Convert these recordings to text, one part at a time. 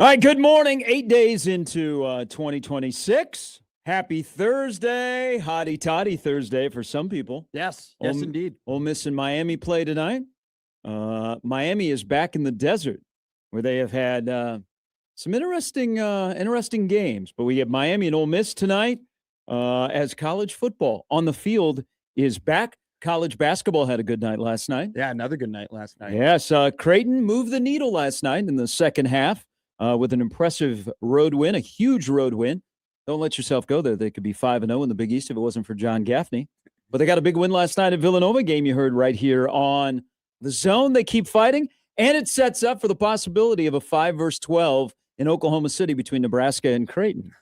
All right, good morning. 8 days into 2026. Happy Thursday. Hotty toddy Thursday for some people. Yes, indeed. Ole Miss and Miami play tonight. Miami is back in the desert where they have had some interesting games. But we have Miami and Ole Miss tonight as college football on the field is back. College basketball had a good night last night. Yeah, another good night last night. Yes, Creighton moved the needle last night in the second half. With an impressive road win, a huge road win. Don't let yourself go there. They could be 5-0 in the Big East if it wasn't for John Gaffney. But they got a big win last night at Villanova, game you heard right here on The Zone. They keep fighting, and it sets up for the possibility of a 5-12 in Oklahoma City between Nebraska and Creighton.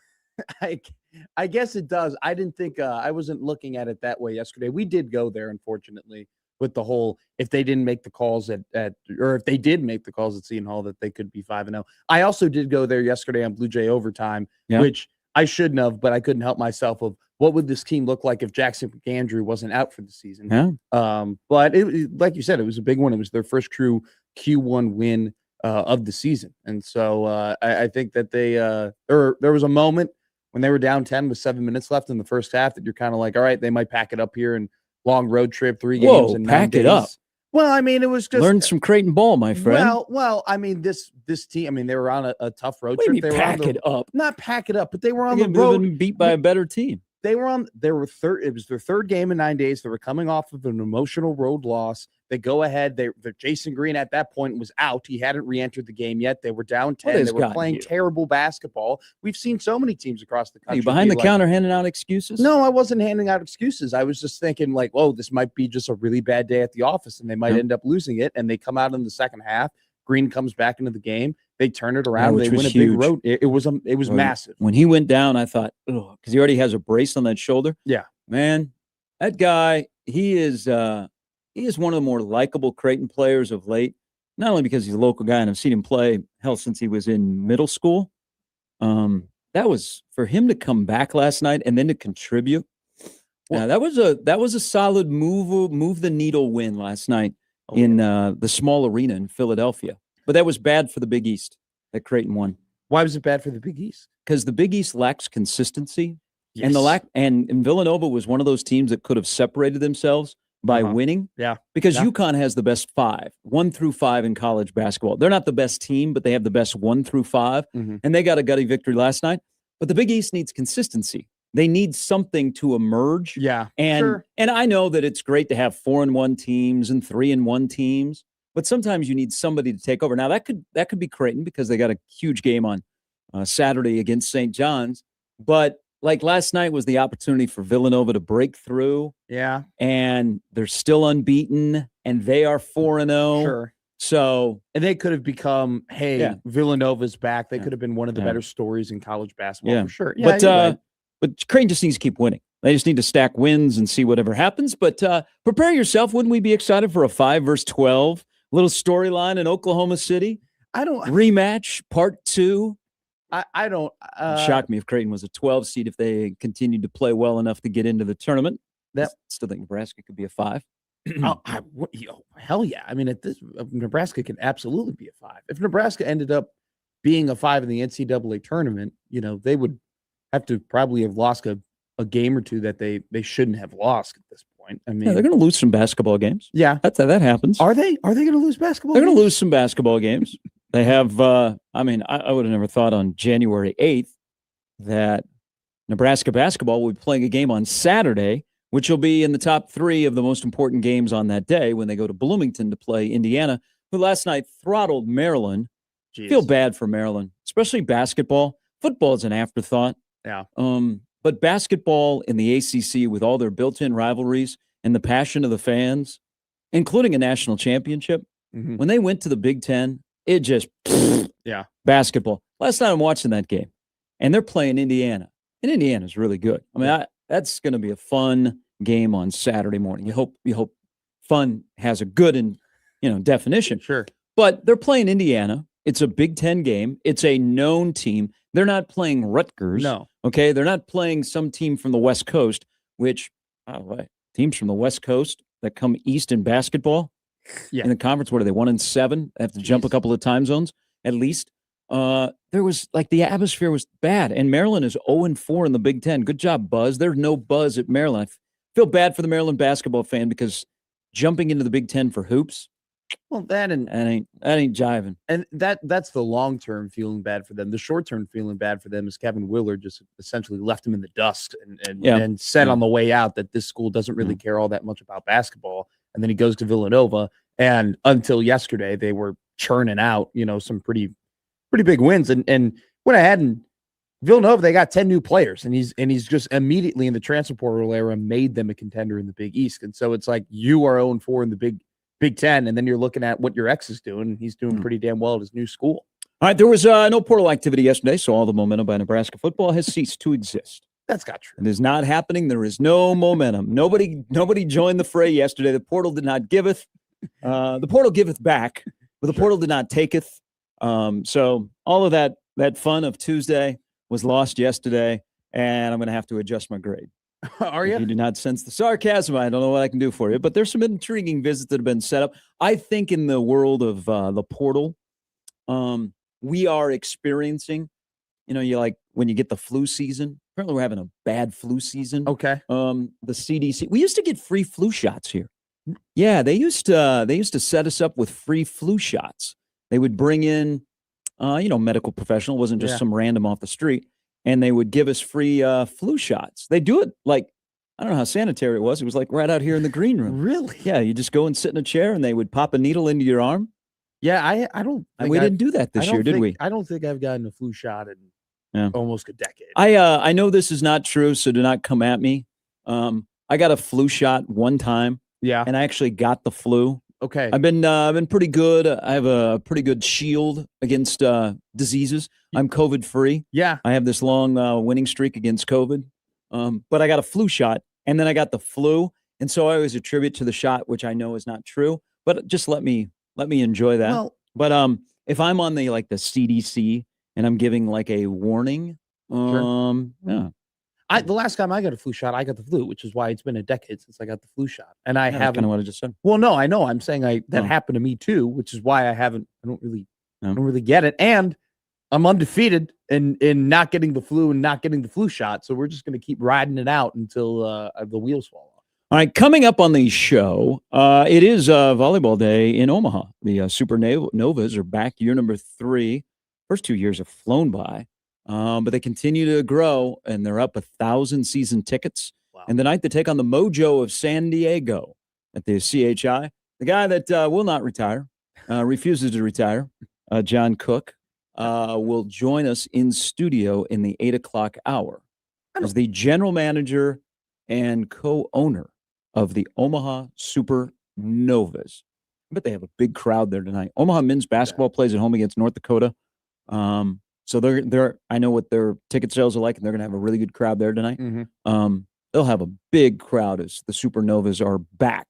I guess it does. I didn't think I wasn't looking at it that way yesterday. We did go there, unfortunately, with the whole if they didn't make the calls or if they did make the calls at Seton Hall that they could be 5-0. I also did go there yesterday on Blue Jay Overtime, which I shouldn't have, but I couldn't help myself of what would this team look like if Jackson McAndrew wasn't out for the season. Yeah. But like you said, it was a big one. It was their first true Q1 win of the season. And so I think that there was a moment when they were down 10 with 7 minutes left in the first half that you're kind of like, all right, they might pack it up here and long road trip, 3 games and 9 pack days. it up. Well, I mean, it was just learn some Creighton ball, my friend. Well, I mean, this team. I mean, they were on a tough road trip. They were pack it up, not pack it up, but they were on the road. Been beat by a better team. They were third. It was their third game in 9 days. They were coming off of an emotional road loss. They go ahead. Jason Green at that point was out. He hadn't re-entered the game yet. They were down 10. They were playing terrible basketball. We've seen so many teams across the country. Are you behind the counter handing out excuses? No, I wasn't handing out excuses. I was just thinking like, whoa, this might be just a really bad day at the office and they might end up losing it. And they come out in the second half. Green comes back into the game. They turn it around. They win a big road. It was massive. When he went down, I thought, oh, because he already has a brace on that shoulder. Yeah, man, that guy, he is one of the more likable Creighton players of late. Not only because he's a local guy and I've seen him play since he was in middle school. That was for him to come back last night and then to contribute. Well, that was a solid move the needle win last night in the small arena in Philadelphia. But that was bad for the Big East that Creighton won. Why was it bad for the Big East? Because the Big East lacks consistency. Yes. And Villanova was one of those teams that could have separated themselves by winning. Yeah. Because UConn has the best 1 through 5 in college basketball. They're not the best team, but they have the best 1 through 5. Mm-hmm. And they got a gutty victory last night. But the Big East needs consistency. They need something to emerge. Yeah. And I know that it's great to have 4-1 teams and 3-1 teams. But sometimes you need somebody to take over. Now, that could be Creighton because they got a huge game on Saturday against St. John's. But like last night was the opportunity for Villanova to break through. Yeah. And they're still unbeaten, and they are 4-0. Sure. So. And they could have become, Villanova's back. They could have been one of the better stories in college basketball for sure. Yeah, but Creighton just needs to keep winning. They just need to stack wins and see whatever happens. But prepare yourself. Wouldn't we be excited for a 5-12? Little storyline in Oklahoma City. Rematch part 2. I don't. Shock me if Creighton was a 12 seed if they continued to play well enough to get into the tournament. Still think Nebraska could be a 5. Hell yeah! I mean, Nebraska can absolutely be a 5. If Nebraska ended up being a 5 in the NCAA tournament, they would have to probably have lost a game or two that they shouldn't have lost at this point. I mean, they're going to lose some basketball games. Yeah, that happens. Are they? Are they going to lose basketball? They're going to lose some basketball games. They have. I would have never thought on January 8th that Nebraska basketball will be playing a game on Saturday, which will be in the top 3 of the most important games on that day when they go to Bloomington to play Indiana, who last night throttled Maryland. Jeez. Feel bad for Maryland, especially basketball. Football is an afterthought. Yeah. But basketball in the ACC with all their built-in rivalries and the passion of the fans, including a national championship, when they went to the Big Ten, it just basketball. Last night I'm watching that game, and they're playing Indiana, and Indiana's really good. I mean, that's going to be a fun game on Saturday morning. You hope fun has a good definition. Sure, but they're playing Indiana. It's a Big Ten game. It's a known team. They're not playing Rutgers. No. Okay? They're not playing some team from the West Coast, which, by the way, teams from the West Coast that come east in basketball in the conference, what are they, 1-7? They have to jump a couple of time zones at least. there was like the atmosphere was bad. And Maryland is 0-4 in the Big Ten. Good job, Buzz. There's no buzz at Maryland. I feel bad for the Maryland basketball fan because jumping into the Big Ten for hoops, well, that ain't jiving. And that's the long term feeling bad for them. The short term feeling bad for them is Kevin Willard just essentially left him in the dust and said on the way out that this school doesn't really care all that much about basketball. And then he goes to Villanova, and until yesterday they were churning out, some pretty big wins. And went ahead and Villanova, they got 10 new players, and he's just immediately in the transfer portal era made them a contender in the Big East. And so it's like you are 0-4 in the Big Ten, and then you're looking at what your ex is doing. He's doing pretty damn well at his new school. All right, there was no portal activity yesterday, so all the momentum by Nebraska football has ceased to exist. That's not true. It is not happening. There is no momentum. Nobody joined the fray yesterday. The portal did not giveth. The portal giveth back, but the portal did not taketh. So all of that fun of Tuesday was lost yesterday, and I'm going to have to adjust my grade. Are you? If you do not sense the sarcasm, I don't know what I can do for you. But there's some intriguing visits that have been set up. I think in the world of the portal, we are experiencing, you like when you get the flu season. Apparently, we're having a bad flu season. Okay. The CDC. We used to get free flu shots here. Yeah, they used to set us up with free flu shots. They would bring in, medical professional. It wasn't just some random off the street. And they would give us free flu shots. They do it like, I don't know how sanitary it was. It was like right out here in the green room. Really? Yeah, you just go and sit in a chair, and they would pop a needle into your arm. Yeah, I don't. And we didn't do that this year, did we? I don't think I've gotten a flu shot in almost a decade. I know this is not true, so do not come at me. I got a flu shot one time. Yeah, and I actually got the flu. Okay. I've been pretty good. I have a pretty good shield against diseases. I'm COVID free. Yeah. I have this long winning streak against COVID. But I got a flu shot, and then I got the flu, and so I always attribute to the shot, which I know is not true. But just let me enjoy that. Well, but if I'm on the CDC and I'm giving like a warning, yeah. The last time I got a flu shot, I got the flu, which is why it's been a decade since I got the flu shot. And I haven't. Kind of what I just said. Well, no, I know. I'm saying that happened to me too, which is why I don't really get it. And I'm undefeated in not getting the flu and not getting the flu shot. So we're just going to keep riding it out until the wheels fall off. All right, coming up on the show, it is volleyball day in Omaha. The Supernovas are back, year number 3. First 2 years have flown by. But they continue to grow, and they're up 1,000 season tickets. Wow. And tonight they take on the Mojo of San Diego at the CHI. The guy that will not retire, refuses to retire, John Cook, will join us in studio in the 8 o'clock hour as the general manager and co-owner of the Omaha Supernovas. I bet they have a big crowd there tonight. Omaha men's basketball plays at home against North Dakota. So they're I know what their ticket sales are like, and they're going to have a really good crowd there tonight. Mm-hmm. They'll have a big crowd as the Supernovas are back.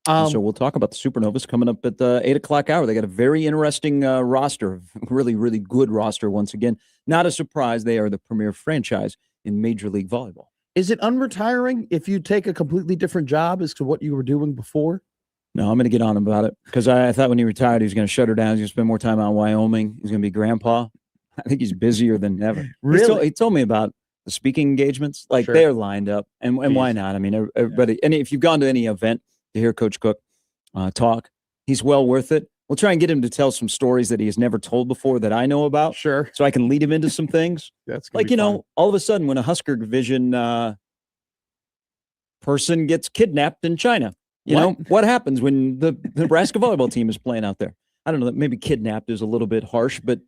So we'll talk about the Supernovas coming up at the 8 o'clock hour. They got a very interesting roster, really, really good roster once again. Not a surprise. They are the premier franchise in Major League Volleyball. Is it unretiring if you take a completely different job as to what you were doing before? No, I'm going to get on him about it because I thought when he retired, he was going to shut her down. He's going to spend more time out in Wyoming. He's going to be grandpa. I think he's busier than ever. Really? He told me about the speaking engagements. Like they're lined up. And why not? I mean, everybody. And if you've gone to any event to hear Coach Cook talk, he's well worth it. We'll try and get him to tell some stories that he has never told before that I know about. Sure. So I can lead him into some things. That's like, all of a sudden when a Husker Division person gets kidnapped in China. You know, what happens when the Nebraska volleyball team is playing out there? I don't know. Maybe kidnapped is a little bit harsh, but,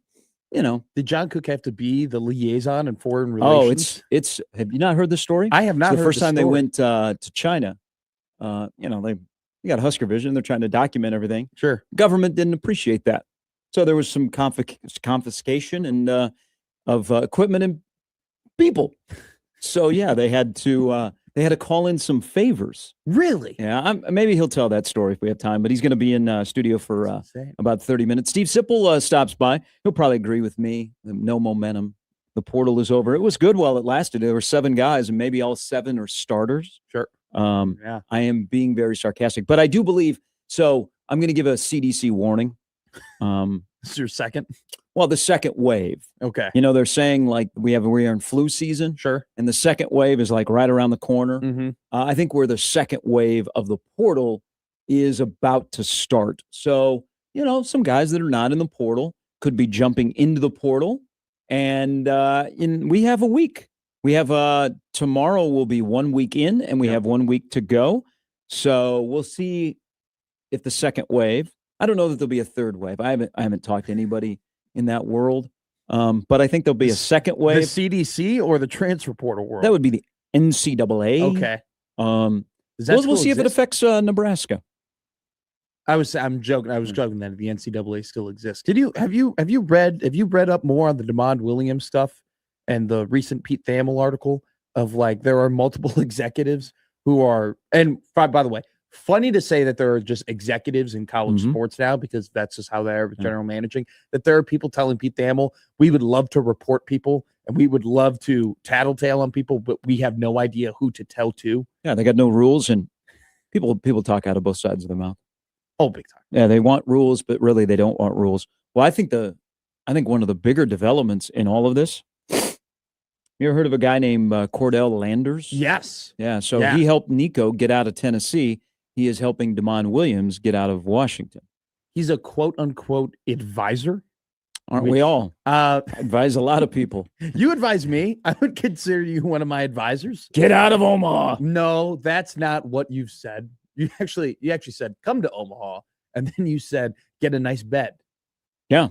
Did John Cook have to be the liaison in foreign relations? Oh, it's have you not heard the story? I have not heard the first time story. they went to China, they got a Husker Vision. They're trying to document everything. Sure. Government didn't appreciate that. So there was some confiscation and of equipment and people. So, yeah, they had to call in some favors. Really? Yeah, maybe he'll tell that story if we have time, but he's going to be in studio for about 30 minutes. Steve Sipple stops by. He'll probably agree with me. No momentum. The portal is over. It was good while it lasted. There were 7 guys, and maybe all 7 are starters. Sure. I am being very sarcastic, but I do believe, so I'm going to give a CDC warning. This is your second? Well, the second wave. Okay. They're saying like we're in flu season, Sure. and the second wave is like right around the corner. Mm-hmm. I think where the second wave of the portal is about to start. So, some guys that are not in the portal could be jumping into the portal. And we have a week. We have tomorrow will be 1 week in, and we have 1 week to go. So we'll see if the second wave. I don't know that there'll be a third wave. I haven't talked to anybody in that world. But I think there'll be a second wave. The CDC or the transfer portal world? That would be the NCAA. Okay. We'll see if it affects Nebraska. I'm joking. I was joking that the NCAA still exists. Have you read up more on the DeMond Williams stuff and the recent Pete Thamel article of like there are multiple executives who are, and by the way, funny to say that there are just executives in college sports now because that's just how they're general managing, that there are people telling Pete Thamel, we would love to report people and we would love to tattletale on people, but we have no idea who to tell to. Yeah, they got no rules, and people talk out of both sides of their mouth. Oh, big time. Yeah, they want rules, but really they don't want rules. Well, I think one of the bigger developments in all of this, you ever heard of a guy named Cordell Landers? Yes. Yeah, so he helped Nico get out of Tennessee. He is helping DeMond Williams get out of Washington. He's a quote-unquote advisor. Aren't we all? Advise a lot of people. You advise me. I would consider you one of my advisors. Get out of Omaha. No, that's not what you've said. You actually said, come to Omaha. And then you said, get a nice bed. Yeah.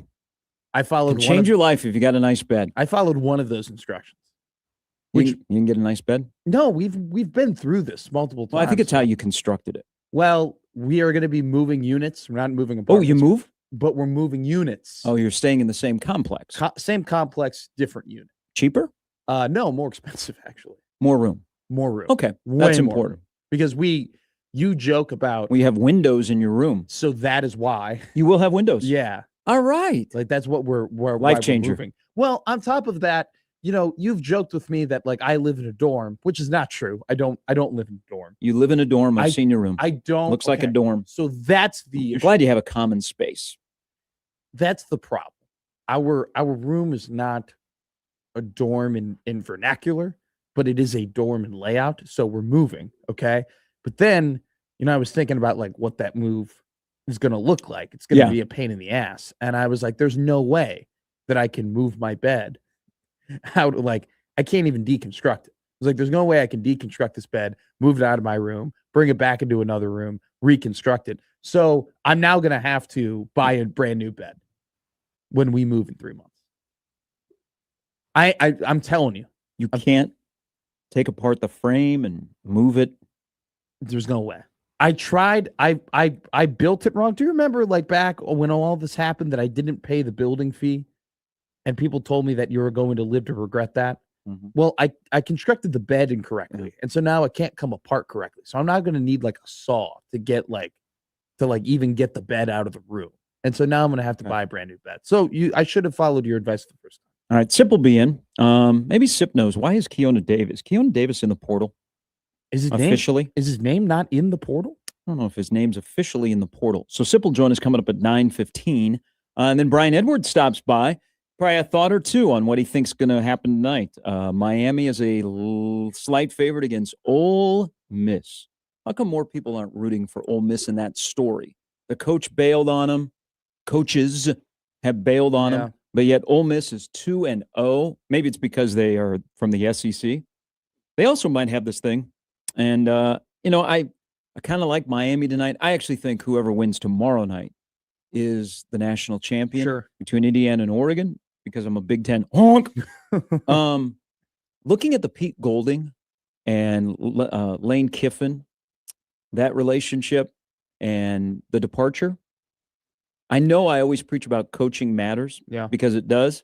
I followed change your life if you got a nice bed. I followed one of those instructions. You can get a nice bed? No, we've been through this multiple times. Well, I think it's how you constructed it. Well, we are going to be moving units. We're not moving apartments. Oh, you move? But we're moving units. Oh, you're staying in the same complex. Same complex, different unit. Cheaper? No, more expensive, actually. More room. More room. Okay, that's important. Because you joke about... We have windows in your room. So that is why. You will have windows. Yeah. All right. Like, that's what we're life changer. Moving. Well, on top of that, you've joked with me that like I live in a dorm, which is not true. I don't live in a dorm. You live in a dorm. I've seen your room. I don't. Looks like a dorm. So that's the issue. Glad you have a common space. That's the problem. Our room is not a dorm in vernacular, but it is a dorm in layout. So we're moving, okay? But then, I was thinking about like what that move is going to look like. It's going to be a pain in the ass. And I was like, there's no way that I can move my bed out. Like, I can't even deconstruct it. I was like, there's no way I can deconstruct this bed, move it out of my room, bring it back into another room, reconstruct it. So I'm now going to have to buy a brand new bed when we move in 3 months. I'm telling you. You can't take apart the frame and move it. There's no way. I tried. I built it wrong. Do you remember like back when all this happened that I didn't pay the building fee and people told me that you were going to live to regret that? Mm-hmm. Well, I constructed the bed incorrectly. And so now it can't come apart correctly. So I'm not going to need like a saw to even get the bed out of the room. And so now I'm going to have to buy a brand new bed. So I should have followed your advice the first time. All right. Sip will be in. Maybe Sip knows. Why is Keona Davis in the portal? Is his name not in the portal? I don't know if his name's officially in the portal. So Sip will join us coming up at 9:15. And then Brian Edwards stops by. Probably a thought or two on what he thinks going to happen tonight. Miami is a slight favorite against Ole Miss. How come more people aren't rooting for Ole Miss in that story? The coach bailed on him. Coaches have bailed on him. But yet Ole Miss is 2-0. Maybe it's because they are from the SEC. They also might have this thing. And, I kind of like Miami tonight. I actually think whoever wins tomorrow night is the national champion between Indiana and Oregon, because I'm a Big Ten honk. Looking at the Pete Golding and Lane Kiffin, that relationship and the departure, I know I always preach about coaching matters because it does.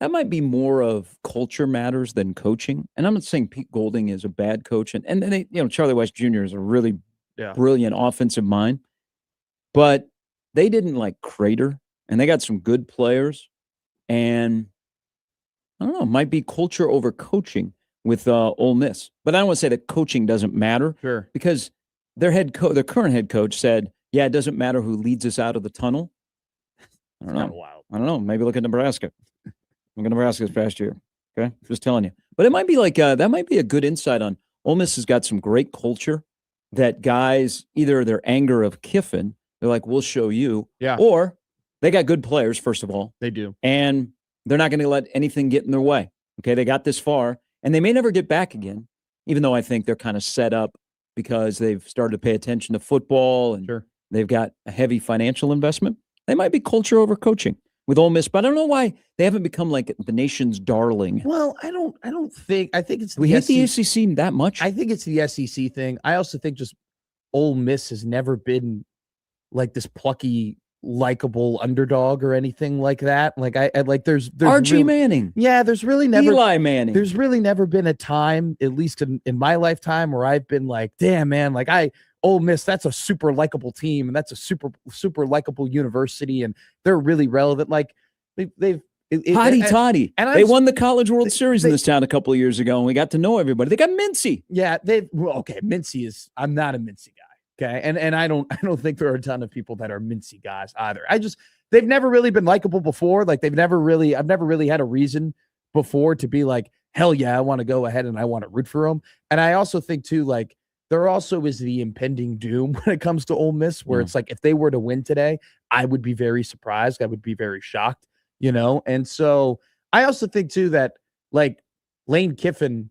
That might be more of culture matters than coaching. And I'm not saying Pete Golding is a bad coach. And they, Charlie Weiss Jr. is a really brilliant offensive mind. But they didn't crater, and they got some good players. And I don't know, it might be culture over coaching with Ole Miss. But I don't want to say that coaching doesn't matter. Because their current head coach said, it doesn't matter who leads us out of the tunnel. I don't know. Wild. I don't know. Maybe look at Nebraska. Look at Nebraska this past year. Okay, just telling you. But it might be like that. Might be a good insight on Ole Miss has got some great culture that guys either their anger of Kiffin, they're like, we'll show you, Yeah. or they got good players. First of all, They do, and they're not going to let anything get in their way. Okay, they got this far, and they may never get back again. Even though I think they're kind of set up because they've started to pay attention to football and Sure. they've got a heavy financial investment. They might be culture over coaching with Ole Miss, but I don't know why they haven't become like the nation's darling. Well, I don't think. I think it's Do we hate the SEC that much? I think it's the SEC thing. I also think just Ole Miss has never been like this plucky, likable underdog or anything like that. Like I like there's R.G. Manning. Yeah, there's really never Eli Manning. There's really never been a time, at least in my lifetime, where I've been like, damn man, like Ole Miss, that's a super likable team, and that's a super likable university, and they're really relevant. Like they've Hotty toddy. And they won the College World Series in this town a couple of years ago, and we got to know everybody. They got Mincy. Yeah, Mincy is. I'm not a Mincy guy. Okay, and I don't think there are a ton of people that are Mincy guys either. They've never really been likable before. Like I've never really had a reason before to be like, hell yeah, I want to go ahead and I want to root for them. And I also think too, like there also is the impending doom when it comes to Ole Miss, where it's like if they were to win today, I would be very surprised. I would be very shocked, you know. And so I also think too that like Lane Kiffin.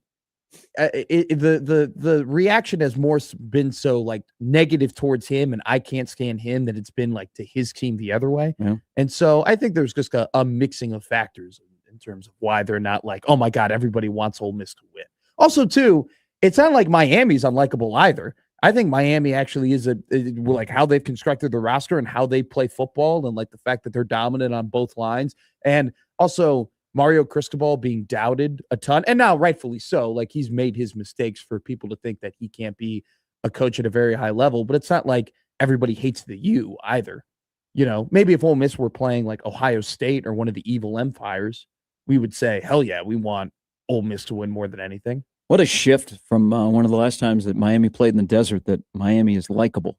The reaction has more been so like negative towards him, and I can't stand him, that it's been like to his team the other way. Yeah. And so I think there's just a mixing of factors in terms of why they're not like, oh my God, everybody wants Ole Miss to win. Also, too, it's not like Miami's unlikable either. I think Miami actually is like how they've constructed the roster and how they play football, and like the fact that they're dominant on both lines, and also Mario Cristobal being doubted a ton, and now rightfully so. Like he's made his mistakes for people to think that he can't be a coach at a very high level, but it's not like everybody hates the U either. You know, maybe if Ole Miss were playing like Ohio State or one of the evil empires, we would say, hell yeah, we want Ole Miss to win more than anything. What a shift from one of the last times that Miami played in the desert, that Miami is likable.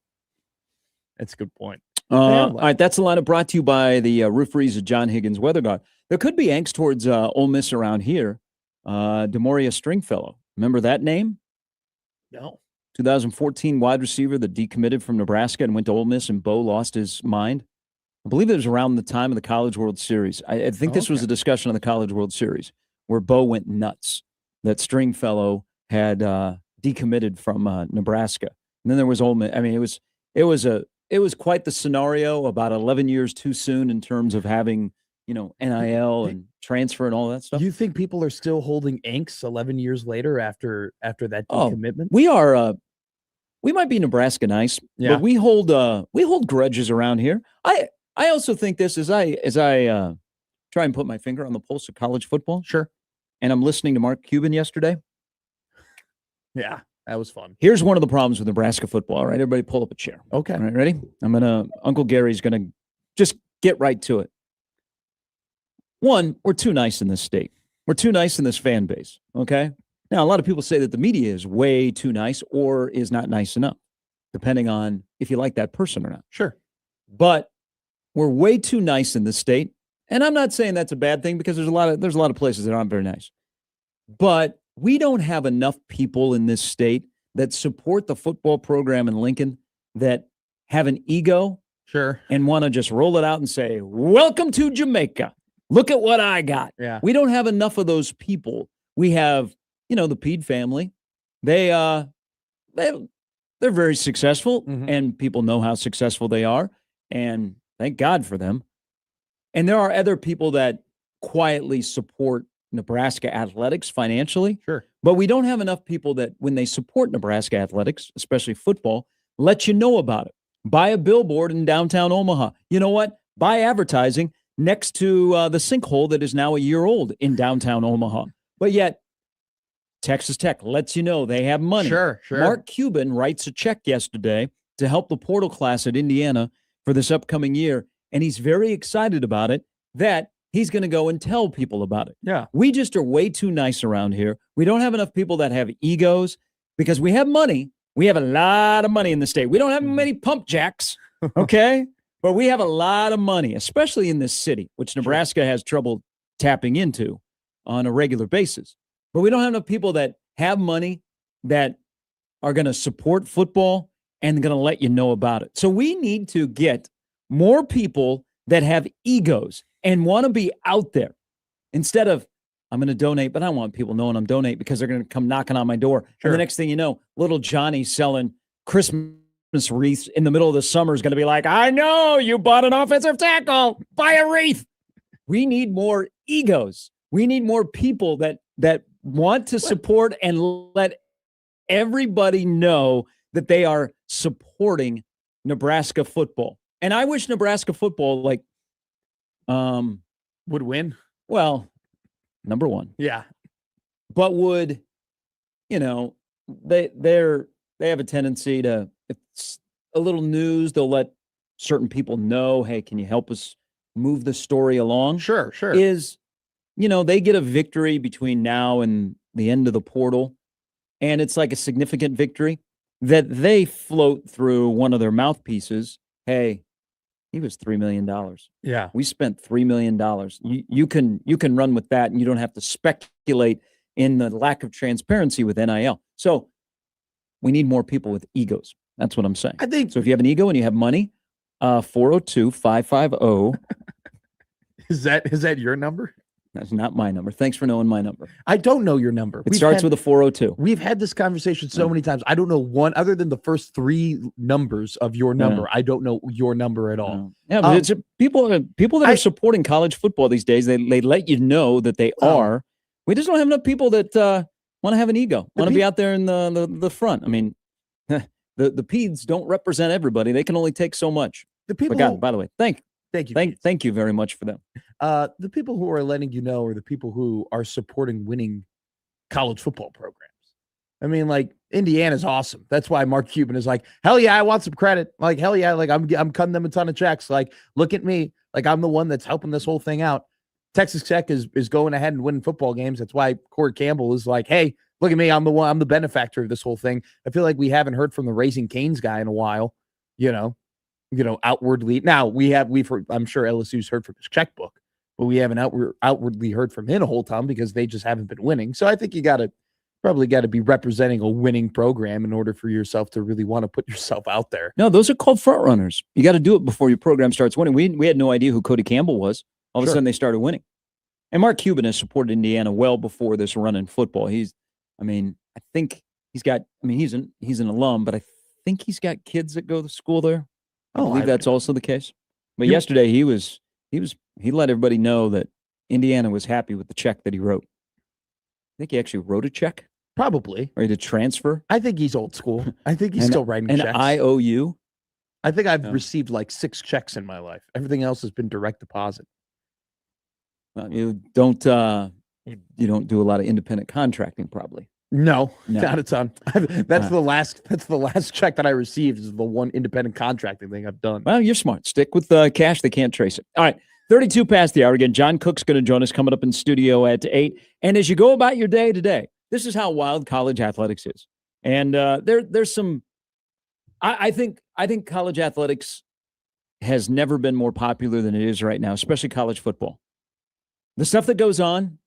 That's a good point. All right, that's the lineup brought to you by the rooferys of John Higgins Weather Guard. There could be angst towards Ole Miss around here. Demoria Stringfellow. Remember that name? No. 2014 wide receiver that decommitted from Nebraska and went to Ole Miss, and Bo lost his mind. I believe it was around the time of the College World Series. I think this was a discussion on the College World Series where Bo went nuts that Stringfellow had decommitted from Nebraska. And then there was Ole Miss. I mean, it was quite the scenario, about 11 years too soon in terms of having, NIL and transfer and all that stuff. You think people are still holding angst 11 years later after that decommitment? We are. We might be Nebraska nice, but we hold grudges around here. I also think this as I try and put my finger on the pulse of college football. Sure. And I'm listening to Mark Cuban yesterday. Yeah, that was fun. Here's one of the problems with Nebraska football. All right, everybody pull up a chair. Okay. All right, ready? Uncle Gary's going to just get right to it. One, we're too nice in this state. We're too nice in this fan base, okay? Now, a lot of people say that the media is way too nice or is not nice enough, depending on if you like that person or not. Sure. But we're way too nice in this state. And I'm not saying that's a bad thing, because there's a lot of places that aren't very nice. But we don't have enough people in this state that support the football program in Lincoln that have an ego. Sure. And want to just roll it out and say, welcome to Jamaica. Look at what I got. Yeah. We don't have enough of those people. We have, the Pede family. They're very successful, and people know how successful they are. And thank God for them. And there are other people that quietly support Nebraska athletics financially. Sure. But we don't have enough people that when they support Nebraska athletics, especially football, let you know about it. Buy a billboard in downtown Omaha. You know what? Buy advertising next to the sinkhole that is now a year old in downtown Omaha. But yet, Texas Tech lets you know they have money. Sure. Mark Cuban writes a check yesterday to help the portal class at Indiana for this upcoming year. And he's very excited about it, that he's going to go and tell people about it. Yeah. We just are way too nice around here. We don't have enough people that have egos, because we have money. We have a lot of money in the state. We don't have many pump jacks, okay? But we have a lot of money, especially in this city, which Nebraska has trouble tapping into on a regular basis. But we don't have enough people that have money that are going to support football and going to let you know about it. So we need to get more people that have egos and want to be out there instead of, I'm going to donate, but I don't want people knowing I'm donating because they're going to come knocking on my door. Sure. And the next thing you know, little Johnny selling Christmas wreaths in the middle of the summer is going to be like, I know you bought an offensive tackle. Buy a wreath. We need more egos. We need more people that want to support and let everybody know that they are supporting Nebraska football. And I wish Nebraska football would win. Well, number one. Yeah. But would, they have a tendency to, if it's a little news, they'll let certain people know, hey, can you help us move the story along? Sure. Is, they get a victory between now and the end of the portal, and it's like a significant victory that they float through one of their mouthpieces. Hey, he was $3 million. Yeah. We spent $3 million. You can run with that, and you don't have to speculate in the lack of transparency with NIL. So we need more people with egos. That's what I'm saying. I think so. If you have an ego and you have money, 402-550. Is that your number? That's not my number. Thanks for knowing my number. I don't know your number. It starts with a 402. We've had this conversation so many times. I don't know one other than the first three numbers of your number. Yeah. I don't know your number at all. Yeah, but it's people that are supporting college football these days. They let you know that they are. We just don't have enough people that want to have an ego, want to be out there in the front. I mean, the peds don't represent everybody. They can only take so much. The people. By the way, thank you. Thank you very much for them. The people who are letting you know are the people who are supporting winning college football programs. I mean, like, Indiana's awesome. That's why Mark Cuban is like, hell yeah, I want some credit. Like, hell yeah, like I'm cutting them a ton of checks. Like, look at me. Like, I'm the one that's helping this whole thing out. Texas Tech is going ahead and winning football games. That's why Corey Campbell is like, hey, look at me. I'm the benefactor of this whole thing. I feel like we haven't heard from the Raising Cane's guy in a while, outwardly. Now we've heard, I'm sure LSU's heard from his checkbook, but we haven't outwardly heard from him a whole ton because they just haven't been winning. So I think you probably got to be representing a winning program in order for yourself to really want to put yourself out there. No, those are called front runners. You got to do it before your program starts winning. We had no idea who Cody Campbell was. All of a sudden they started winning. And Mark Cuban has supported Indiana well before this run in football. I think he's an alum, but I think he's got kids that go to school there. I believe that's also the case. But yesterday he let everybody know that Indiana was happy with the check that he wrote. I think he actually wrote a check. Probably. Or he did transfer. I think he's old school. I think he's still writing checks. An IOU. I think I've received like 6 checks in my life. Everything else has been direct deposit. Well, you don't do a lot of independent contracting, probably. No, not a ton. That's the last check that I received is the one independent contracting thing I've done. Well, you're smart. Stick with cash. They can't trace it. All right. 32 past the hour. Again, John Cook's going to join us coming up in studio at 8. And as you go about your day today, this is how wild college athletics is. And there's some, I think college athletics has never been more popular than it is right now, especially college football. The stuff that goes on,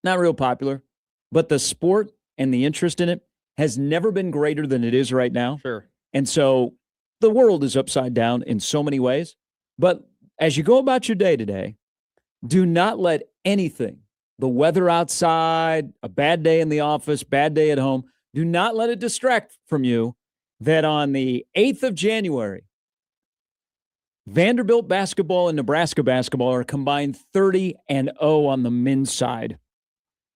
not real popular, but the sport and the interest in it has never been greater than it is right now. Sure. And so the world is upside down in so many ways. But as you go about your day today, do not let anything, the weather outside, a bad day in the office, bad day at home, do not let it distract from you that on the 8th of January, Vanderbilt basketball and Nebraska basketball are combined 30-0 on the men's side.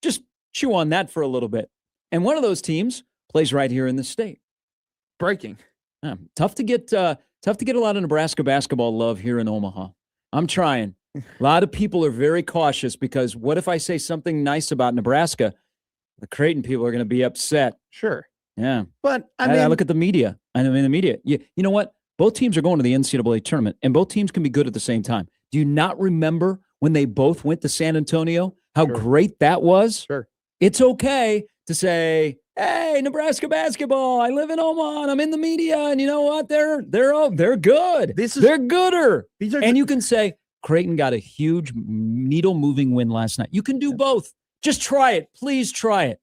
Just chew on that for a little bit. And one of those teams plays right here in the state. Breaking. Tough to get a lot of Nebraska basketball love here in Omaha. I'm trying. A lot of people are very cautious because what if I say something nice about Nebraska? The Creighton people are going to be upset. Sure. Yeah. But I look at the media. The media. You know what? Both teams are going to the NCAA tournament, and both teams can be good at the same time. Do you not remember when they both went to San Antonio? How great that was? Sure. It's okay to say, Hey, Nebraska basketball. I live in Omaha. I'm in the media, and you know what? They're good. They're gooder. These are And you can say Creighton got a huge needle moving win last night. You can do both. Just try it. Please try it.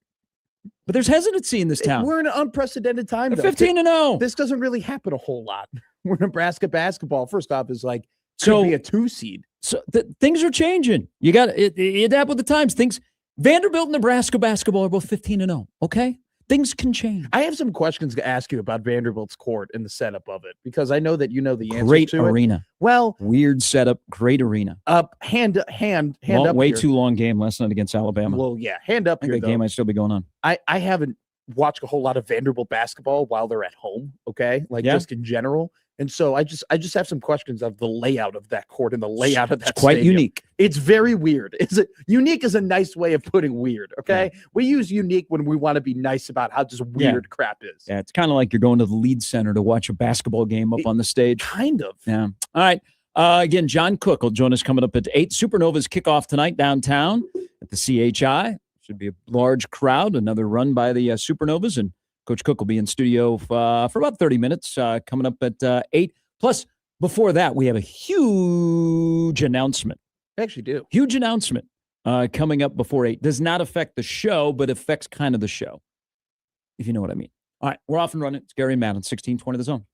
But there's hesitancy in this town. We're in an unprecited time. They're 15-0. This doesn't really happen a whole lot. Where Nebraska basketball, first off, is like could be a 2 seed. So things are changing. You got to adapt with the times. Vanderbilt and Nebraska basketball are both 15-0. Okay, things can change. I have some questions to ask you about Vanderbilt's court and the setup of it because I know that you know the answer. Great to arena. It. Well, weird setup. Great arena. Hand up. Way here. too long game last night against Alabama. Well, yeah, hand up. I think here, the game might still be going on. I haven't watched a whole lot of Vanderbilt basketball while they're at home. Okay, just in general. And so I just have some questions of the layout of that court and the layout of that. It's quite stadium. unique. It's very weird. Unique is a nice way of putting weird. Okay, yeah. We use unique when we want to be nice about how just weird crap is. Yeah, it's kind of like you're going to the Lead Center to watch a basketball game up on the stage. Kind of. Yeah. All right. Again, John Cook will join us coming up at 8. Supernovas kickoff tonight downtown at the CHI. Should be a large crowd. Another run by the Supernovas, and Coach Cook will be in studio for about 30 minutes coming up at 8. Plus, before that, we have a huge announcement. I actually do. Huge announcement coming up before 8. Does not affect the show, but affects kind of the show, if you know what I mean. All right, we're off and running. It's Gary and Matt on 1620 The Zone.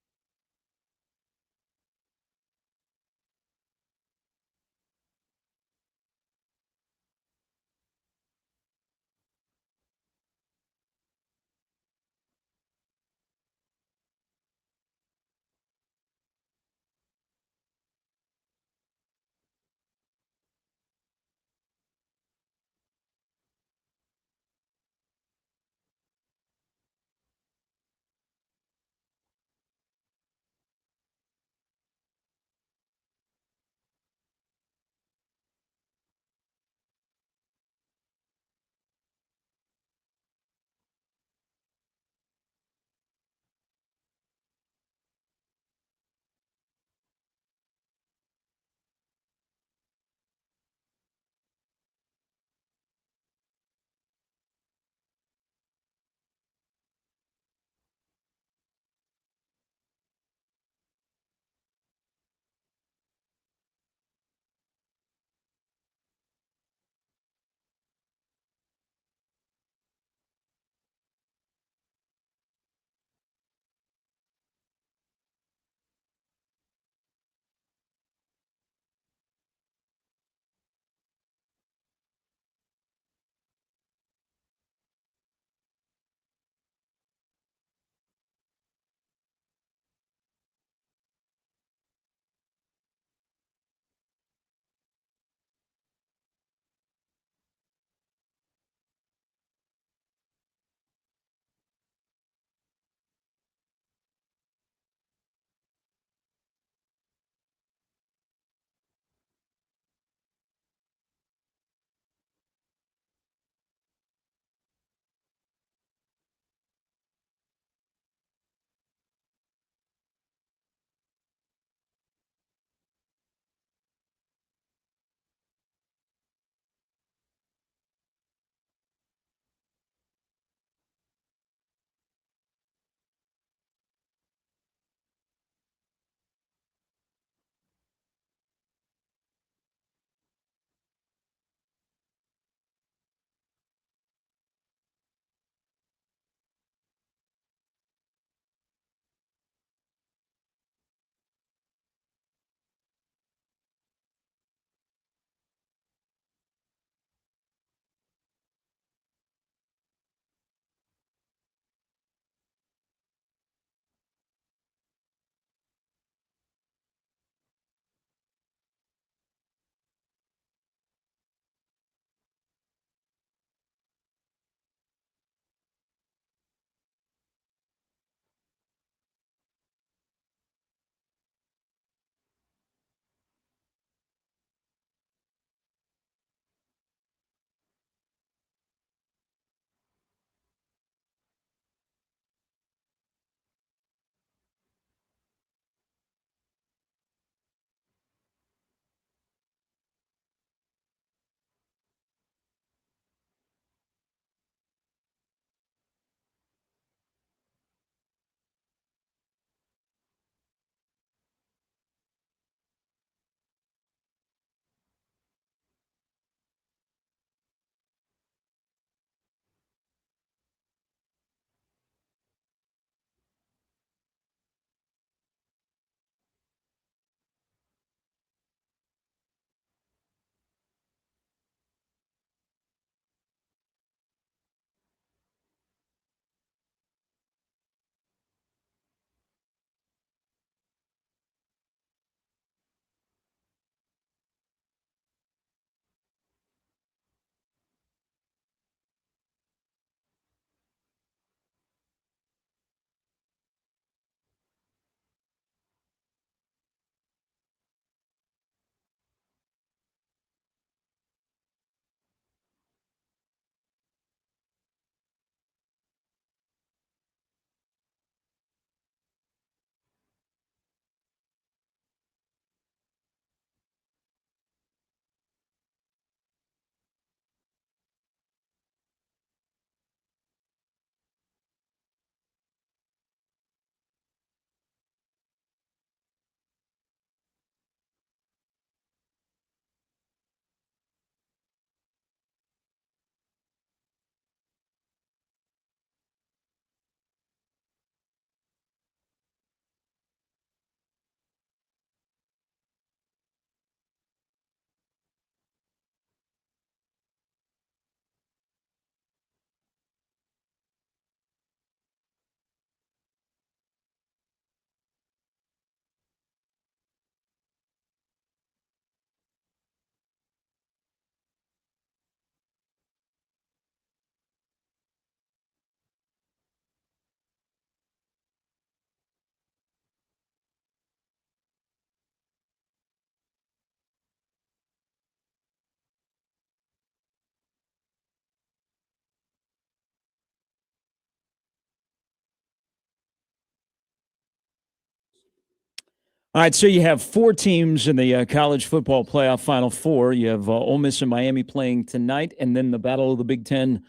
All right, so you have four teams in the college football playoff Final Four. You have Ole Miss and Miami playing tonight, and then the Battle of the Big Ten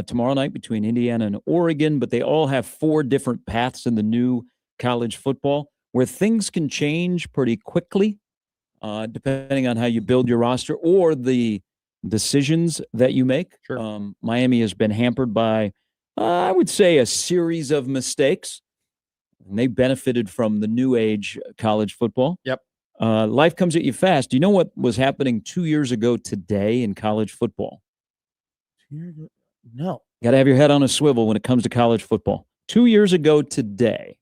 tomorrow night between Indiana and Oregon. But they all have four different paths in the new college football where things can change pretty quickly, depending on how you build your roster or the decisions that you make. Sure. Miami has been hampered by, I would say, a series of mistakes. And they benefited from the new age college football. Yep. Life comes at you fast. Do you know what was happening 2 years ago today in college football? No. Got to have your head on a swivel when it comes to college football. 2 years ago today.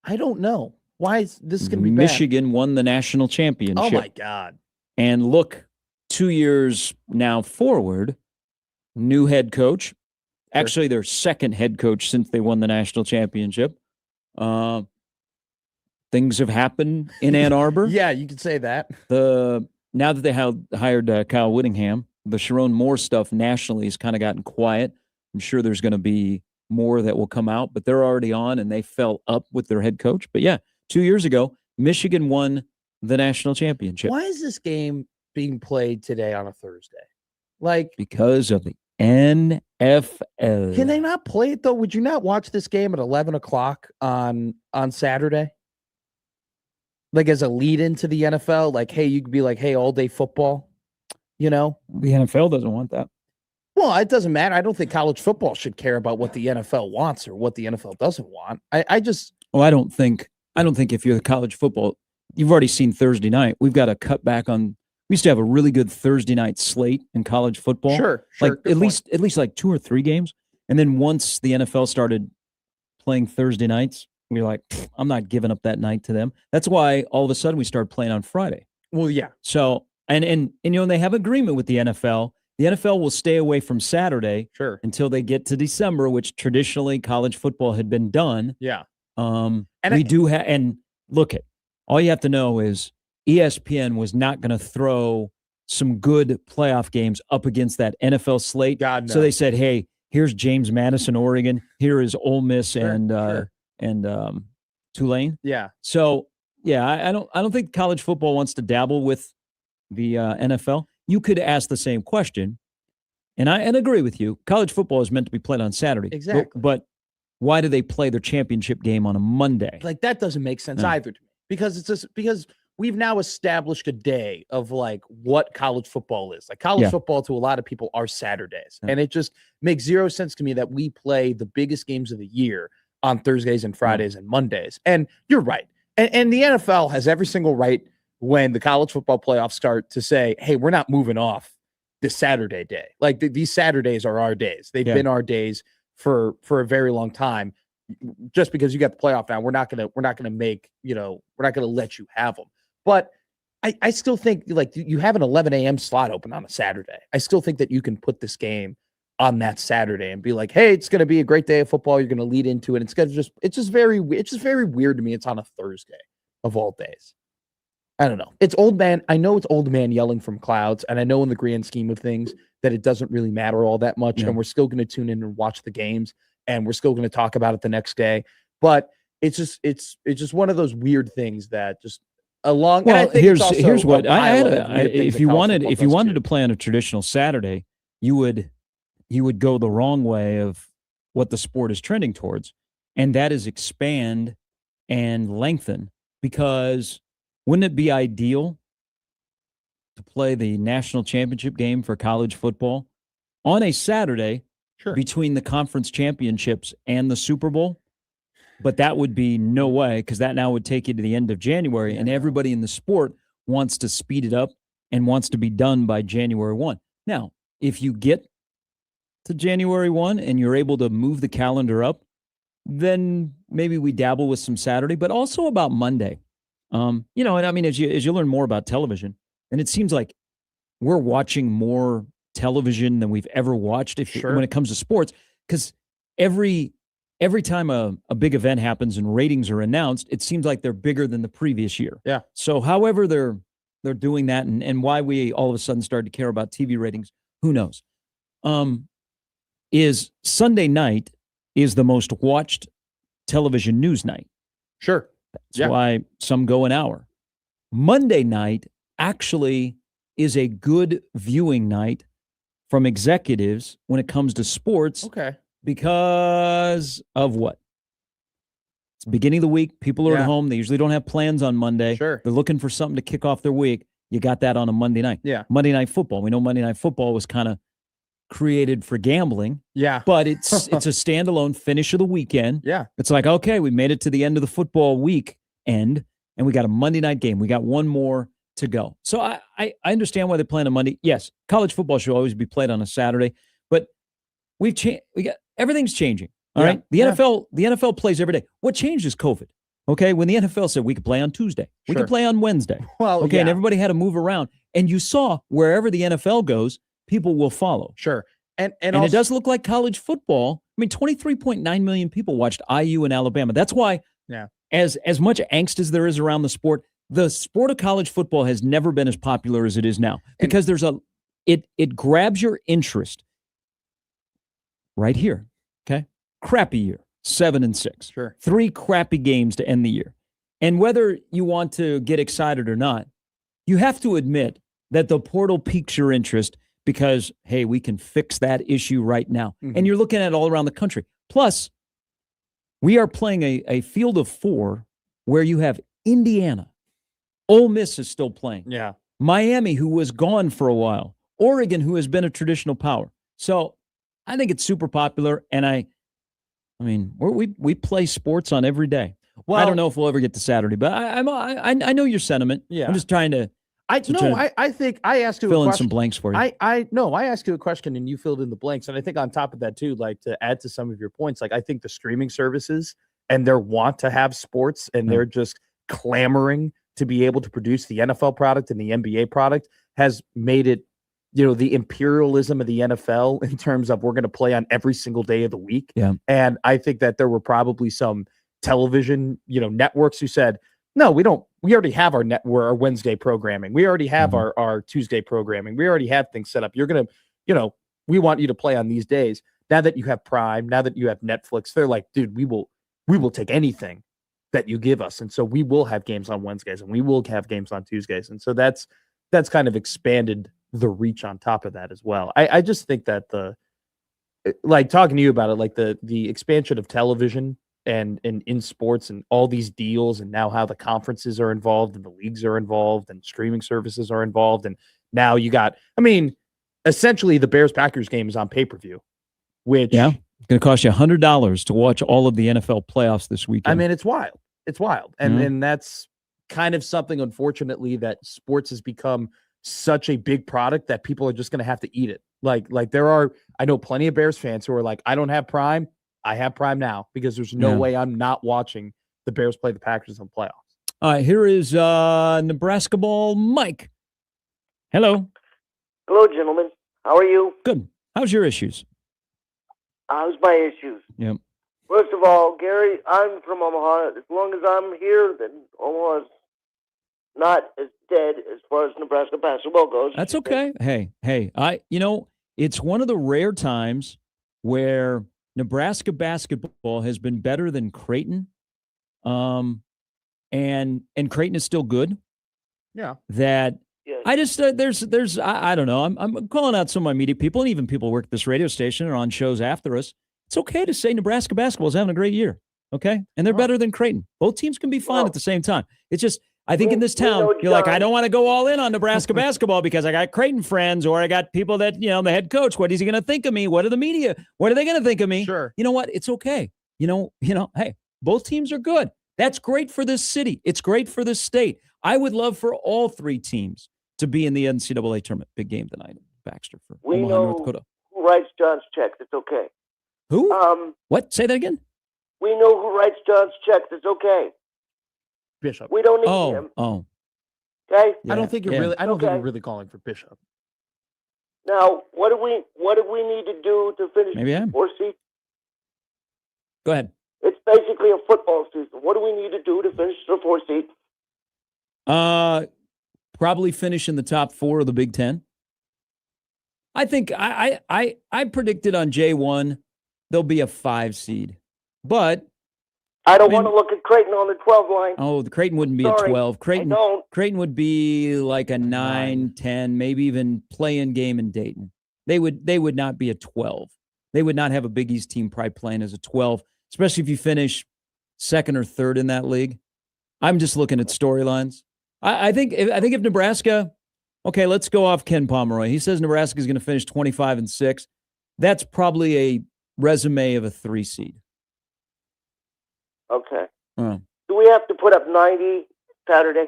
I don't know. Why is this going to be Michigan won the national bad? championship. Oh, my God. And look, 2 years now forward, new head coach. Actually, their second head coach since they won the national championship. Things have happened in Ann Arbor. Yeah, you could say that. Now that they hired Kyle Whittingham, the Sharon Moore stuff nationally has kind of gotten quiet. I'm sure there's going to be more that will come out, but they're already on and they fell up with their head coach. But yeah, 2 years ago, Michigan won the national championship. Why is this game being played today on a Thursday? Like, because of the NFL. Can they not play it though? Would you not watch this game at 11 o'clock on Saturday? Like as a lead into the NFL? Like, hey, you could be like, hey, all day football, you know? The NFL doesn't want that. Well, it doesn't matter. I don't think college football should care about what the NFL wants or what the NFL doesn't want. I don't think if you're the college football, you've already seen Thursday night. We've got to cut back on. We used to have a really good Thursday night slate in college football. Sure. Like at least like 2 or 3 games. And then once the NFL started playing Thursday nights, we were like, I'm not giving up that night to them. That's why all of a sudden we started playing on Friday. Well, yeah. So and they have agreement with the NFL. The NFL will stay away from Saturday until they get to December, which traditionally college football had been done. Yeah. And look it. All you have to know is ESPN was not going to throw some good playoff games up against that NFL slate. God, no. So they said, hey, here's James Madison, Oregon. Here is Ole Miss and Tulane. Yeah. So yeah, I don't think college football wants to dabble with the NFL. You could ask the same question, and I agree with you. College football is meant to be played on Saturday. Exactly. But why do they play their championship game on a Monday? Like that doesn't make sense either to me. Because we've now established a day of like what college football is. Like college football to a lot of people are Saturdays. And it just makes zero sense to me that we play the biggest games of the year on Thursdays and Fridays and Mondays. And you're right. And the NFL has every single right when the college football playoffs start to say, hey, we're not moving off this Saturday day. Like these Saturdays are our days. They've been our days for a very long time. Just because you got the playoff now, we're not gonna make, we're not gonna let you have them. But I still think like you have an 11 a.m. slot open on a Saturday. I still think that you can put this game on that Saturday and be like, hey, it's gonna be a great day of football. You're gonna lead into it. It's just very weird to me. It's on a Thursday of all days. I don't know. It's old man. I know it's old man yelling from clouds, and I know in the grand scheme of things that it doesn't really matter all that much. And we're still going to tune in and watch the games, and we're still going to talk about it the next day. But it's just one of those weird things that just along. Well, here's what if you wanted to play on a traditional Saturday, you would go the wrong way of what the sport is trending towards, and that is expand and lengthen. Because wouldn't it be ideal to play the national championship game for college football on a Saturday between the conference championships and the Super Bowl? But that would be no way, because that now would take you to the end of January, and everybody in the sport wants to speed it up and wants to be done by January 1. Now, if you get to January 1 and you're able to move the calendar up, then maybe we dabble with some Saturday, but also about Monday. And I mean, as you learn more about television, and it seems like we're watching more television than we've ever watched when it comes to sports, because every time a big event happens and ratings are announced, it seems like they're bigger than the previous year. Yeah. So however they're doing that, and why we all of a sudden started to care about TV ratings, who knows? Is Sunday night is the most watched television news night. Sure. That's why some go an hour. Monday night actually is a good viewing night from executives when it comes to sports. Okay. Because of what? It's the beginning of the week. People are at home. They usually don't have plans on Monday. Sure. They're looking for something to kick off their week. You got that on a Monday night. Yeah. Monday Night Football. We know Monday Night Football was kind of created for gambling. Yeah. But it's a standalone finish of the weekend. Yeah. It's like, okay, we made it to the end of the football week end, and we got a Monday night game. We got one more to go. So I understand why they're playing on Monday. Yes, college football should always be played on a Saturday, but we've changed. Everything's changing. All right. The NFL plays every day. What changed is COVID. Okay. When the NFL said we could play on Tuesday, we could play on Wednesday. Well, okay. And everybody had to move around. And you saw wherever the NFL goes, people will follow. Sure. And also, it does look like college football. I mean, 23.9 million people watched IU and Alabama. That's why, as much angst as there is around the sport of college football has never been as popular as it is now, because it grabs your interest right here. Okay. Crappy year, 7-6. Sure. 3 crappy games to end the year. And whether you want to get excited or not, you have to admit that the portal piques your interest because, hey, we can fix that issue right now. Mm-hmm. And you're looking at it all around the country. Plus, we are playing a field of 4 where you have Indiana. Ole Miss is still playing. Yeah. Miami, who was gone for a while. Oregon, who has been a traditional power. So I think it's super popular, and I mean, we play sports on every day. Well, I don't know if we'll ever get to Saturday, but I know your sentiment. Yeah. I'm just trying to. I think I asked you fill a question. In some blanks for you. I asked you a question and you filled in the blanks. And I think on top of that too, like to add to some of your points, like I think the streaming services and their want to have sports and they're just clamoring to be able to produce the NFL product and the NBA product has made it, the imperialism of the NFL in terms of we're going to play on every single day of the week. Yeah. And I think that there were probably some television, networks who said, no, we don't. We already have our our Wednesday programming. We already have our Tuesday programming. We already have things set up. You're going to, we want you to play on these days. Now that you have Prime, now that you have Netflix, they're like, dude, we will take anything that you give us. And so we will have games on Wednesdays and we will have games on Tuesdays. And so that's kind of expanded the reach on top of that as well. I just think that like talking to you about it, like the expansion of television and in sports and all these deals and now how the conferences are involved and the leagues are involved and streaming services are involved. And now you got, essentially the Bears-Packers game is on pay-per-view, which it's going to cost you $100 to watch all of the NFL playoffs this weekend. It's wild. It's wild. And that's kind of something, unfortunately, that sports has become such a big product that people are just going to have to eat it. Like I know plenty of Bears fans who are like, I don't have Prime. I have Prime now because there's no way I'm not watching the Bears play the Packers in the playoffs. All right, here is Nebraska ball Mike. Hello. Hello, gentlemen. How are you? Good. How's your issues? How's my issues? Yep. First of all, Gary, I'm from Omaha. As long as I'm here, then Omaha's not as dead as far as Nebraska basketball goes. That's okay. Hey, it's one of the rare times where Nebraska basketball has been better than Creighton, and Creighton is still good. Yeah. That I just there's I don't know. I'm calling out some of my media people and even people who work at this radio station or on shows after us. It's okay to say Nebraska basketball is having a great year, okay, and they're better than Creighton. Both teams can be fine at the same time. It's just I think in this town you're like I don't want to go all in on Nebraska basketball because I got Creighton friends or I got people that the head coach. What is he going to think of me? What are the media? What are they going to think of me? Sure. You know what? It's okay. Hey, both teams are good. That's great for this city. It's great for this state. I would love for all 3 teams to be in the NCAA tournament. Big game tonight, Baxter for Omaha, North Dakota. Who writes John's checks. It's okay. Who? What? Say that again. We know who writes John's checks. It's okay. Bishop. We don't need him. Oh. Okay. Yeah, I don't think you're really. I don't think you're really calling for Bishop. Now, what do we need to do to finish the 4 seed? Go ahead. It's basically a football season. What do we need to do to finish the 4 seed? Probably finish in the top 4 of the Big Ten. I think I predicted on J1 there'll be a 5 seed, but I don't I mean- want to look at Creighton on the 12 line. Oh, the Creighton wouldn't be Sorry, a 12. I Creighton don't. Creighton would be like a 9, nine. 10, maybe even play-in game in Dayton. They would not be a 12. They would not have a Big East team probably playing as a 12, especially if you finish second or third in that league. I'm just looking at storylines. I think if Nebraska, okay, let's go off Ken Pomeroy. He says Nebraska is going to finish 25-6. That's probably a resume of a 3 seed. Okay. Oh. Do we have to put up 90 Saturday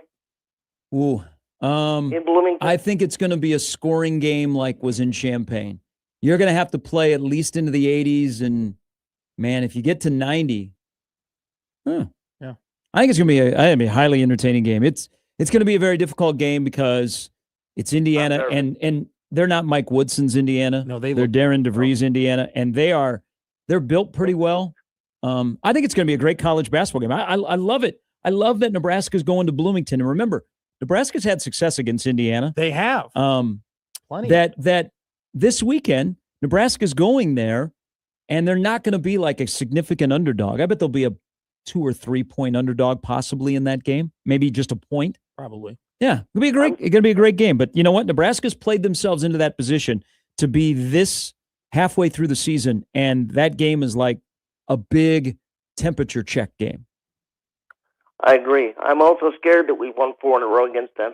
Ooh. in Bloomington? I think it's going to be a scoring game like was in Champaign. You're going to have to play at least into the 80s, and man, if you get to 90, Yeah. I think it's going to be a highly entertaining game. It's going to be a very difficult game because it's Indiana, nervous. and they're not Mike Woodson's Indiana. No, they're They're Darren DeVries Indiana, and they're built pretty well. I think it's going to be a great college basketball game. I love it. I love that Nebraska's going to Bloomington, and remember, Nebraska's had success against Indiana. They have plenty. That this weekend, Nebraska's going there, and they're not going to be like a significant underdog. I bet they'll be a 2 or 3 point underdog possibly in that game, maybe just a point. Probably. Yeah, it's going to be a great game. But you know what? Nebraska's played themselves into that position to be this halfway through the season, and that game is like a big temperature check game. I agree. I'm also scared that we won 4 in a row against them.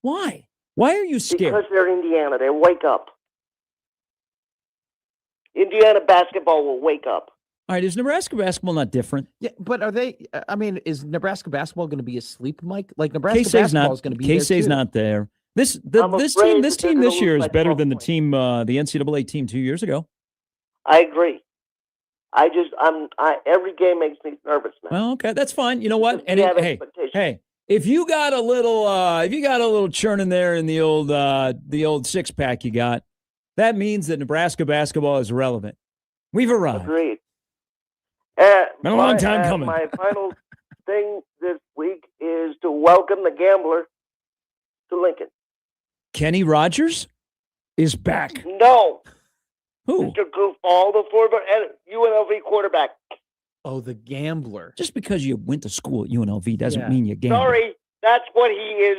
Why? Why are you scared? Because they're Indiana. They wake up. Indiana basketball will wake up. All right, is Nebraska basketball not different? Yeah, but are they? I mean, is Nebraska basketball going to be asleep, Mike? Like Nebraska K-State's basketball not. is going to be K-State's there too. not there. This I'm this afraid team that they're this gonna year lose is by better 12 than the points. team, the NCAA team 2 years ago. I agree. Every game makes me nervous now. Well, okay, that's fine. You know what? Because And we have hey, expectations. if you got a little churn in there in the old 6-pack you got, that means that Nebraska basketball is relevant. We've arrived. Agreed. Been a long time coming. My final thing this week is to welcome the gambler to Lincoln. Kenny Rogers is back. No, Who? Mr. Goofball, the former UNLV quarterback. Oh, the gambler. Just because you went to school at UNLV doesn't Yeah. mean you gamble. Sorry, that's what he is.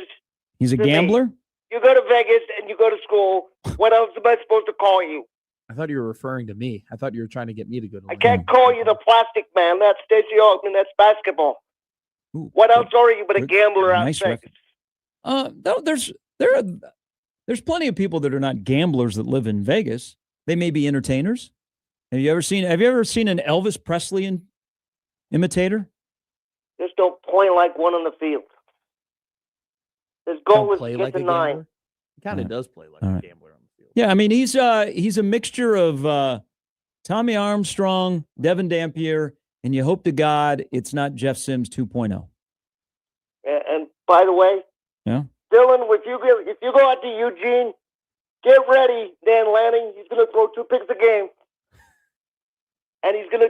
He's a to me. gambler? You go to Vegas and you go to school. What else am I supposed to call you? I thought you were referring to me. I thought you were trying to get me to go to. I can't call you the plastic man. That's Stacey Altman. That's basketball. Ooh, What else are you but a good- gambler out nice in Vegas? There's plenty of people that are not gamblers that live in Vegas. They may be entertainers. Have you ever seen an Elvis Presley imitator? Just don't play like one on the field. His goal Don't is play to get like to a 9. gambler. He kind of All right. does play like All a right. gambler on the field. Yeah, I mean he's a mixture of Tommy Armstrong, Devin Dampier, and you hope to God it's not Jeff Sims 2.0. And by the way, Yeah. Dylan, if you go out to Eugene, get ready, Dan Lanning. He's going to throw 2 picks a game, and he's going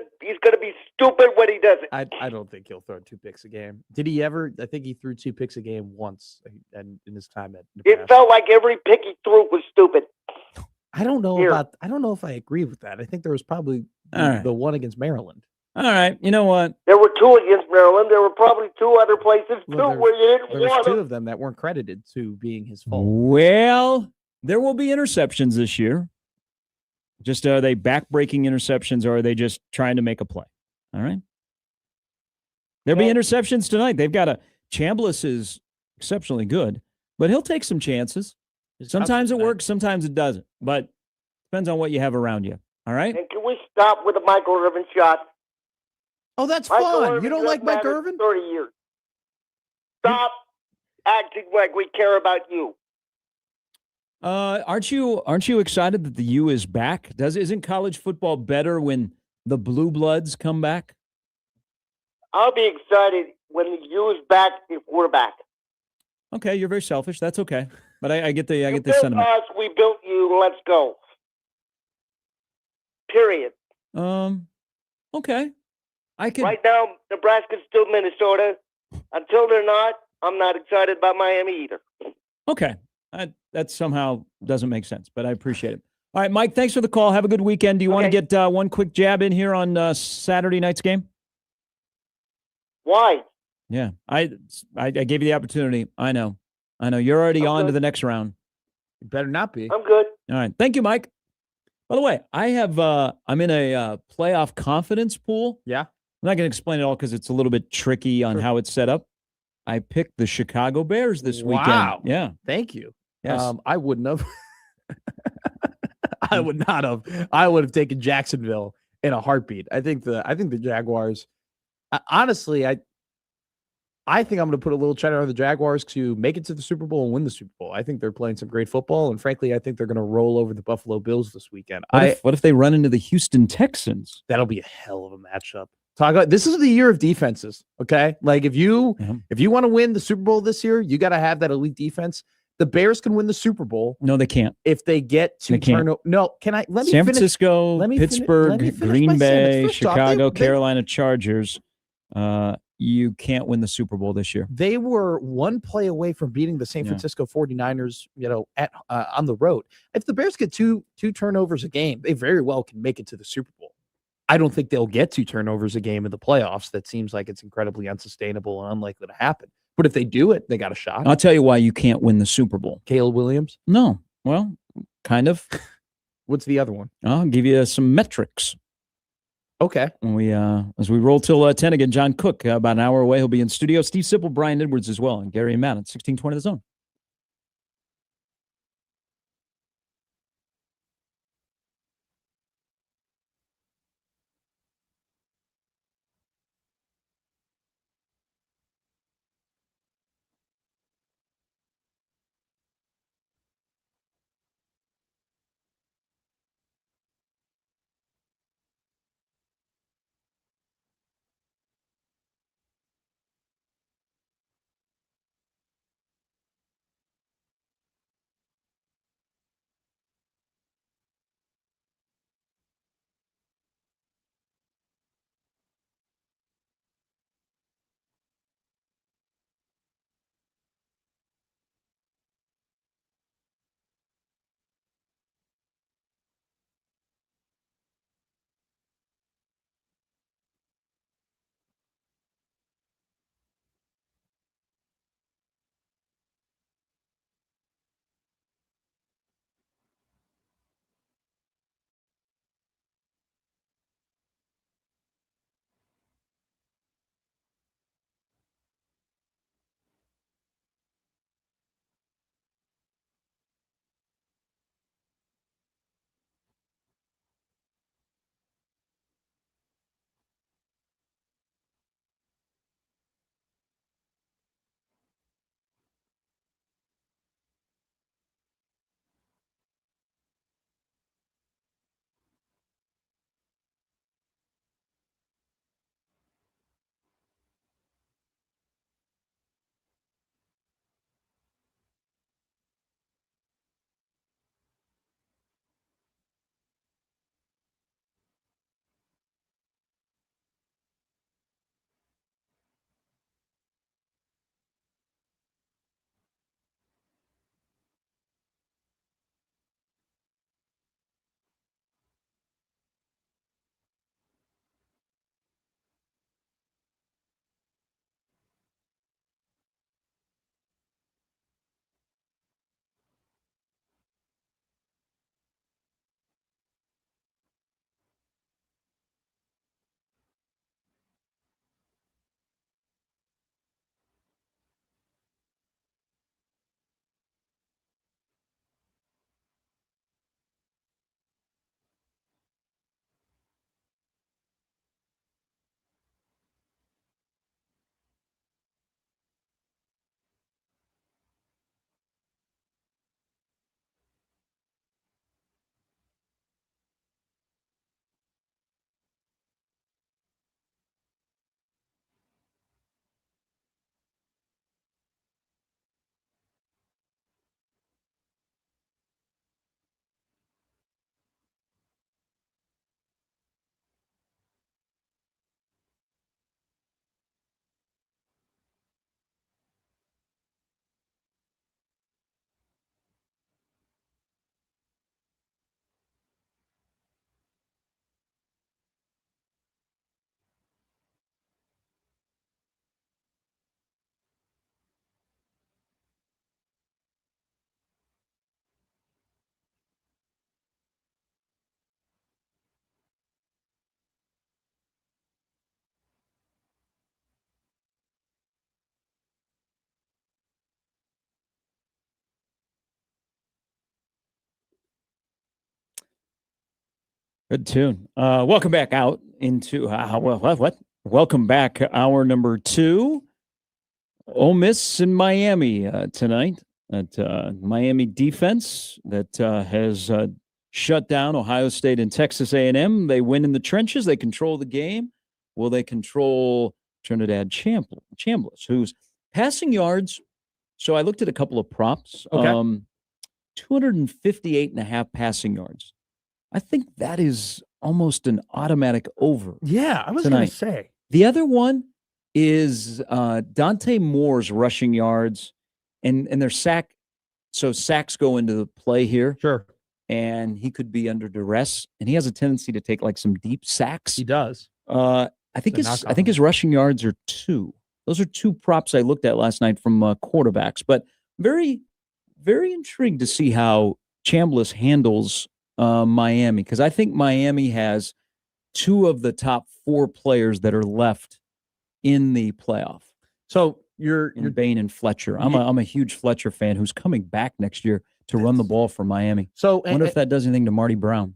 to be stupid when he does it. I don't think he'll throw 2 picks a game. Did he ever? I think he threw 2 picks a game once, and in his time at Nebraska. It felt like every pick he threw was stupid. I don't know Here. I don't know if I agree with that. I think there was probably All right. the one against Maryland. All right, you know what? There were 2 against Maryland. There were probably 2 other places too Well, where you didn't There was want 2 them. of them that weren't credited to being his fault. Well, there will be interceptions this year. Just are they back-breaking interceptions, or are they just trying to make a play? All right. There'll be Okay. interceptions tonight. They've got Chambliss is exceptionally good, but he'll take some chances. His Sometimes it touchdown- works, sometimes it doesn't. But depends on what you have around you. All right. And can we stop with the Michael Irvin shot? Oh, that's Michael fun. Irvin You don't doesn't like Mike matter Irvin? 30 years. Stop acting like we care about you. Aren't you excited that the U is back? Isn't college football better when the blue bloods come back? I'll be excited when the U is back if we're back. Okay, you're very selfish. That's okay. But I get the You built sentiment. us, we built you. Let's go. Period. Okay. I could Right now, Nebraska's still Minnesota. Until they're not, I'm not excited about Miami either. Okay. That somehow doesn't make sense, but I appreciate it. All right, Mike, thanks for the call. Have a good weekend. Do you want to Okay. get one quick jab in here on Saturday night's game? Why? Yeah, I gave you the opportunity. I know. You're already I'm on to good. the next round. You better not be. I'm good. All right. Thank you, Mike. By the way, I'm in a playoff confidence pool. Yeah. I'm not going to explain it all because it's a little bit tricky on Sure. how it's set up. I picked the Chicago Bears this Wow. weekend. Yeah. Thank you. Yes. I wouldn't have. I would not have. I would have taken Jacksonville in a heartbeat. I think the Jaguars. Honestly, I think I'm going to put a little cheddar on the Jaguars to make it to the Super Bowl and win the Super Bowl. I think they're playing some great football, and frankly, I think they're going to roll over the Buffalo Bills this weekend. What if they run into the Houston Texans? That'll be a hell of a matchup. Talk about this is the year of defenses. Okay, like if you want to win the Super Bowl this year, you got to have that elite defense. The Bears can win the Super Bowl. No, they can't. If they get to turnover. No, can I? Let me San finish. Francisco, Pittsburgh, Green Bay, Chicago, Carolina Chargers. You can't win the Super Bowl this year. They were one play away from beating the San Francisco 49ers, at on the road. If the Bears get two turnovers a game, they very well can make it to the Super Bowl. I don't think they'll get 2 turnovers a game in the playoffs. That seems like it's incredibly unsustainable and unlikely to happen. But if they do it, they got a shot. I'll tell you why you can't win the Super Bowl. Caleb Williams? No. Well, kind of. What's the other one? I'll give you some metrics. Okay. When as we roll till 10 again, John Cook, about an hour away. He'll be in studio. Steve Sipple, Brian Edwards as well, and Gary and Matt at 1620 The Zone. Good tune. Welcome back out into what? Welcome back, hour number 2. Ole Miss in Miami tonight. That Miami defense that has shut down Ohio State and Texas A&M. They win in the trenches. They control the game. Will they control Trinidad Chambliss, who's passing yards? So I looked at a couple of props. Okay. 258 and a half passing yards. I think that is almost an automatic over. Yeah, I was going to say. The other one is Dante Moore's rushing yards and their sack. So sacks go into the play here. Sure. And he could be under duress. And he has a tendency to take like some deep sacks. He does. I think his rushing yards are 2. Those are 2 props I looked at last night from quarterbacks. But very, very intrigued to see how Chambliss handles Miami, because I think Miami has 2 of the top 4 players that are left in the playoff. So you're Bain and Fletcher. I'm a huge Fletcher fan who's coming back next year to run the ball for Miami. So I wonder if that does anything to Marty Brown.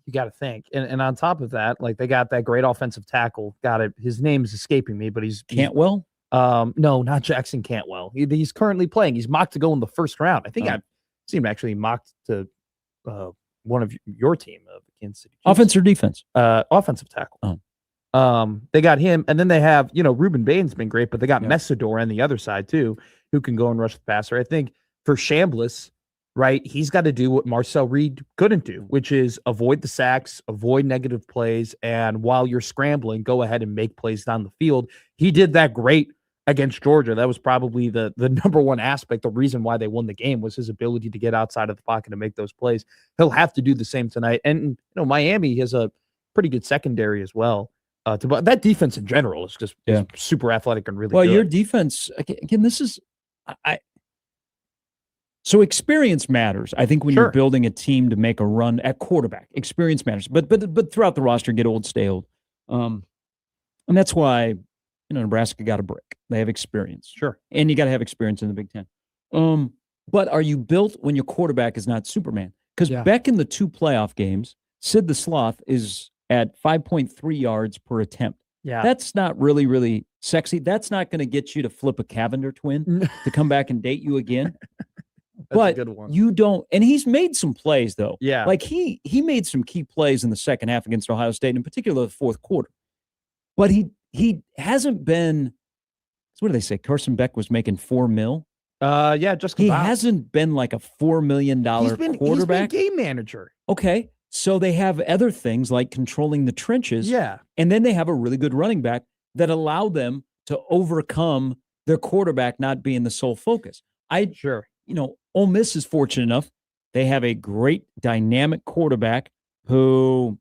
You got to think, and on top of that, like they got that great offensive tackle. Got it. His name's escaping me, but he's Cantwell. No, not Jackson Cantwell. He's currently playing. He's mocked to go in the first round. I think I've seen him actually mocked to one of your team of Kansas City Chiefs. Offense or defense? Offensive tackle. They got him, and then they have, Reuben Bain's been great, but they got Messidor on the other side too, who can go and rush the passer. I think for Chambliss, right, he's got to do what Marcel Reed couldn't do, which is avoid the sacks, avoid negative plays, and while you're scrambling, go ahead and make plays down the field. He did that great against Georgia. That was probably the number one aspect. The reason why they won the game was his ability to get outside of the pocket and make those plays. He'll have to do the same tonight. And Miami has a pretty good secondary as well. But that defense in general is just is super athletic and really good. Your defense, again, this is so experience matters. I think when you're building a team to make a run at quarterback, experience matters. But throughout the roster, get old, stay old. And that's why Nebraska got a break. They have experience. Sure. And you got to have experience in the Big Ten. But are you built when your quarterback is not Superman? Because back in the 2 playoff games, Sid the Sloth is at 5.3 yards per attempt. Yeah. That's not really, really sexy. That's not going to get you to flip a Cavender twin to come back and date you again. That's a good one. You don't, and he's made some plays though. Yeah. Like he made some key plays in the second half against Ohio State, in particular the fourth quarter. But he hasn't been, what do they say? Carson Beck was making $4 million. Just he hasn't been like a $4 million quarterback. He's been game manager. Okay. So they have other things like controlling the trenches. Yeah. And then they have a really good running back that allow them to overcome their quarterback not being the sole focus. Ole Miss is fortunate enough. They have a great dynamic quarterback who,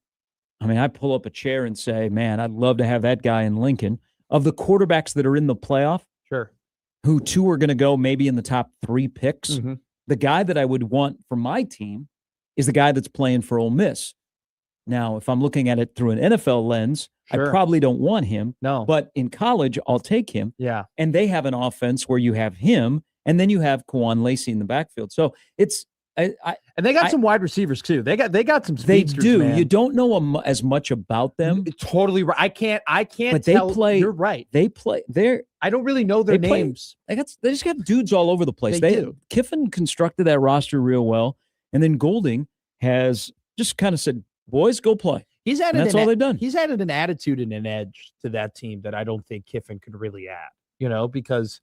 I pull up a chair and say, man, I'd love to have that guy in Lincoln. Of the quarterbacks that are in the playoff, who 2 are going to go maybe in the top 3 picks, the guy that I would want for my team is the guy that's playing for Ole Miss. Now, if I'm looking at it through an NFL lens, I probably don't want him. No. But in college, I'll take him. Yeah. And they have an offense where you have him, and then you have Kwan Lacey in the backfield. So it's and they got some wide receivers too. They got some speedsters. They do. Man. You don't know as much about them. Totally right. I can't. But tell. They play. You're right. They play. I don't really know their names. They just got dudes all over the place. They do. Kiffin constructed that roster real well, and then Golding has just kind of said, "Boys, go play." That's all they've done. He's added an attitude and an edge to that team that I don't think Kiffin could really add. Because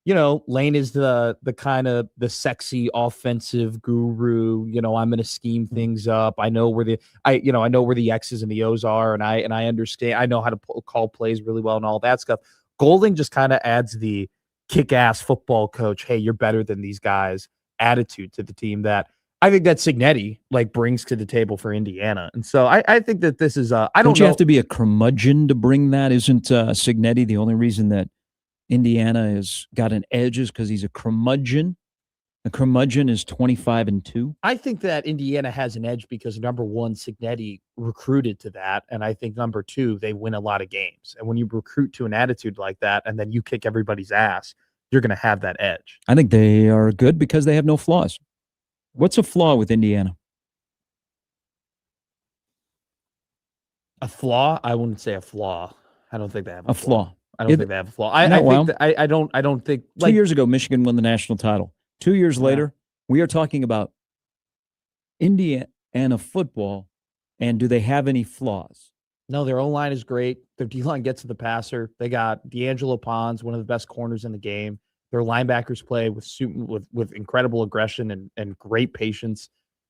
Lane is the kind of the sexy offensive guru. I'm going to scheme things up. I know where I know where the X's and the O's are, and I understand. I know how to call plays really well and all that stuff. Golding just kind of adds the kick-ass football coach. Hey, you're better than these guys. Attitude to the team that I think that Cignetti brings to the table for Indiana. And so I think that this is don't you have to be a curmudgeon to bring that? Isn't Cignetti the only reason that Indiana has got an edge is because he's a curmudgeon? A curmudgeon is 25-2. I think that Indiana has an edge because number one, Cignetti recruited to that. And I think number 2, they win a lot of games. And when you recruit to an attitude like that, and then you kick everybody's ass, you're going to have that edge. I think they are good because they have no flaws. What's a flaw with Indiana? A flaw? I wouldn't say a flaw. I don't think they have A flaw. I don't Yeah, think they have a flaw. I no, think well, that, I don't think 2 like years ago, Michigan won the national title. 2 years Yeah. later, we are talking about Indiana football, and do they have any flaws? no, their O-line is great. Their D-line gets to the passer. They got D'Angelo Pons, one of the best corners in the game. Their linebackers play with incredible aggression and great patience.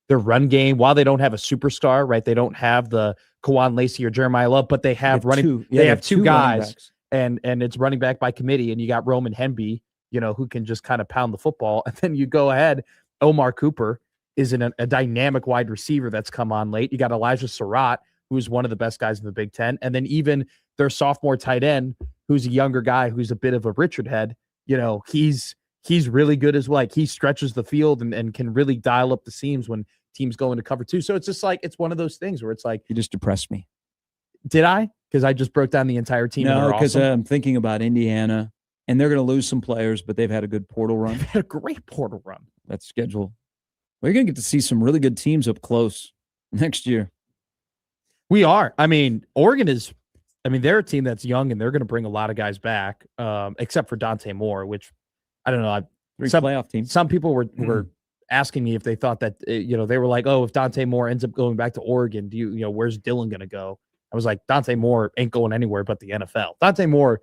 Their run game, while they don't have a superstar, right? They don't have the Kawan Lacey or Jeremiah Love, but they have they have two running guys, backs. and it's running back by committee, and you got Roman Hemby, who can just kind of pound the football. And then you go ahead, Omar Cooper is a dynamic wide receiver that's come on late. You got Elijah Surratt, who's one of the best guys in the Big Ten. And then even their sophomore tight end, who's a younger guy, who's a bit of a Richard head, he's really good as well. Like, he stretches the field and can really dial up the seams when teams go into cover two. So it's just like, it's one of those things where it's like, You just depressed me. did I? Because I just broke down the entire team. No, because because I'm thinking about Indiana, and they're going to lose some players, but they've had a good portal run. They've had a great portal run. That's scheduled. We're going to get to see some really good teams up close next year. We are. I mean, Oregon is, they're a team that's young, and they're going to bring a lot of guys back, except for Dante Moore, which I don't know. Playoff team. Some people were asking me if they thought that, they were like, oh, if Dante Moore ends up going back to Oregon, where's Dylan going to go? I was like, Dante Moore ain't going anywhere but the NFL. Dante Moore,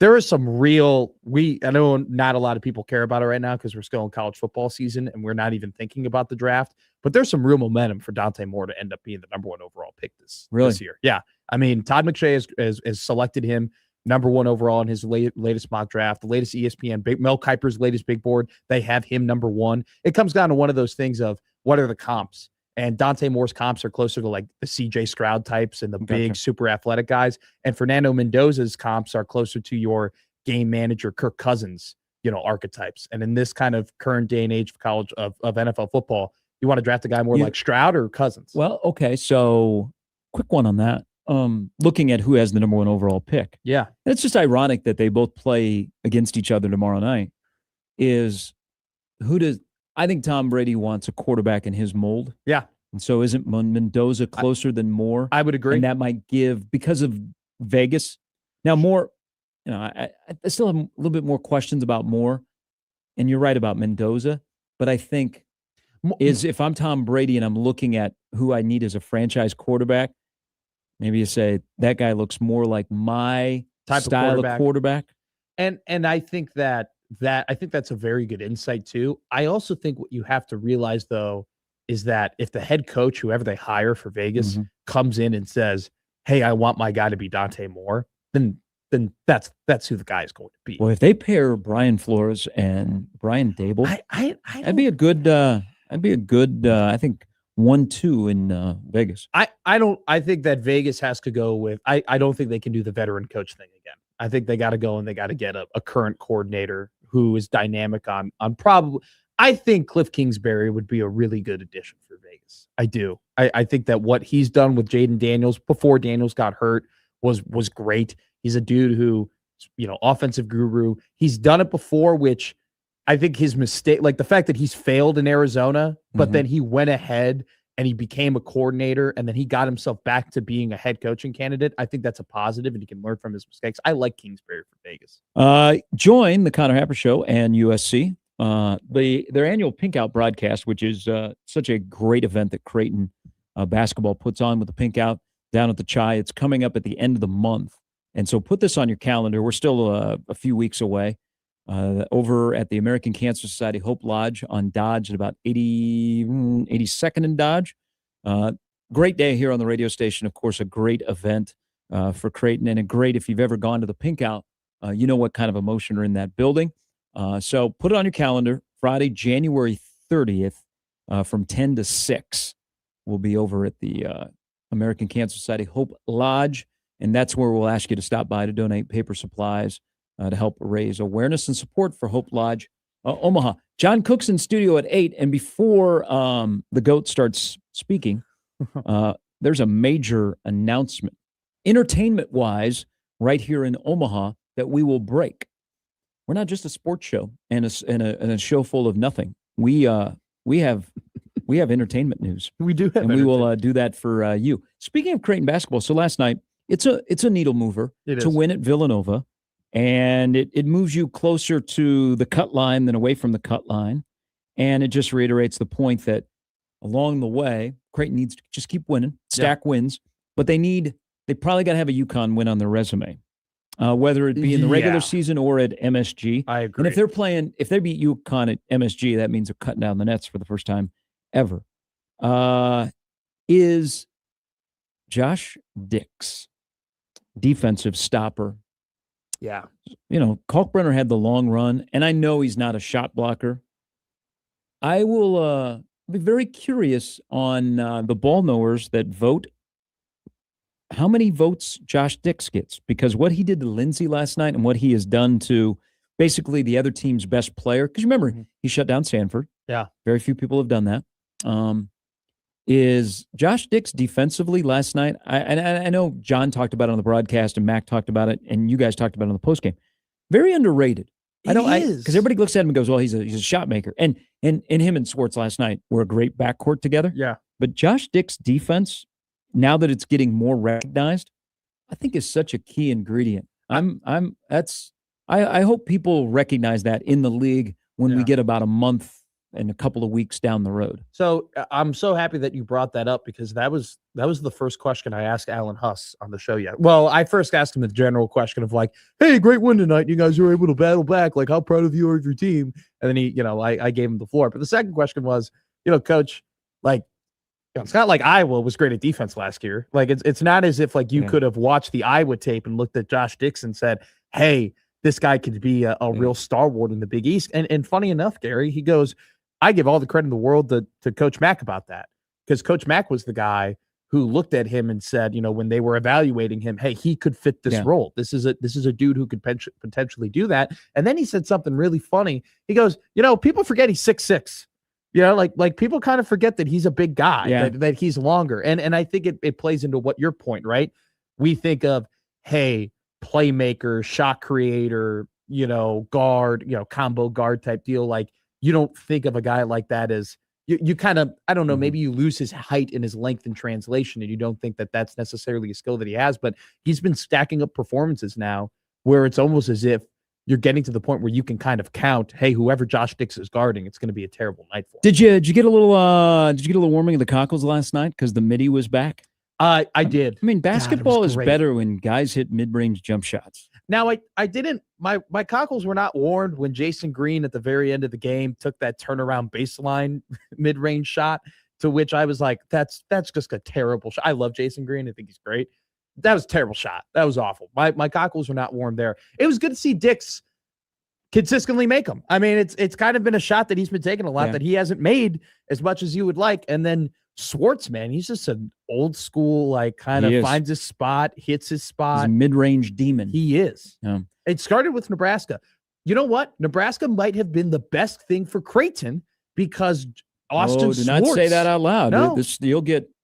there is some real, I know not a lot of people care about it right now because we're still in college football season and we're not even thinking about the draft, but there's some real momentum for Dante Moore to end up being the number one overall pick this year. Yeah. Todd McShay has selected him number one overall in his latest mock draft, the latest ESPN, Mel Kiper's latest big board. They have him number one. It comes down to one of those things of what are the comps? And Dante Moore's comps are closer to like the CJ Stroud types and the big, super athletic guys. And Fernando Mendoza's comps are closer to your game manager, Kirk Cousins, archetypes. And in this kind of current day and age of college of NFL football, you want to draft a guy more like Stroud or Cousins? Well, okay. So quick one on that. Looking at who has the number one overall pick. Yeah. It's just ironic that they both play against each other tomorrow night. I think Tom Brady wants a quarterback in his mold. Yeah. And so isn't Mendoza closer than Moore? I would agree. And that might give, because of Vegas. Now, Moore, I still have a little bit more questions about Moore. And you're right about Mendoza. But I think if I'm Tom Brady and I'm looking at who I need as a franchise quarterback, maybe you say that guy looks more like my type style of quarterback. And I think that's a very good insight too. I also think what you have to realize though is that if the head coach, whoever they hire for Vegas, comes in and says, "Hey, I want my guy to be Dante Moore," then that's who the guy is going to be. Well, if they pair Brian Flores and Brian Dable, that'd be a good. I think 1-2 in Vegas. I think that Vegas has to go with. I don't think they can do the veteran coach thing again. I think they got to go and they got to get a current coordinator who is dynamic on probably. I think Cliff Kingsbury would be a really good addition for Vegas. I do. I think that what he's done with Jaden Daniels before Daniels got hurt was great. He's a dude who, offensive guru. He's done it before, which I think his mistake, like the fact that he's failed in Arizona, but then he went ahead and he became a coordinator and then he got himself back to being a head coaching candidate. I think that's a positive and he can learn from his mistakes. I like Kingsbury for Vegas. Join the Connor Happer Show and USC. Their annual Pink Out broadcast, which is such a great event that Creighton basketball puts on with the Pink Out down at the Chai. It's coming up at the end of the month. And so put this on your calendar. We're still a few weeks away. Over at the American Cancer Society Hope Lodge on Dodge at about 82nd and Dodge. Great day here on the radio station. Of course, a great event for Creighton, and a great, if you've ever gone to the Pink Out, you know what kind of emotion are in that building. So put it on your calendar. Friday, January 30th from 10 to 6. We'll be over at the American Cancer Society Hope Lodge, and that's where we'll ask you to stop by to donate paper supplies to help raise awareness and support for Hope Lodge, Omaha. John Cook's in studio at 8, and before the GOAT starts speaking, there's a major announcement, entertainment-wise, right here in Omaha, that we will break. We're not just a sports show and a show full of nothing. We have we have entertainment news. We do have, and we will do that for you. Speaking of Creighton basketball, so last night it's a needle mover to win at Villanova, and it moves you closer to the cut line than away from the cut line, and it just reiterates the point that along the way Creighton needs to just keep winning, stack wins, but they probably got to have a UConn win on their resume. Whether it be in the regular season or at MSG. I agree. And if they beat UConn at MSG, that means they're cutting down the nets for the first time ever. Is Josh Dix, defensive stopper. Yeah. Kalkbrenner had the long run, and I know he's not a shot blocker. I will be very curious on the ball knowers that vote how many votes Josh Dix gets, because what he did to Lindsay last night and what he has done to basically the other team's best player, because remember, he shut down Sanford. Yeah. Very few people have done that. Is Josh Dix defensively last night? I know John talked about it on the broadcast and Mac talked about it and you guys talked about it on the postgame. Very underrated. Because everybody looks at him and goes, well, he's a shot maker. And him and Swartz last night were a great backcourt together. Yeah. But Josh Dix defense, now that it's getting more recognized, I think is such a key ingredient. I hope people recognize that in the league when we get about a month and a couple of weeks down the road. So I'm so happy that you brought that up, because that was the first question I asked Alan Huss on the show yet. Well, I first asked him the general question of like, hey, great win tonight. You guys were able to battle back. Like, how proud of you are of your team? And then he, I gave him the floor. But the second question was, coach, like, it's not like Iowa was great at defense last year. Like, it's not as if like you could have watched the Iowa tape and looked at Josh Dix and said, hey, this guy could be a real stalwart in the Big East. And funny enough, Gary, he goes, I give all the credit in the world to Coach Mack about that, because Coach Mack was the guy who looked at him and said, when they were evaluating him, hey, he could fit this role. This is a dude who could potentially do that. And then he said something really funny. He goes, people forget he's 6'6". Like people kind of forget that he's a big guy, that he's longer. And I think it plays into what your point, right? We think of, hey, playmaker, shot creator, guard, combo guard type deal. Like, you don't think of a guy like that as you kind of, I don't know, maybe you lose his height and his length in translation and you don't think that that's necessarily a skill that he has, but he's been stacking up performances now where it's almost as if you're getting to the point where you can kind of count, hey, whoever Josh Dix is guarding, it's going to be a terrible night for him. Did you get a little warming of the cockles last night because the midi was back? I did. I mean, basketball is better when guys hit mid-range jump shots. Now, I didn't, my cockles were not warmed when Jason Green at the very end of the game took that turnaround baseline mid-range shot, to which I was like, that's just a terrible shot. I love Jason Green. I think he's great. That was a terrible shot. That was awful. My cockles were not warm there. It was good to see Dix consistently make them. I mean, it's kind of been a shot that he's been taking a lot that he hasn't made as much as you would like. And then Swartz, man, he's just an old school, like kind of finds his spot, hits his spot. He's a mid-range demon. He is. Yeah. It started with Nebraska. You know what? Nebraska might have been the best thing for Creighton because Austin do not say that out loud. No.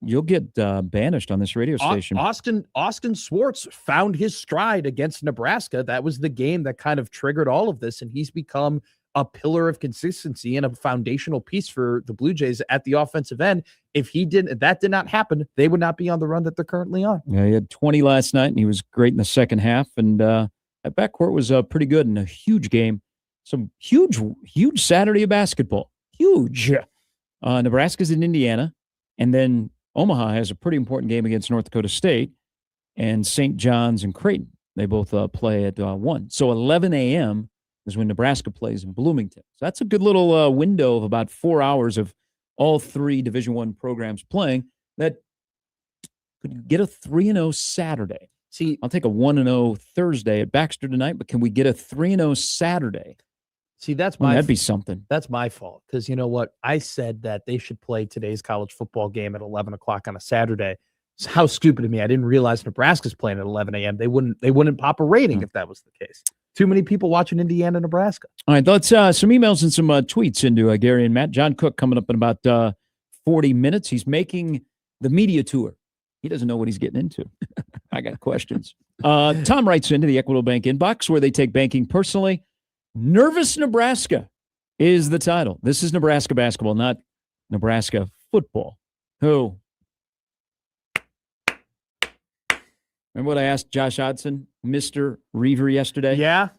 You'll get banished on this radio station. Austin Swartz found his stride against Nebraska. That was the game that kind of triggered all of this, and he's become a pillar of consistency and a foundational piece for the Blue Jays at the offensive end. If that did not happen, they would not be on the run that they're currently on. Yeah, he had 20 last night, and he was great in the second half. And that backcourt was pretty good in a huge game. Some huge Saturday of basketball. Huge. Nebraska's in Indiana, and then Omaha has a pretty important game against North Dakota State, and St. John's and Creighton. They both play at 1. So 11 a.m. is when Nebraska plays in Bloomington. So that's a good little window of about 4 hours of all three Division I programs playing that could get a 3-0 Saturday. See, I'll take a 1-0 Thursday at Baxter tonight, but can we get a 3-0 Saturday? See, that'd be something. That's my fault, because you know what? I said that they should play today's college football game at 11 o'clock on a Saturday. So how stupid of me. I didn't realize Nebraska's playing at 11 a.m. They wouldn't pop a rating if that was the case. Too many people watching Indiana, Nebraska. All right, let's some emails and some tweets into Gary and Matt. John Cook coming up in about 40 minutes. He's making the media tour. He doesn't know what he's getting into. I got questions. Tom writes into the Equitable Bank inbox where they take banking personally. Nervous Nebraska is the title. This is Nebraska basketball, not Nebraska football. Who? Remember what I asked Josh Hodson, Mr. Reaver, yesterday? Yeah.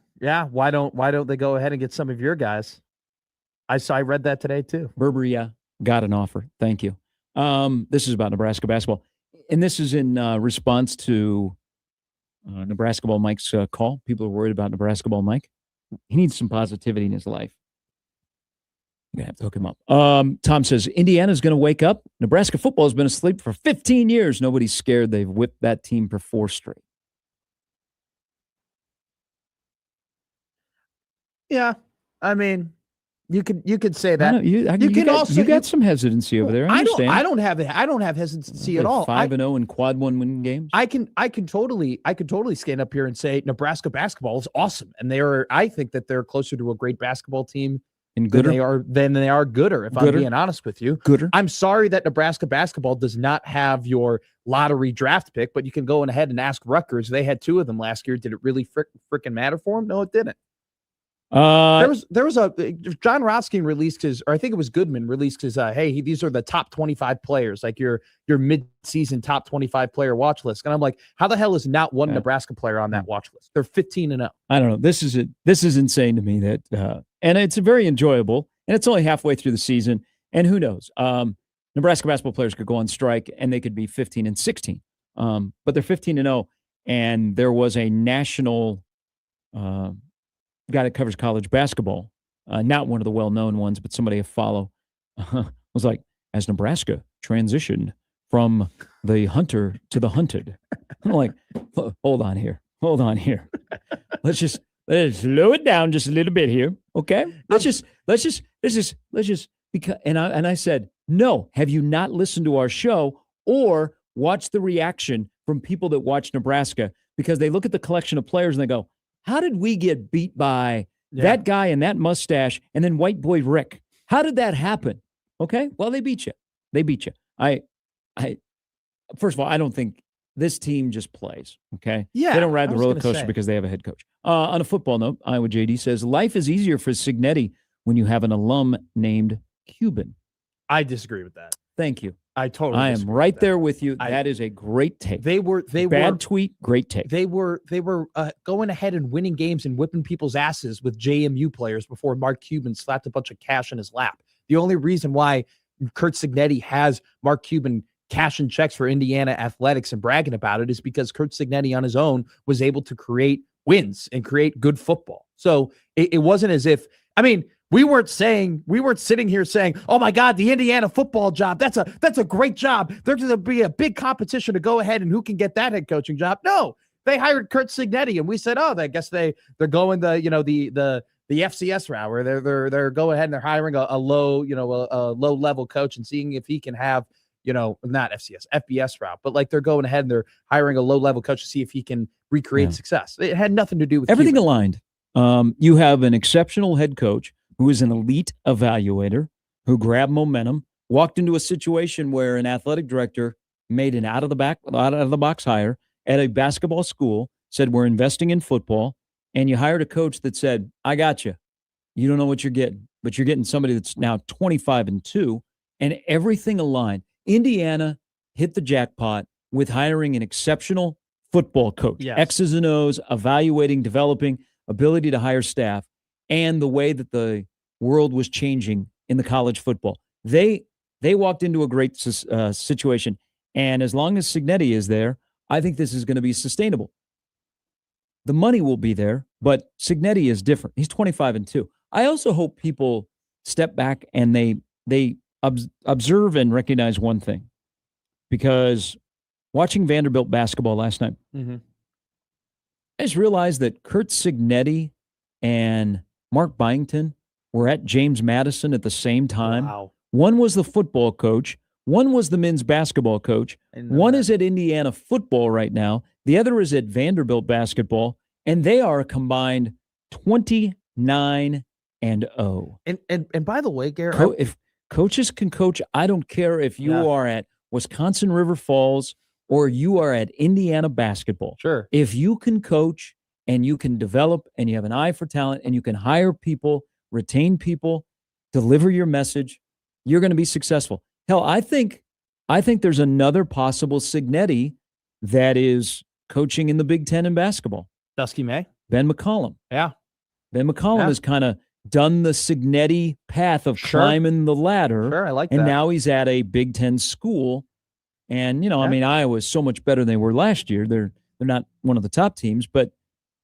Why don't they go ahead and get some of your guys? I read that today too. Burberry, got an offer. Thank you. This is about Nebraska basketball. And this is in response to Nebraska Ball Mike's call. People are worried about Nebraska Ball Mike. He needs some positivity in his life. You're going to have to hook him up. Tom says, Indiana's going to wake up. Nebraska football has been asleep for 15 years. Nobody's scared. They've whipped that team for 4 straight. Yeah. I mean, you could say that. You got some hesitancy over there. I understand. I don't have hesitancy at all. 5-0 in quad one winning games. I could totally stand up here and say Nebraska basketball is awesome, and I think that they're closer to a great basketball team than they are gooder. If I'm being honest with you, gooder. I'm sorry that Nebraska basketball does not have your lottery draft pick, but you can go ahead and ask Rutgers. They had 2 of them last year. Did it really freaking matter for them? No, it didn't. There was a John Rothstein released his, or I think it was Goodman released his, hey, these are the top 25 players, like your mid-season top 25 player watch list. And I'm like, how the hell is not one Nebraska player on that watch list? They're 15-0. I don't know. This is insane to me that, and it's very enjoyable, and it's only halfway through the season, and who knows? Nebraska basketball players could go on strike and they could be 15-16. But they're 15-0, and there was a national, guy that covers college basketball, not one of the well-known ones, but somebody I follow, was like, as Nebraska transitioned from the hunter to the hunted. I'm like, hold on here. Let's just slow it down just a little bit here, okay? Let's just because and I said, no. Have you not listened to our show or watched the reaction from people that watch Nebraska? Because they look at the collection of players and they go, how did we get beat by that guy and that mustache and then white boy Rick? How did that happen? Okay, well, they beat you. I first of all, I don't think this team just plays. Okay, yeah, they don't ride the roller coaster because they have a head coach. On a football note, Iowa JD says life is easier for Signetti when you have an alum named Cuban. I disagree with that. Thank you. I am right there with you. That is a great take. They were tweet, great take. They were going ahead and winning games and whipping people's asses with JMU players before Mark Cuban slapped a bunch of cash in his lap. The only reason why Kurt Signetti has Mark Cuban cashing checks for Indiana athletics and bragging about it is because Kurt Signetti on his own was able to create wins and create good football. So it wasn't as if, I mean, we weren't sitting here saying, oh my God, the Indiana football job, that's a great job. There's going to be a big competition to go ahead and who can get that head coaching job. No, they hired Kurt Signetti and we said, oh, I guess they're going the FCS route where they're going ahead and they're hiring a low level coach and seeing if he can have, not FCS, FBS route, but like they're going ahead and they're hiring a low level coach to see if he can recreate success. It had nothing to do with everything Cuban. aligned. You have an exceptional head coach who is an elite evaluator, who grabbed momentum, walked into a situation where an athletic director made an out of the box hire at a basketball school, said, we're investing in football. And you hired a coach that said, I got you. You don't know what you're getting, but you're getting somebody that's now 25-2, and everything aligned. Indiana hit the jackpot with hiring an exceptional football coach. Yes. X's and O's, evaluating, developing, ability to hire staff, and the way that the world was changing in the college football. They walked into a great situation, and as long as Signetti is there, I think this is going to be sustainable. The money will be there, but Signetti is different. He's 25-2. I also hope people step back and they observe and recognize one thing, because watching Vanderbilt basketball last night, I just realized that Kurt Signetti and Mark Byington were at James Madison at the same time. Wow. One was the football coach. One was the men's basketball coach. One is at Indiana football right now. The other is at Vanderbilt basketball. And they are a combined 29-0. And by the way, Garrett, if coaches can coach, I don't care if you are at Wisconsin River Falls or you are at Indiana basketball. Sure. If you can coach and you can develop and you have an eye for talent and you can hire people, retain people, deliver your message, you're going to be successful. Hell, I think there's another possible Signetti that is coaching in the Big Ten in basketball. Dusky May? Ben McCollum. Yeah. Ben McCollum has kind of done the Signetti path of climbing the ladder. Sure, I like and that. And now he's at a Big Ten school. And, I mean, Iowa's so much better than they were last year. They're not one of the top teams. But,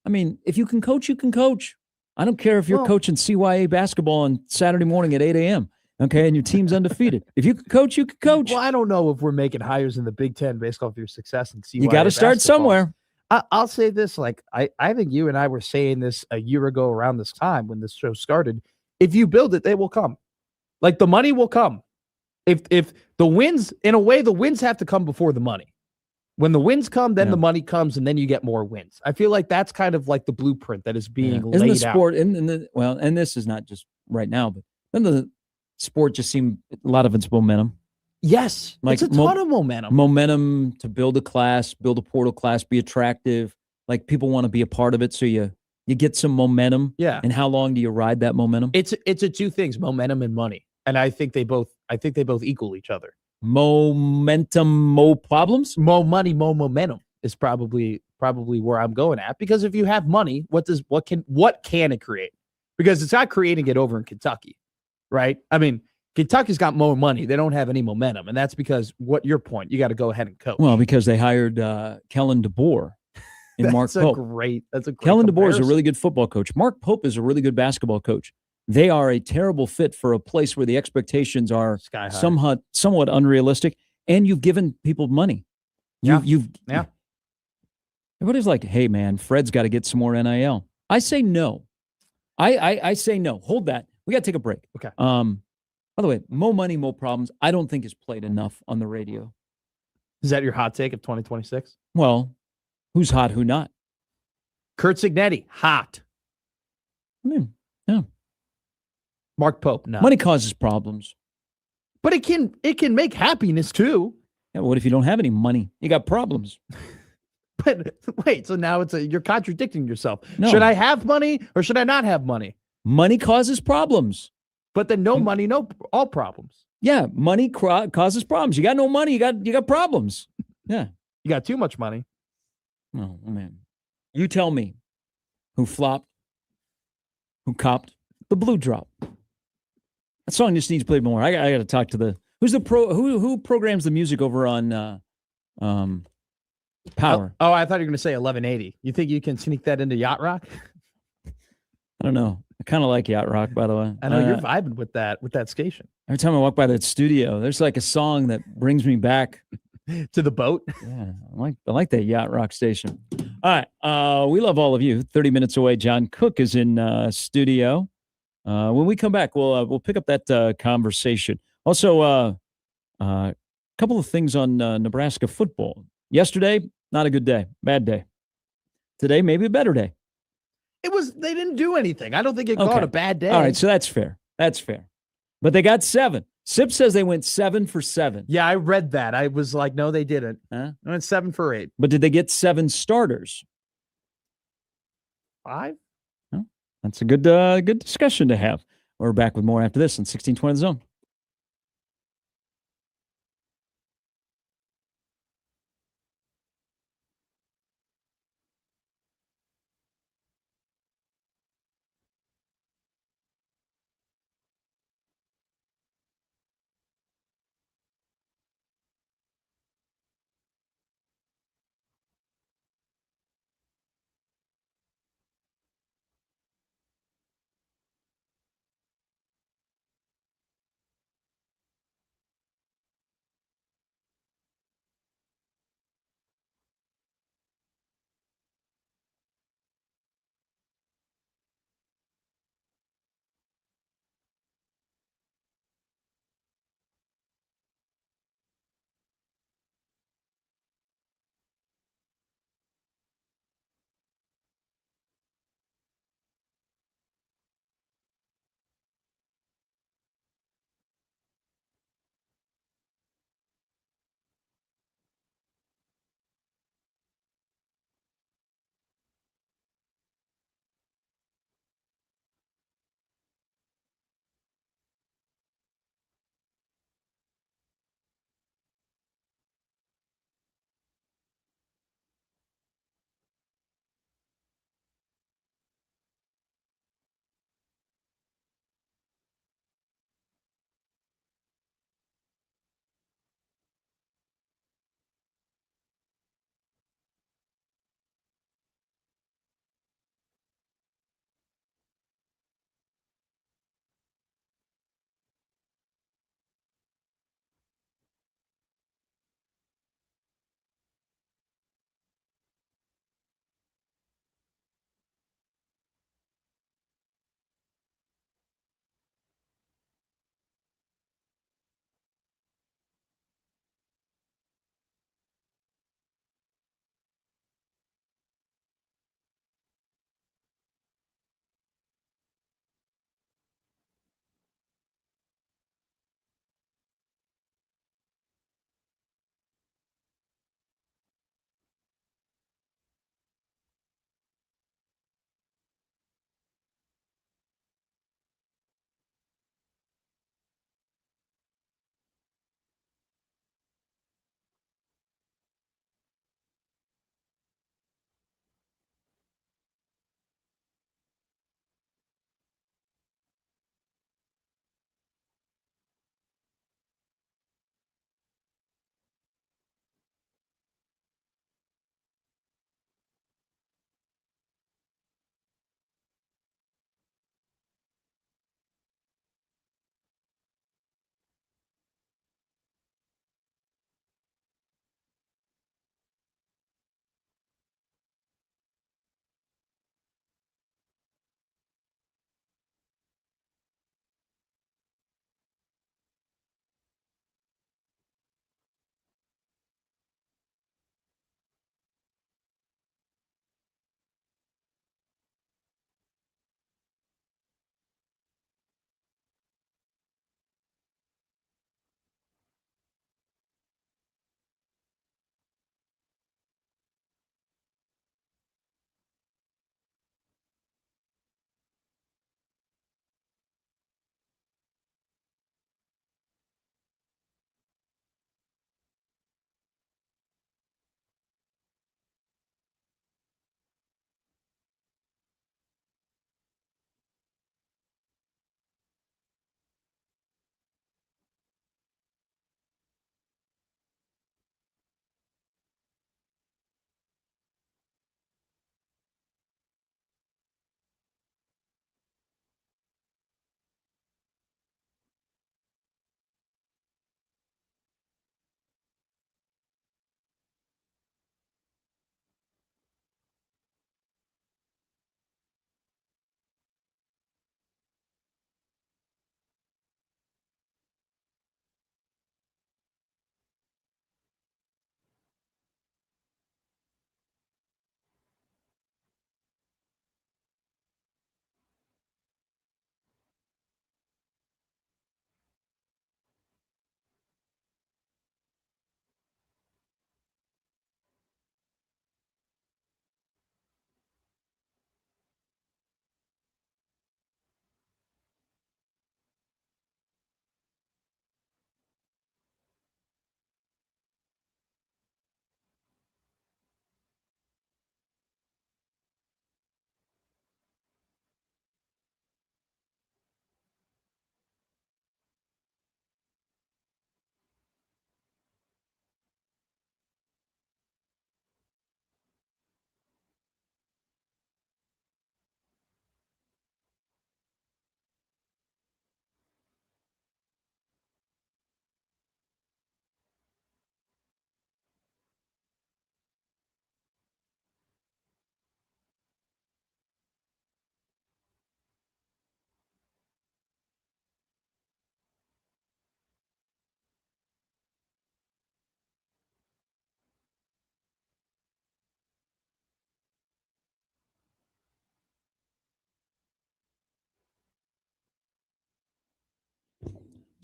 I mean, if you can coach, you can coach. I don't care if you're coaching CYA basketball on Saturday morning at 8 a.m., okay, and your team's undefeated. If you can coach, you can coach. Well, I don't know if we're making hires in the Big Ten based off your success in CYA. You got to start somewhere. I'll say this, like, I think you and I were saying this a year ago around this time when this show started. If you build it, they will come. Like, the money will come. If the wins, in a way, the wins have to come before the money. When the wins come, then the money comes, and then you get more wins. I feel like that's kind of like the blueprint that is being laid Isn't the sport, out. And this is not just right now, but then the sport just seemed, a lot of it's momentum. Yes, like it's a ton of momentum. Momentum to build a class, build a portal class, be attractive. Like, people want to be a part of it, so you get some momentum. Yeah. And how long do you ride that momentum? It's a two things, momentum and money. And I think they both equal each other. Momentum, mo problems? Mo money, mo momentum is probably where I'm going at. Because if you have money, what can it create? Because it's not creating it over in Kentucky, right? I mean, Kentucky's got more money. They don't have any momentum. And that's because your point, you got to go ahead and coach. Well, because they hired Kellen DeBoer and Mark Pope. That's a great Kellen DeBoer is a comparison. really good football coach. Mark Pope is a really good basketball coach. They are a terrible fit for a place where the expectations are Sky high. somewhat unrealistic, and you've given people money. You've everybody's like, hey man, Fred's got to get some more NIL. I say no. I say no. Hold that. We got to take a break. Okay. By the way, mo money, mo problems, I don't think is played enough on the radio. Is that your hot take of 2026? Well, who's hot, who not? Kurt Signetti, hot. I mean, yeah. Mark Pope, no. Money causes problems. But it can make happiness too. Yeah, what if you don't have any money? You got problems. But wait, so now you're contradicting yourself. No. Should I have money or should I not have money? Money causes problems. But then no money, all problems. Yeah, money causes problems. You got no money, you got problems. Yeah. You got too much money. Oh, man. You tell me who flopped, who copped the blue drop. That song just needs played more. I got to talk to who programs the music over on Power. Oh, I thought you were going to say 1180. You think you can sneak that into Yacht Rock? I don't know. I kind of like Yacht Rock, by the way. I know you're vibing with that station. Every time I walk by that studio, there's like a song that brings me back to the boat. Yeah, I like that Yacht Rock station. All right, we love all of you. 30 minutes away, John Cook is in studio. When we come back, we'll pick up that conversation. Also, a couple of things on Nebraska football. Yesterday, not a good day, bad day. Today, maybe a better day. They didn't do anything. I don't think it called a bad day. All right, so that's fair. But they got 7. Sip says they went 7 for 7. Yeah, I read that. I was like, no, they didn't. Huh? They went 7 for 8. But did they get 7 starters? 5? Well, that's a good discussion to have. We're back with more after this on 1620 The Zone.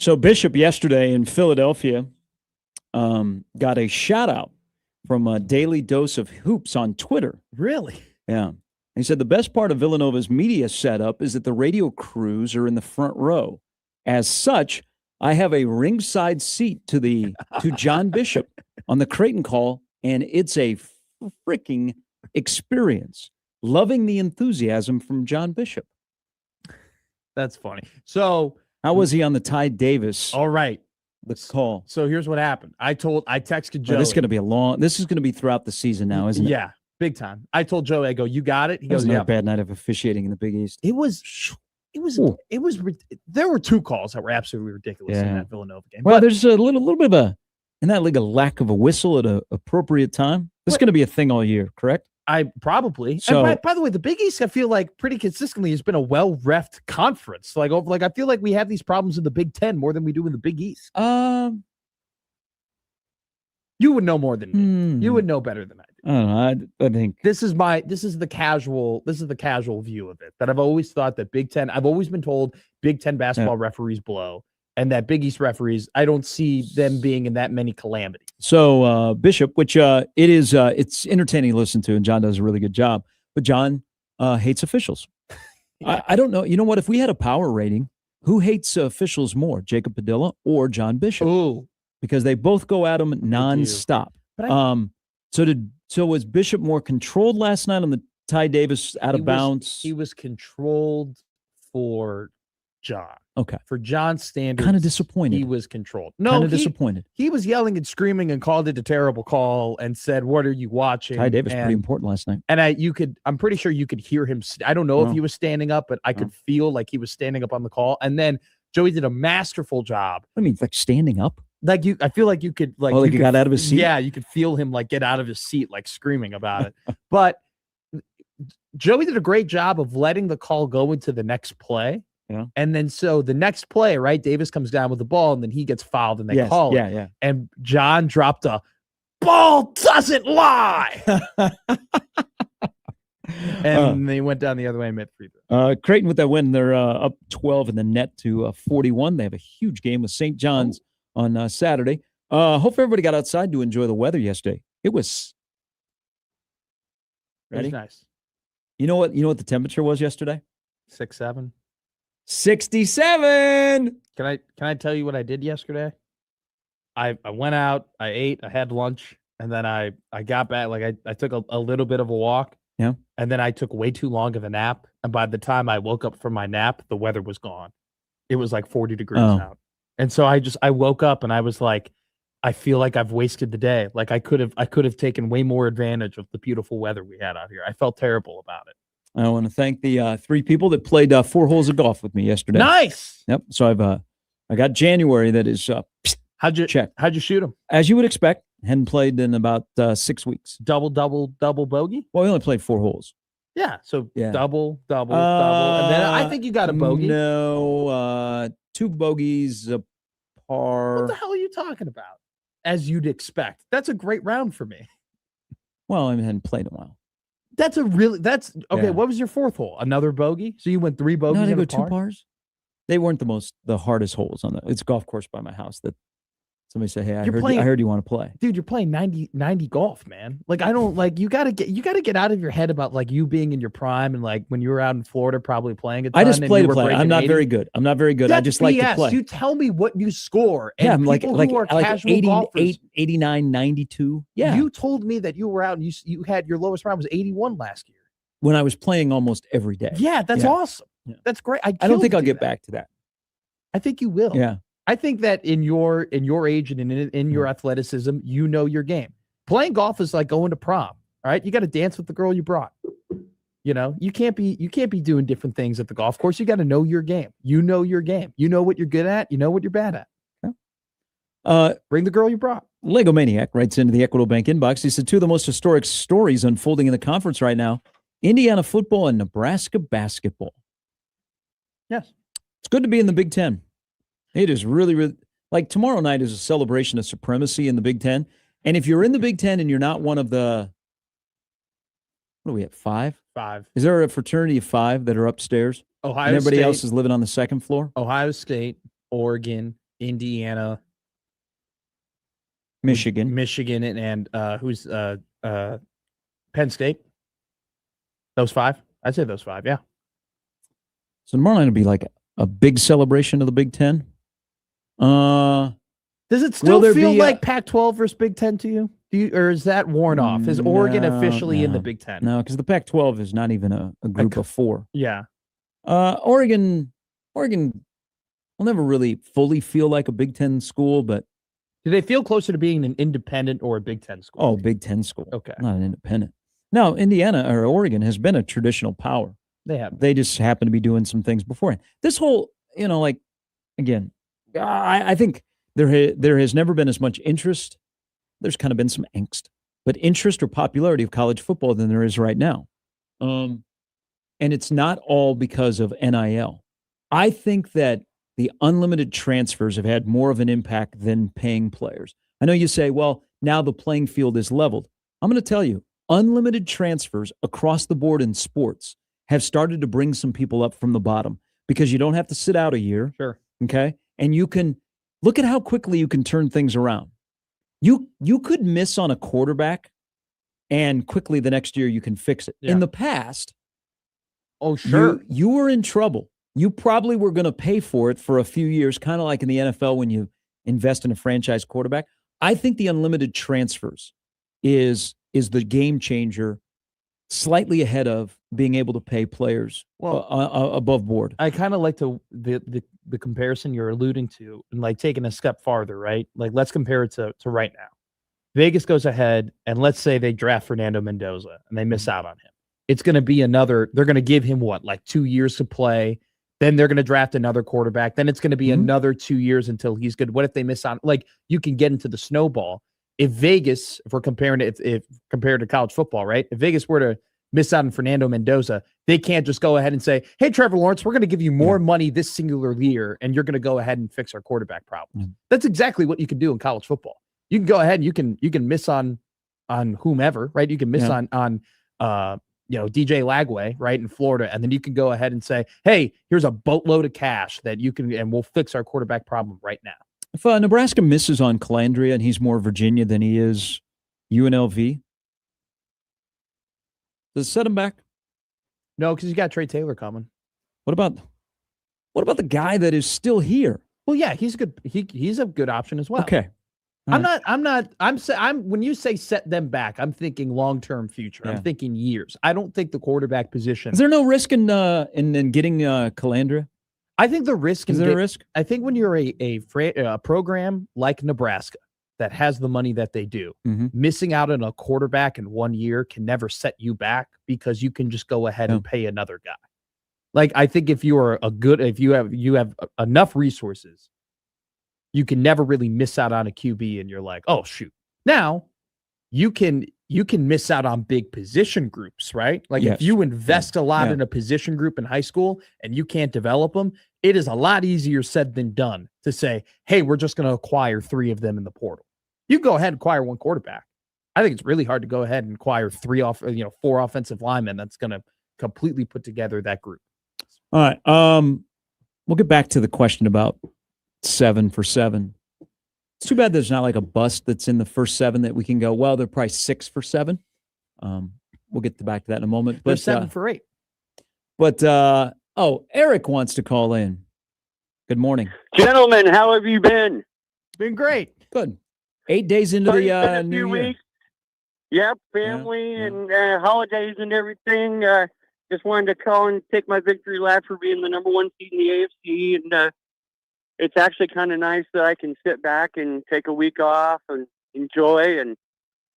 So Bishop yesterday in Philadelphia got a shout out from a Daily Dose of Hoops on Twitter. Really? Yeah. He said the best part of Villanova's media setup is that the radio crews are in the front row. As such, I have a ringside seat to John Bishop on the Creighton call, and it's a freaking experience. Loving the enthusiasm from John Bishop. That's funny. So how was he on the Ty Davis? All right. The call. So here's what happened. I texted Joe. This is going to be this is going to be throughout the season now, isn't it? Yeah, big time. I told Joe, I go, you got it? He goes, yeah. Bad night of officiating in the Big East. It was, there were two calls that were absolutely ridiculous in that Villanova game. Well, there's a little bit of in that league, a lack of a whistle at an appropriate time. This is going to be a thing all year, correct? I probably. So, and by the way, the Big East, I feel like pretty consistently has been a well-refed conference. Like I feel like we have these problems in the Big Ten more than we do in the Big East. You would know more than me. You would know better than I do. I don't know. I think this is the casual view of it. That I've always thought that Big Ten. I've always been told Big Ten basketball referees blow, and that Big East referees, I don't see them being in that many calamities. So Bishop, which it's entertaining to listen to, and John does a really good job. But John hates officials. I don't know. You know what? If we had a power rating, who hates officials more, Jacob Padilla or John Bishop? Ooh. Because they both go at him nonstop. So was Bishop more controlled last night on the Ty Davis out of bounds? He was controlled for John. Okay. For John's standards. Kind of disappointed. He was controlled. No, kind of disappointed. He was yelling and screaming and called it a terrible call and said, "What are you watching?" Ty Davis pretty important last night. And I'm pretty sure you could hear him. I don't know if he was standing up, but I could feel like he was standing up on the call. And then Joey did a masterful job. I mean, like standing up? Like I feel like you could like. He got out of his seat? Yeah, you could feel him like get out of his seat, like screaming about it. But Joey did a great job of letting the call go into the next play. Yeah. And then so the next play, right? Davis comes down with the ball and then he gets fouled and they call it. Yeah. And John dropped a ball doesn't lie. And they went down the other way and made free throw. Creighton with that win, they're up 12 in the net to 41. They have a huge game with St. John's on Saturday. Hope everybody got outside to enjoy the weather yesterday. It was ready. It was nice. You know what the temperature was yesterday? 6-7. 67. Can I tell you what I did yesterday? I went out, I ate, I had lunch, and then I got back. Like I took a little bit of a walk. Yeah. And then I took way too long of a nap. And by the time I woke up from my nap, the weather was gone. It was like 40 degrees out. And so I woke up and I was like, I feel like I've wasted the day. Like I could have taken way more advantage of the beautiful weather we had out here. I felt terrible about it. I want to thank the 3 people that played 4 holes of golf with me yesterday. Nice. Yep. So I got January that is how'd you shoot them? As you would expect. Hadn't played in about 6 weeks. Double bogey? Well, we only played 4 holes. Yeah. So double. And then I think you got a bogey. No, 2 bogeys, a par. What the hell are you talking about? As you'd expect. That's a great round for me. Well, I hadn't played in a while. That's okay. Yeah. What was your 4th hole? Another bogey? So you went 3 bogeys? No, I and go 2 pars. They weren't the hardest holes on it's a golf course by my house that somebody said, "Hey, I heard you want to play." Dude, you're playing 90 golf, man. Like I don't like you got to get out of your head about like you being in your prime and like when you were out in Florida probably playing a ton. I just play to play. I'm not 80. very good. I just like to play. You tell me what you score. And I'm like casual 88, golfers, 89, 92. Yeah. You told me that you were out and you had your lowest round was 81 last year. When I was playing almost every day. Yeah, that's awesome. Yeah. That's great. I don't think I'll get back to that. I think you will. Yeah. I think that in your age and in your athleticism, you know your game. Playing golf is like going to prom. All right, you got to dance with the girl you brought. You know, you can't be doing different things at the golf course. You got to know your game. You know your game. You know what you're good at. You know what you're bad at. Okay. Bring the girl you brought. Lego Maniac writes into the Equitable Bank inbox. He said 2 of the most historic stories unfolding in the conference right now: Indiana football and Nebraska basketball. Yes, it's good to be in the Big Ten. It is really, really like tomorrow night is a celebration of supremacy in the Big Ten. And if you're in the Big Ten and you're not one of the, what are we at, 5? 5. Is there a fraternity of 5 that are upstairs? Ohio and everybody State, else is living on the 2nd floor? Ohio State, Oregon, Indiana, Michigan. Michigan, and who's Penn State. Those 5. I'd say those 5. Yeah. So tomorrow night will be like a big celebration of the Big Ten. Does it Will still there feel be like Pac-12 versus Big Ten to you? Or is that worn off? Is Oregon officially in the Big Ten? No, because the Pac-12 is not even a group of 4. Yeah. Oregon will never really fully feel like a Big Ten school, but Do they feel closer to being an independent or a Big Ten school? oh, Big Ten school. Okay. Not an independent. No, Indiana or Oregon has been a traditional power. They have. They just happen to be doing some things beforehand. This whole, like, again, I think there has never been as much interest. There's kind of been some angst, but interest or popularity of college football than there is right now. And it's not all because of NIL. I think that the unlimited transfers have had more of an impact than paying players. I know you say, well, now the playing field is leveled. I'm going to tell you, unlimited transfers across the board in sports have started to bring some people up from the bottom because you don't have to sit out a year. Sure. Okay. And you can look at how quickly you can turn things around. You could miss on a quarterback and quickly the next year you can fix it. Yeah. In the past, Oh, sure. you were in trouble. You probably were going to pay for it for a few years, kind of like in the NFL when you invest in a franchise quarterback. I think the unlimited transfers is the game changer, slightly ahead of being able to pay players above board. I kind of like the comparison you're alluding to, and like taking a step farther, right? Like let's compare it to right now. Vegas goes ahead and let's say they draft Fernando Mendoza and they miss out on him. It's going to be they're going to give him like 2 years to play. Then they're going to draft another quarterback. Then it's going to be another 2 years until he's good. What if they miss out? Like you can get into the snowball. If Vegas, if we're comparing it, if compared to college football, right? If Vegas were to miss out on Fernando Mendoza, they can't just go ahead and say, hey, Trevor Lawrence, we're going to give you more money this singular year, and you're going to go ahead and fix our quarterback problem. That's exactly what you can do in college football. You can go ahead and you can miss on whomever, right? You can miss on DJ Lagway, right, in Florida, and then you can go ahead and say, hey, here's a boatload of cash that you can, and we'll fix our quarterback problem right now. If Nebraska misses on Calandria and he's more Virginia than he is UNLV, does it set him back? No, because you got Trey Taylor coming. What about the guy that is still here? Well, yeah, he's good. He's a good option as well. Okay. I'm when you say set them back, I'm thinking long-term future. I'm thinking years. I don't think the quarterback position. Is there no risk in getting Calandria? I think the risk is there a risk? I think when you're a program like Nebraska that has the money that they do, missing out on a quarterback in 1 year can never set you back because you can just go ahead and pay another guy. Like I think if you are if you have enough resources, you can never really miss out on a QB and you're like, oh shoot. Now you can miss out on big position groups, right? Like if you invest a lot in a position group in high school and you can't develop them, it is a lot easier said than done to say, hey, we're just going to acquire 3 of them in the portal. You can go ahead and acquire 1 quarterback. I think it's really hard to go ahead and acquire 4 offensive linemen that's going to completely put together that group. All right. We'll get back to the question about 7 for 7. It's too bad there's not like a bust that's in the first 7 that we can go, well, they're probably 6 for 7. We'll get back to that in a moment. But 7 for 8. But Eric wants to call in. Good morning. Gentlemen, how have you been? Been great. Good. 8 days into the new year. Weeks. Yep, family and holidays and everything. Just wanted to call and take my victory lap for being the number 1 seed in the AFC. And it's actually kind of nice that I can sit back and take a week off and enjoy and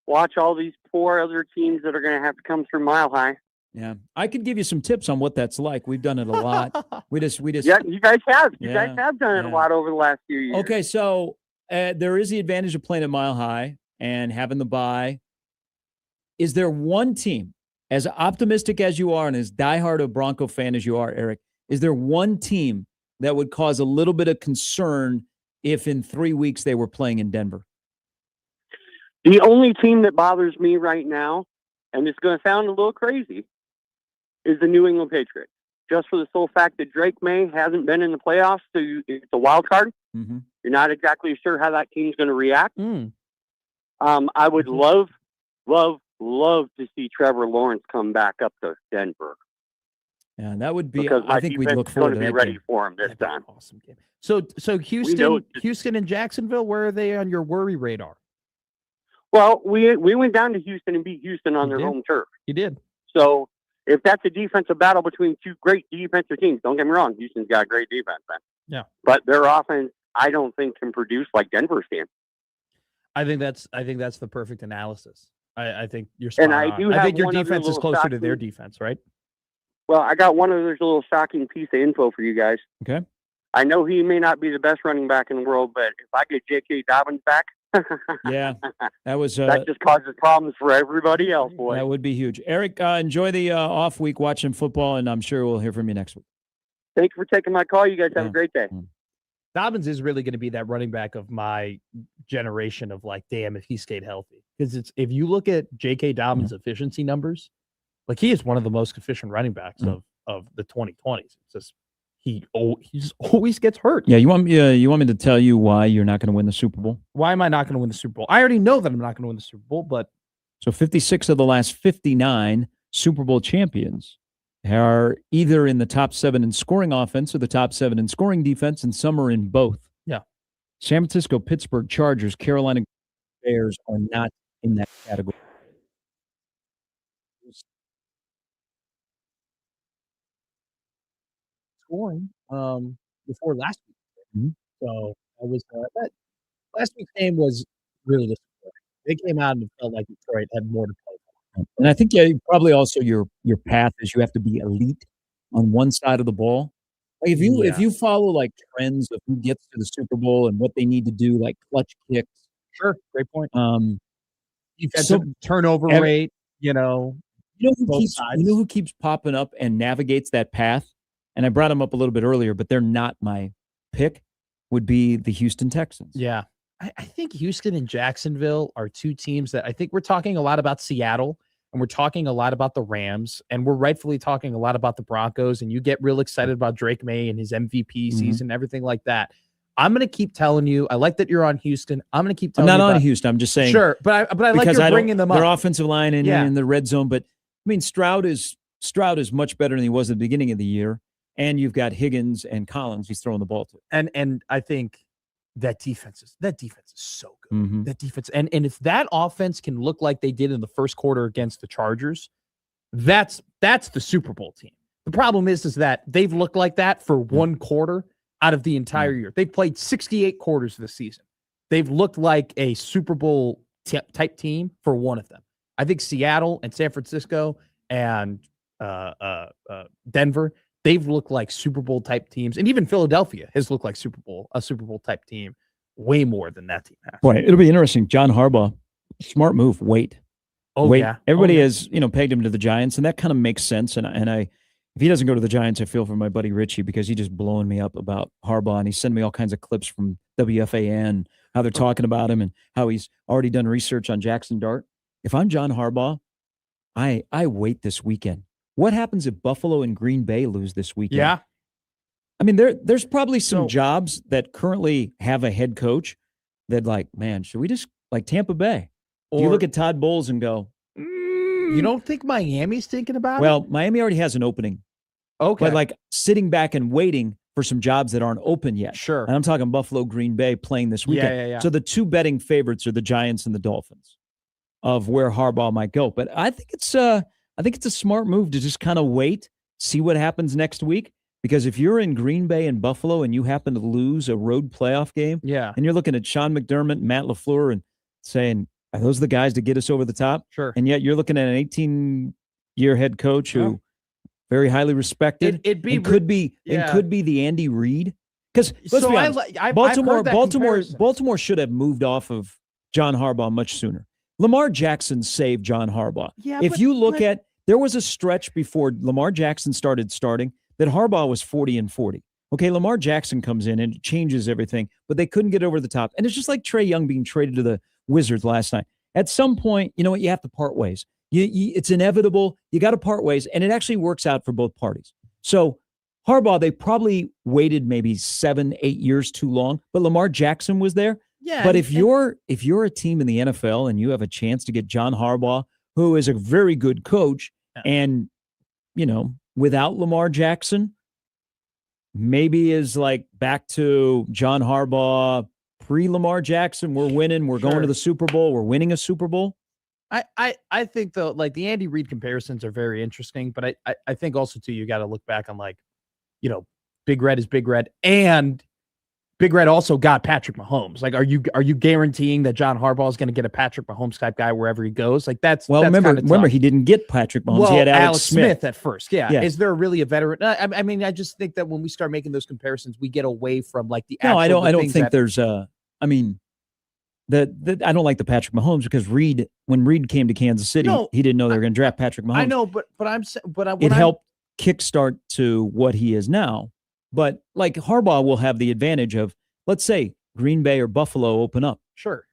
watch all these poor other teams that are going to have to come through Mile High. Yeah, I could give you some tips on what that's like. We've done it a lot. We just. Yeah, you guys have. You guys have done it a lot over the last few years. Okay, so there is the advantage of playing at Mile High and having the bye. Is there one team, as optimistic as you are and as diehard a Bronco fan as you are, Eric, is there one team that would cause a little bit of concern if in 3 weeks they were playing in Denver? The only team that bothers me right now, and it's going to sound a little crazy, is the New England Patriots. just for the sole fact that Drake May hasn't been in the playoffs, so it's a wild card. Mm-hmm. You're not exactly sure how that team's going to react. Mm. I would love to see Trevor Lawrence come back up to Denver. Yeah, that would be. Because I think we'd look forward to be that ready game. for him this That'd be time. an awesome game. So know Houston and Jacksonville, where are they on your worry radar? Well, we went down to Houston and beat Houston on You their did? home turf. You did. So if that's a defensive battle between two great defensive teams, don't get me wrong, Houston's got a great defense, man. Yeah. But their offense, I don't think can produce like Denver's can. I think that's the perfect analysis. I think you're spot And I on. do I have think your one other defense is little closer to shocking- their defense, right? Well, I got one other little shocking piece of info for you guys. Okay. I know he may not be the best running back in the world, but if I get J.K. Dobbins back, Yeah, that was. that just causes problems for everybody else, boy. That would be huge. Eric, enjoy the off week watching football, and I'm sure we'll hear from you next week. Thank you for taking my call. You guys have Yeah. a great day. Dobbins is really going to be that running back of my generation of like, damn, if he stayed healthy. Because it's if you look at J.K. Dobbins' efficiency numbers, like he is one of the most efficient running backs of the 2020s. It's just he just always gets hurt. Yeah, you want me to tell you why you're not going to win the Super Bowl? Why am I not going to win the Super Bowl? I already know that I'm not going to win the Super Bowl, but So 56 of the last 59 Super Bowl champions are either in the top 7 in scoring offense or the top 7 in scoring defense, and some are in both. Yeah. San Francisco, Pittsburgh, Chargers, Carolina Bears are not in that category. scoring before last week. Mhm. So I was that last week's game was really disappointing. They came out and it felt like Detroit had more to play for. And I think probably also your path is you have to be elite on one side of the ball. Like if you follow like trends of who gets to the Super Bowl and what they need to do, like clutch kicks. Sure, great point. So Defensive turnover ev- rate, you know, both You sides. know who keeps popping up and navigates that path? And I brought him up a little bit earlier, but they're not my pick. Would be the Houston Texans. Yeah. I think Houston and Jacksonville are two teams that I think we're talking a lot about Seattle and we're talking a lot about the Rams and we're rightfully talking a lot about the Broncos. And you get real excited about Drake May and his MVP season, everything like that. I'm going to keep telling you, I like that you're on Houston. I'm going to keep I'm telling not you on about, Houston. I'm just saying. Sure. But I like because you're I don't- bringing them Their up. offensive line and Yeah. in the red zone. But I mean, Stroud is much better than he was at the beginning of the year. And you've got Higgins and Collins he's throwing the ball to. And I think that defense is so good. Mhm. That defense. And if that offense can look like they did in the first quarter against the Chargers, that's the Super Bowl team. The problem is that they've looked like that for one quarter out of the entire year. They've played 68 quarters this season. They've looked like a Super Bowl type team for one of them. I think Seattle and San Francisco and Denver, they've looked like Super Bowl type teams, and even Philadelphia has looked like a Super Bowl type team way more than that team has. Boy, it'll be interesting. John Harbaugh, smart move. Wait. Yeah. Everybody Oh, yeah. has, pegged him to the Giants, and that kind of makes sense. And if he doesn't go to the Giants, I feel for my buddy Richie because he's just blowing me up about Harbaugh, and he's sending me all kinds of clips from WFAN, how they're talking about him and how he's already done research on Jackson Dart. If I'm John Harbaugh, I wait this weekend. What happens if Buffalo and Green Bay lose this weekend? Yeah. I mean, there's probably some So- jobs that currently have a head coach that like, man, should we just like Tampa Bay? Do you Or- look at Todd Bowles and go, You don't think Miami's thinking about well, Miami already has an opening, it? Okay. but like sitting back and waiting for some jobs that aren't open yet. Sure. And I'm talking Buffalo, Green Bay playing this weekend. Yeah. So the two betting favorites are the Giants and the Dolphins of where Harbaugh might go. But I think it's a smart move to just kind of wait, see what happens next week. Because if you're in Green Bay and Buffalo and you happen to lose a road playoff game, Yeah. and you're looking at Sean McDermott, Matt LaFleur, and saying, are those the guys to get us over the top? Sure. And yet you're looking at an 18-year head coach who very highly respected It'd be and could be the Andy Reid. Because let's be honest, Baltimore should have moved off of John Harbaugh much sooner. Lamar Jackson saved John Harbaugh. Yeah, if but- you look but- at, there was a stretch before Lamar Jackson started starting that Harbaugh was 40-40. Okay, Lamar Jackson comes in and it changes everything, but they couldn't get over the top. And it's just like Trae Young being traded to the Wizards last night. At some point, you know what? You have to part ways. It's inevitable. You got to part ways, and it actually works out for both parties. So Harbaugh, they probably waited maybe 7, 8 years too long, but Lamar Jackson was there. Yeah. But if you're a team in the NFL and you have a chance to get John Harbaugh, who is a very good coach, and without Lamar Jackson, maybe is like back to John Harbaugh pre-Lamar Jackson. We're winning. We're going to the Super Bowl. We're winning a Super Bowl. I think though, like the Andy Reid comparisons are very interesting, but I think also too you got to look back on like, Big Red is Big Red, and Big Red also got Patrick Mahomes. Like, are you guaranteeing that John Harbaugh is going to get a Patrick Mahomes type guy wherever he goes? Like that's remember he didn't get Patrick Mahomes. Well, he had Alex Smith at first. Yeah. Yeah. Is there really a veteran? I mean, I just think that when we start making those comparisons, we get away from like the. No, I don't things think that, there's a. I mean, I don't like the Patrick Mahomes because when Reid came to Kansas City, he didn't know they were going to draft Patrick Mahomes. I know, but it helped kickstart to what he is now. But like Harbaugh will have the advantage of, let's say Green Bay or Buffalo open up. Sure.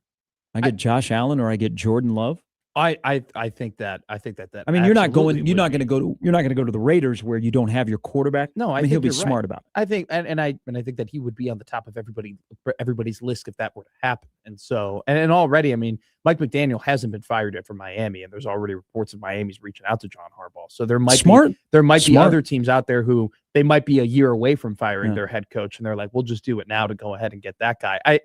I get Josh Allen or I get Jordan Love. I think that. I mean, you're not going to go to the Raiders where you don't have your quarterback. No, I mean, he'll be smart about it. I think, and I think that he would be on the top of everybody's list if that were to happen. And so, and already, I mean, Mike McDaniel hasn't been fired yet from Miami, and there's already reports of Miami's reaching out to John Harbaugh. So there might be other teams out there who they might be a year away from firing their head coach, and they're like, we'll just do it now to go ahead and get that guy. I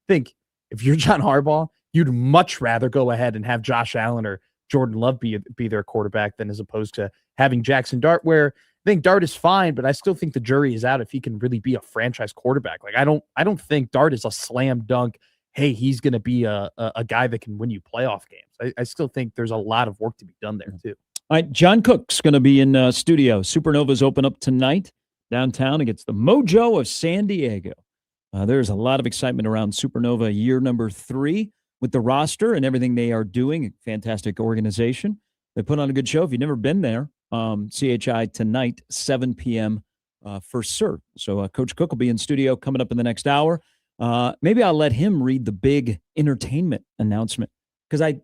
think if you're John Harbaugh, you'd much rather go ahead and have Josh Allen or Jordan Love be their quarterback than as opposed to having Jackson Dart, where I think Dart is fine, but I still think the jury is out if he can really be a franchise quarterback. Like I don't think Dart is a slam dunk. Hey, he's going to be a guy that can win you playoff games. I still think there's a lot of work to be done there too. All right, John Cook's going to be in studio. Supernovas open up tonight downtown against the Mojo of San Diego. There's a lot of excitement around Supernova year number 3. With the roster and everything they are doing. Fantastic organization. They put on a good show. If you've never been there, CHI tonight, 7 p.m. First serve. So Coach Cook will be in studio coming up in the next hour. Maybe I'll let him read the big entertainment announcement because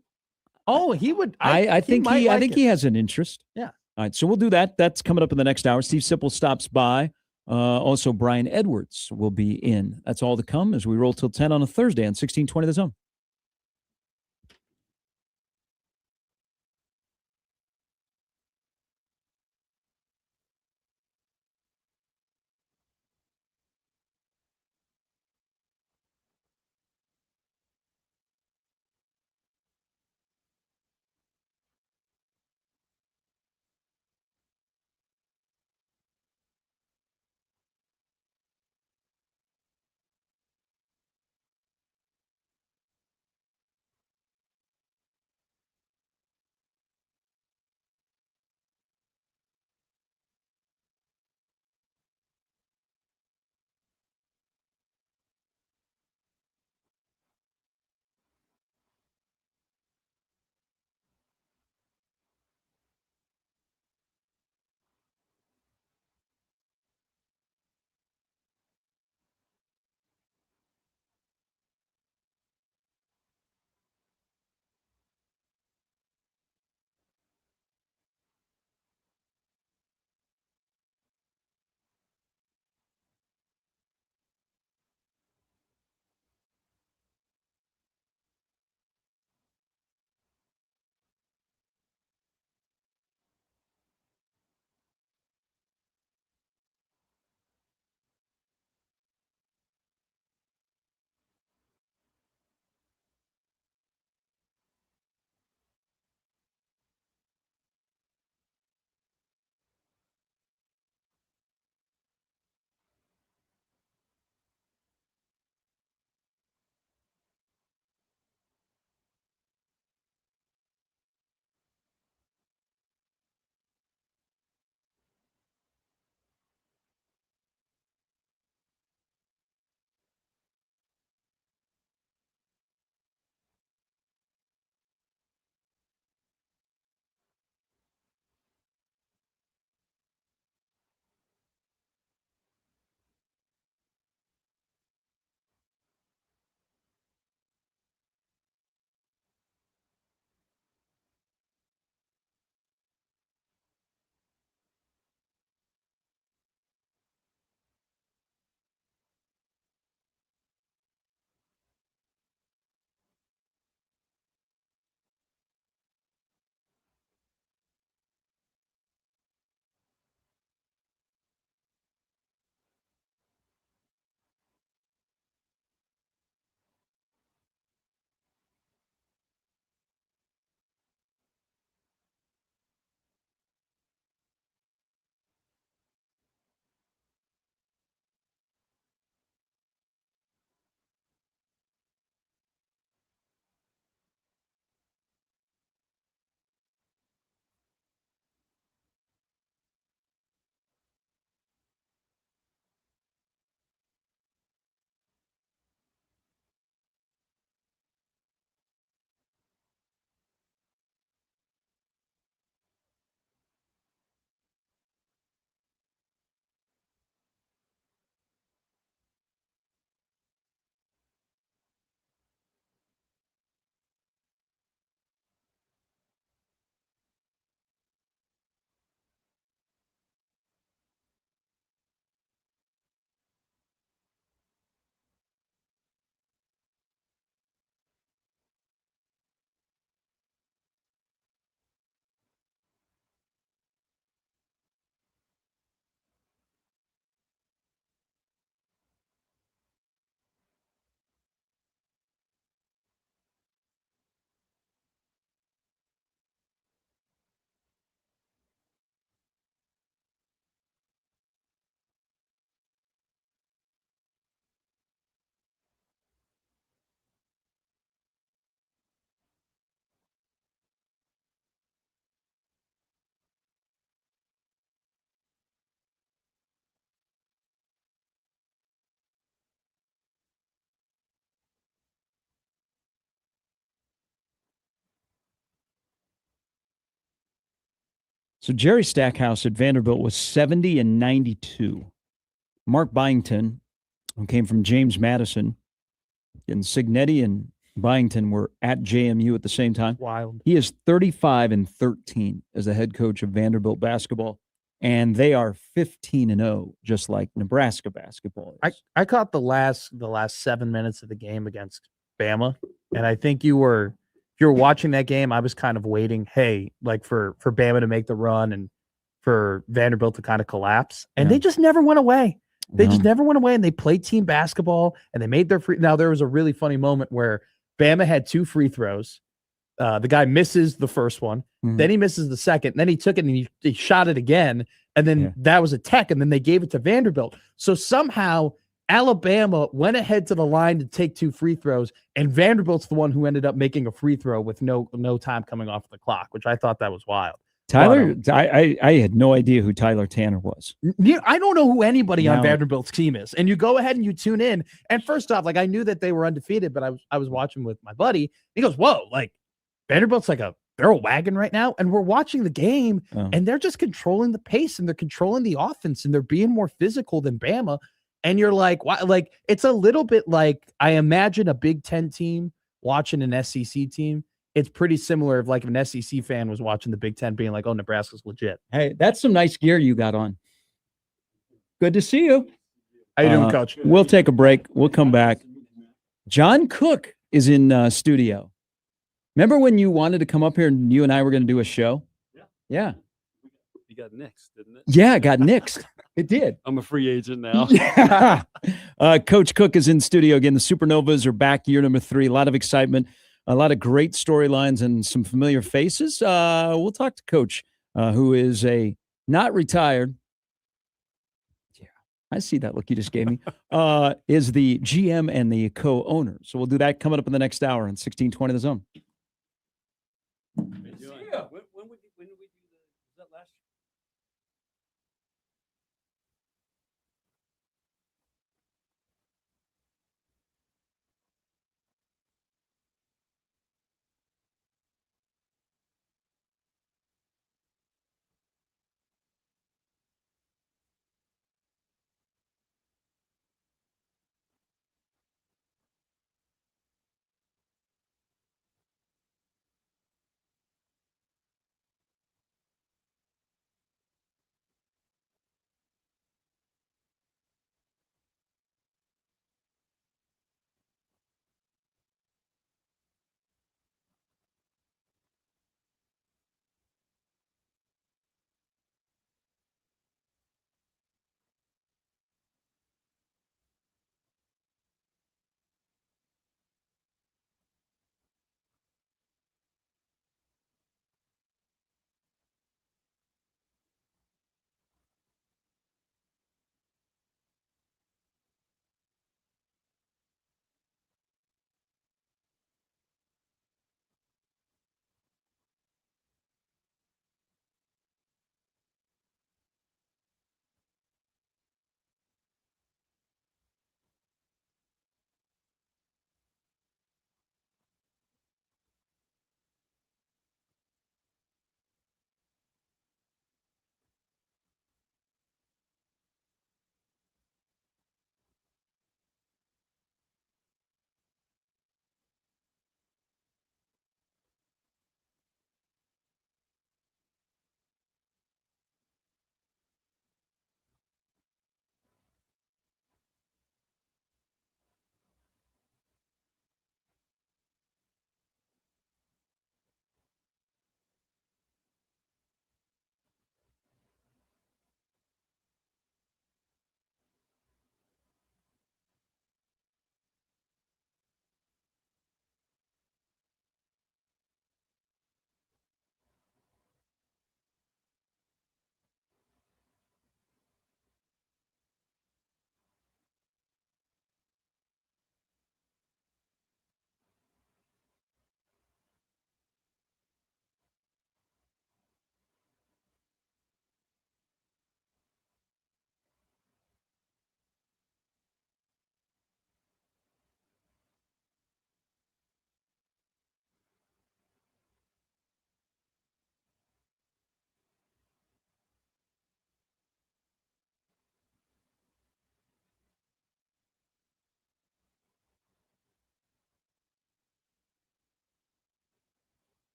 he would. I think he has an interest. Yeah. All right, so we'll do that. That's coming up in the next hour. Steve Sipple stops by. Also, Brian Edwards will be in. That's all to come as we roll till 10 on a Thursday on 1620 The Zone. So Jerry Stackhouse at Vanderbilt was 70 and 92. Mark Byington, who came from James Madison, and Signetti and Byington were at JMU at the same time. Wild. He is 35 and 13 as the head coach of Vanderbilt basketball, and they are 15 and 0, just like Nebraska basketball is. I caught the last 7 minutes of the game against Bama, and I think you were watching that game. I was kind of waiting, hey, like for Bama to make the run and for Vanderbilt to kind of collapse, and they just never went away. They just never went away, and they played team basketball, and they made their free. Now there was a really funny moment where Bama had 2 free throws. The guy misses the first one, then he misses the second, and then he took it and he shot it again, and then that was a tech, and then they gave it to Vanderbilt. So somehow Alabama went ahead to the line to take 2 free throws, and Vanderbilt's the one who ended up making a free throw with no time coming off the clock, which I thought that was wild. Tyler, I had no idea who Tyler Tanner was. I don't know who anybody on Vanderbilt's team is. And you go ahead and you tune in. And first off, like I knew that they were undefeated, but I was watching with my buddy. He goes, "Whoa, like Vanderbilt's like they're a wagon right now." And we're watching the game and they're just controlling the pace and they're controlling the offense and they're being more physical than Bama. And you're like, why? Like it's a little bit like I imagine a Big Ten team watching an SEC team. It's pretty similar if an SEC fan was watching the Big Ten being like, "Oh, Nebraska's legit." Hey, that's some nice gear you got on. Good to see you. How you doing, Coach? We'll take a break. We'll come back. John Cook is in studio. Remember when you wanted to come up here and you and I were going to do a show? Yeah. You got nixed, didn't it? Yeah, it got nixed. It did. I'm a free agent now. Yeah. Coach Cook is in studio again. The Supernovas are back, year number 3. A lot of excitement. A lot of great storylines and some familiar faces. We'll talk to Coach, who is not retired. Yeah, I see that look you just gave me. Is the GM and the co-owner. So we'll do that coming up in the next hour on 1620 The Zone. When did we do was that last year?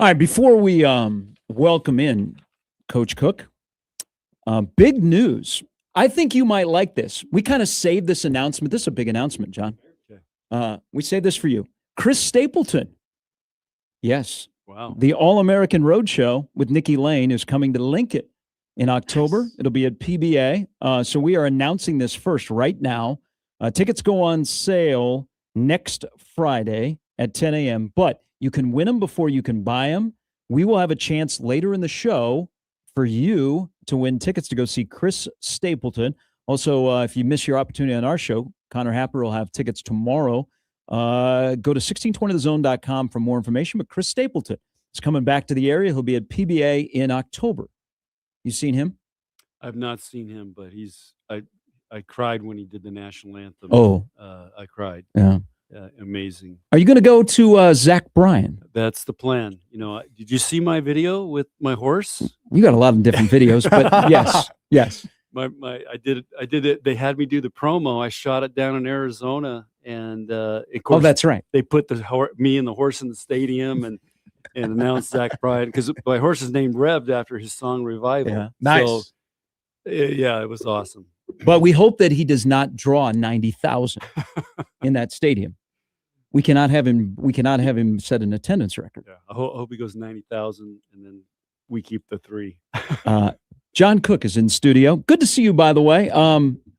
All right, before we welcome in Coach Cook, big news. I think you might like this. We kind of saved this announcement. This is a big announcement, John. We saved this for you. Chris Stapleton. Yes. Wow. The All-American Roadshow with Nikki Lane is coming to Lincoln in October. Nice. It'll be at PBA. So we are announcing this first right now. Tickets go on sale next Friday at 10 a.m., but you can win them before you can buy them. We will have a chance later in the show for you to win tickets to go see Chris Stapleton. Also, if you miss your opportunity on our show, Connor Happer will have tickets tomorrow. Go to 1620thezone.com for more information. But Chris Stapleton is coming back to the area. He'll be at PBA in October. You seen him? I've not seen him, but I cried when he did the national anthem. Oh. I cried. Yeah. Amazing. Are you going to go to Zach Bryan? That's the plan. Did you see my video with my horse? You got a lot of different videos, but yes. I did it. They had me do the promo. I shot it down in Arizona, and of course, that's right. They put me and the horse in the stadium and announced Zach Bryan because my horse is named Revved after his song Revival. Yeah. Nice. So, yeah, it was awesome. But we hope that he does not draw 90,000 in that stadium. We cannot have him set an attendance record. Yeah, I hope he goes 90,000, and then we keep the 3. John Cook is in studio. Good to see you, by the way.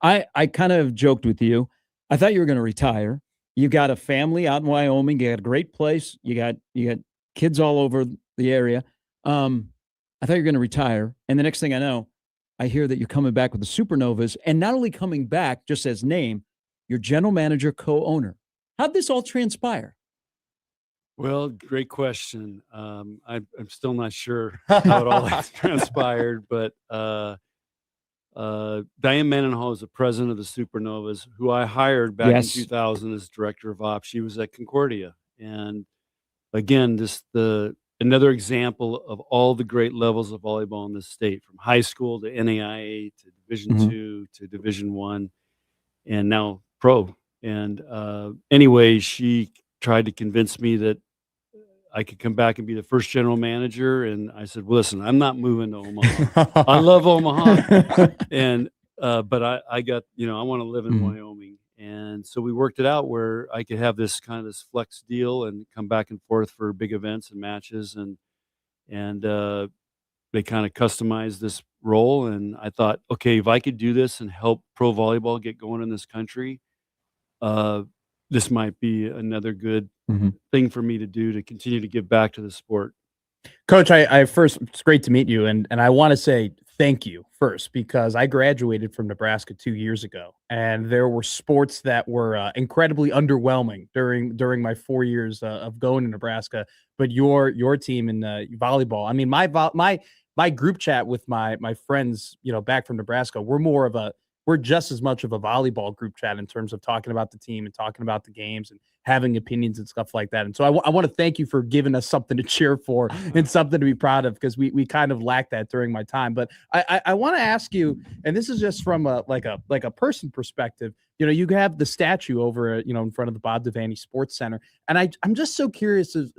I kind of joked with you. I thought you were going to retire. You got a family out in Wyoming. You got a great place. You got kids all over the area. I thought you were going to retire, and the next thing I know, I hear that you're coming back with the Supernovas, and not only coming back just as name, you're general manager, co-owner. How'd this all transpire? Well, great question. I'm still not sure how it all has transpired, but Diane Mendenhall is the president of the Supernovas, who I hired back in 2000 as director of ops. She was at Concordia, and again, another example of all the great levels of volleyball in this state, from high school to NAIA to Division II to Division I, and now pro. And anyway, she tried to convince me that I could come back and be the first general manager. And I said, well, listen, I'm not moving to Omaha. I love Omaha. And, but I got, I want to live in Wyoming. And so we worked it out where I could have this flex deal and come back and forth for big events and matches. And they kind of customized this role. And I thought, okay, if I could do this and help pro volleyball get going in this country, this might be another good thing for me to do to continue to give back to the sport. Coach, I first, it's great to meet you. And I want to say thank you first, because I graduated from Nebraska 2 years ago, and there were sports that were incredibly underwhelming during my 4 years of going to Nebraska. But your team in volleyball, I mean, my group chat with my friends, back from Nebraska, we're just as much of a volleyball group chat in terms of talking about the team and talking about the games and having opinions and stuff like that. And so I want to thank you for giving us something to cheer for and something to be proud of, because we kind of lacked that during my time. But I want to ask you, and this is just from a person perspective, you have the statue over, in front of the Bob Devaney Sports Center. And I'm just so curious as,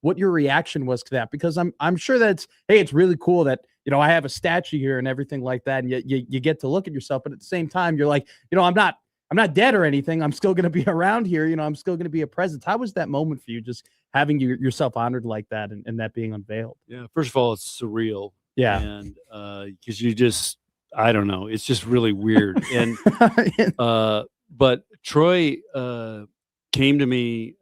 what your reaction was to that, because I'm sure that it's really cool that, I have a statue here and everything like that. And you get to look at yourself, but at the same time, you're like, I'm not dead or anything. I'm still going to be around here. I'm still going to be a presence. How was that moment for you, just having yourself honored like that and that being unveiled? Yeah. First of all, it's surreal. Yeah. And because I don't know, it's just really weird. And but Troy came to me.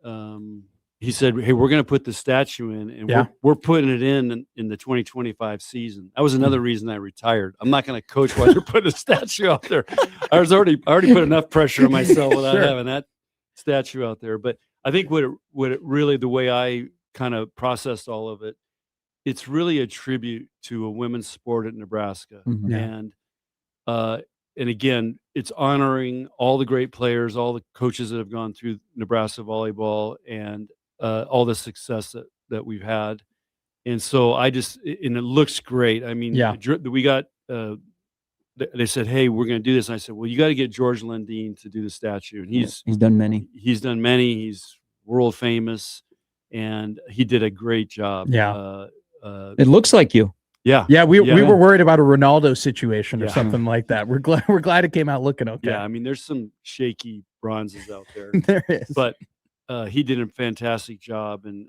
He said, hey, we're going to put the statue in, and we're putting it in the 2025 season. That was another reason I retired. I'm not going to coach while you're putting a statue out there. I already put enough pressure on myself without having that statue out there. But I think what it really, the way I kind of processed all of it, it's really a tribute to a women's sport at Nebraska. And again, it's honoring all the great players, all the coaches that have gone through Nebraska volleyball, and all the success that we've had. And so and it looks great. I mean, we got, they said, hey, we're going to do this. And I said, well, you got to get George Lundeen to do the statue. And he's done many. He's world famous. and he did a great job. Yeah. It looks like you. Yeah. Yeah, we were worried about a Ronaldo situation or Yeah. something like that. We're glad it came out looking okay. Yeah, I mean, there's some shaky bronzes out there, There is. but he did a fantastic job. And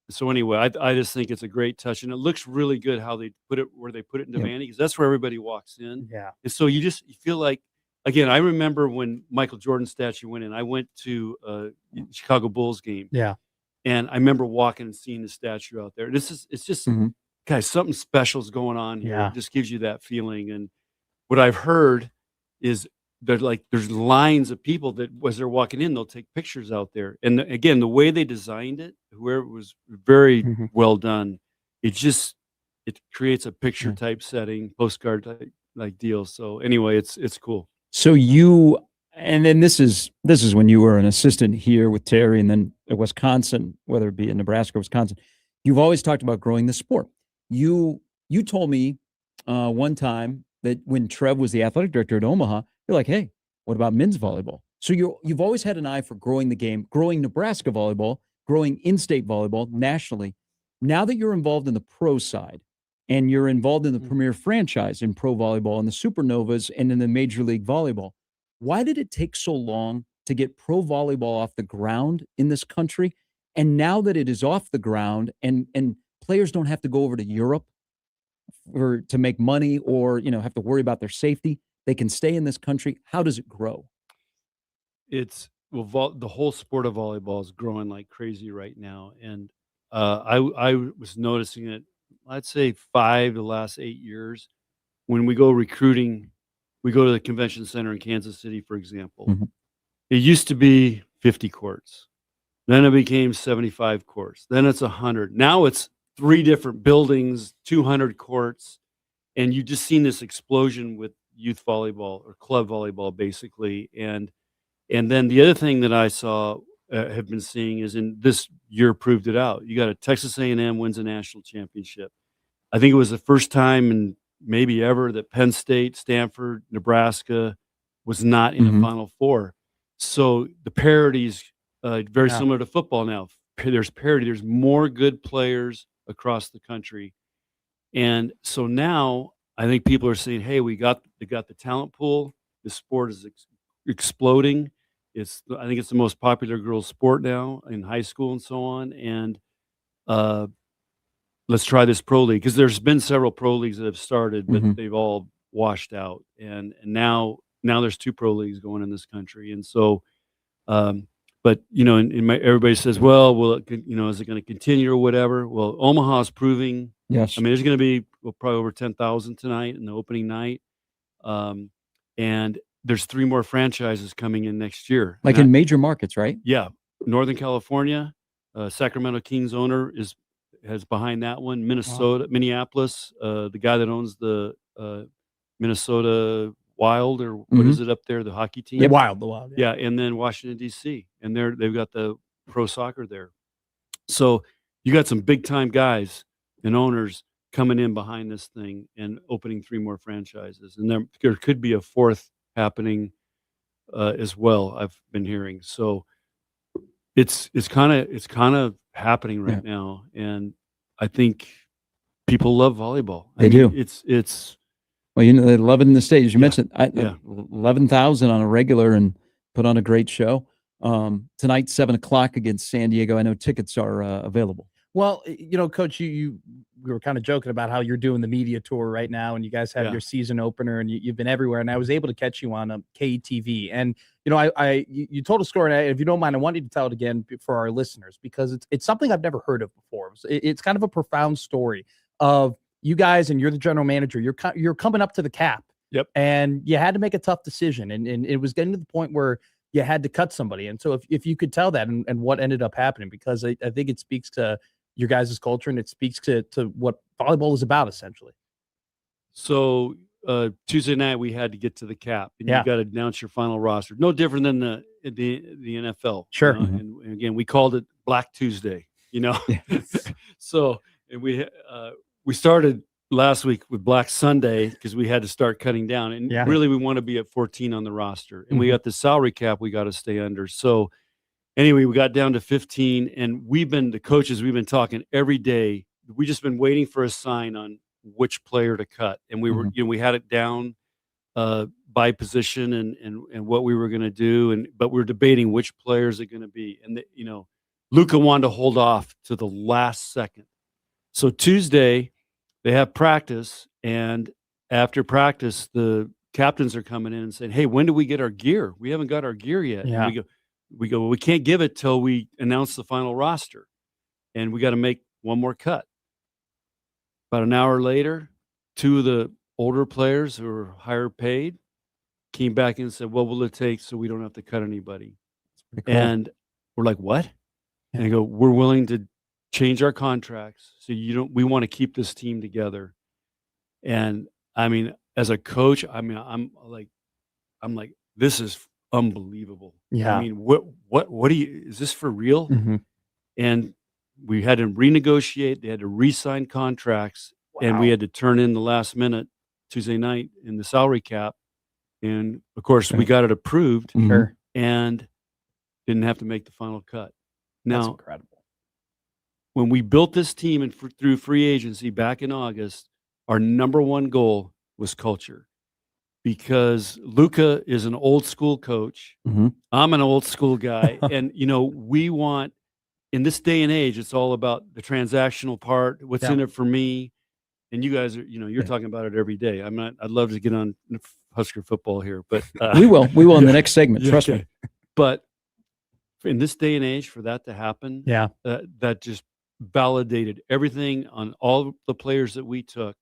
so anyway, I just think it's a great touch, and it looks really good how they put it where they put it in Yep. Devaney, because that's where everybody walks in. Yeah. And so you feel like, again, I remember when Michael Jordan's statue went in. I went to a Chicago Bulls game. Yeah. And I remember walking and seeing the statue out there. It's just, Mhm. guys, something special is going on here. Yeah. It just gives you that feeling. And what I've heard is there's lines of people that as they're walking in, they'll take pictures out there. And again, the way they designed it, whoever was very Mhm. well done. It creates a picture type setting, postcard type like deal. So anyway, it's cool. So and then this is when you were an assistant here with Terry, and then at Wisconsin, whether it be in Nebraska or Wisconsin, you've always talked about growing the sport. You told me one time that when Trev was the athletic director at Omaha, you're like, hey, what about men's volleyball? So you've always had an eye for growing the game, growing Nebraska volleyball, growing in-state volleyball nationally. Now that you're involved in the pro side, and you're involved in the premier franchise in pro volleyball and the Supernovas and in the Major League Volleyball, why did it take so long to get pro volleyball off the ground in this country? And now that it is off the ground and players don't have to go over to Europe to make money or, have to worry about their safety, they can stay in this country. How does it grow? The whole sport of volleyball is growing like crazy right now. And I was noticing it, I'd say 5 the last 8 years. When we go recruiting, we go to the convention center in Kansas City, for example. Mhm. It used to be 50 courts. Then it became 75 courts. Then it's 100. Now it's 3 different buildings, 200 courts. And you just seen this explosion with youth volleyball or club volleyball, basically. And then the other thing that I saw, have been seeing, is in this year proved it out. You got a Texas A&M wins a national championship. I think it was the first time in maybe ever that Penn State, Stanford, Nebraska was not in the Final Four. So the parity's very similar to football now. There's parity. There's more good players across the country. And so now I think people are saying, hey, they got the talent pool. The sport is exploding. I think it's the most popular girls' sport now in high school and so on. And let's try this pro league, because there's been several pro leagues that have started, but they've all washed out. And now there's 2 pro leagues going in this country. And so, but everybody says, well, is it going to continue or whatever? Well, Omaha's proving. Yes. I mean, there's going to be probably over 10,000 tonight in the opening night. And there's 3 more franchises coming in next year. Like in major markets, right? Yeah. Northern California, Sacramento Kings owner has behind that one. Minnesota, Minneapolis, the guy that owns the Minnesota Wild, or what is it up there, the hockey team? The Wild. Yeah, and then Washington D.C. and they've got the pro soccer there. So you got some big time guys and owners coming in behind this thing and opening 3 more franchises, and there could be a 4th happening as well. I've been hearing. So it's kind of happening right now, and I think people love volleyball. They do. It's well, they love it in the state, as you mentioned. 11,000 on a regular, and put on a great show. Tonight, 7:00 against San Diego. I know tickets are available. Well, Coach, we were kind of joking about how you're doing the media tour right now, and you guys have your season opener, and you've been everywhere. And I was able to catch you on KTV, and you told a story. And if you don't mind, I want you to tell it again for our listeners, because it's something I've never heard of before. It's kind of a profound story of you guys, and you're the general manager. You're coming up to the cap. Yep. And you had to make a tough decision, and it was getting to the point where you had to cut somebody. And so if you could tell that and what ended up happening, because I think it speaks to your guys' culture, and it speaks to what volleyball is about, essentially. So Tuesday night we had to get to the cap, and you got to announce your final roster. No different than the NFL. Sure. And again, we called it Black Tuesday. So and we started last week with Black Sunday because we had to start cutting down, and really we want to be at 14 on the roster, and we got the salary cap we got to stay under. So anyway, we got down to 15, and the coaches, we've been talking every day. We just been waiting for a sign on which player to cut, and we were, we had it down by position and what we were going to do, but we're debating which players are going to be, and Luka wanted to hold off to the last second. So Tuesday, they have practice, and after practice, the captains are coming in and saying, "Hey, when do we get our gear? We haven't got our gear yet." Yeah. And we go, well, we can't give it till we announce the final roster, and we got to make one more cut. About an hour later, two of the older players who are higher paid came back and said, "What will it take so we don't have to cut anybody?" Cool. And we're like, "What?" And they go, "We're willing to change our contracts so we want to keep this team together." And I mean, as a coach, I'm like, this is unbelievable. Yeah. I mean, what is this for real? Mm-hmm. And we had to renegotiate. They had to re-sign contracts, and we had to turn in the last minute Tuesday night in the salary cap. And of course, we got it approved Sure. and didn't have to make the final cut. That's Now, incredible. when we built this team and through free agency back in August, our number one goal was culture, because Luka is an old school coach. Mhm. I'm an old school guy. And, we want, in this day and age, it's all about the transactional part. What's in it for me? And you guys are, you're talking about it every day. I'd love to get on Husker football here, but we will in the next segment. Trust me. But in this day and age, for that to happen, that just validated everything on all the players that we took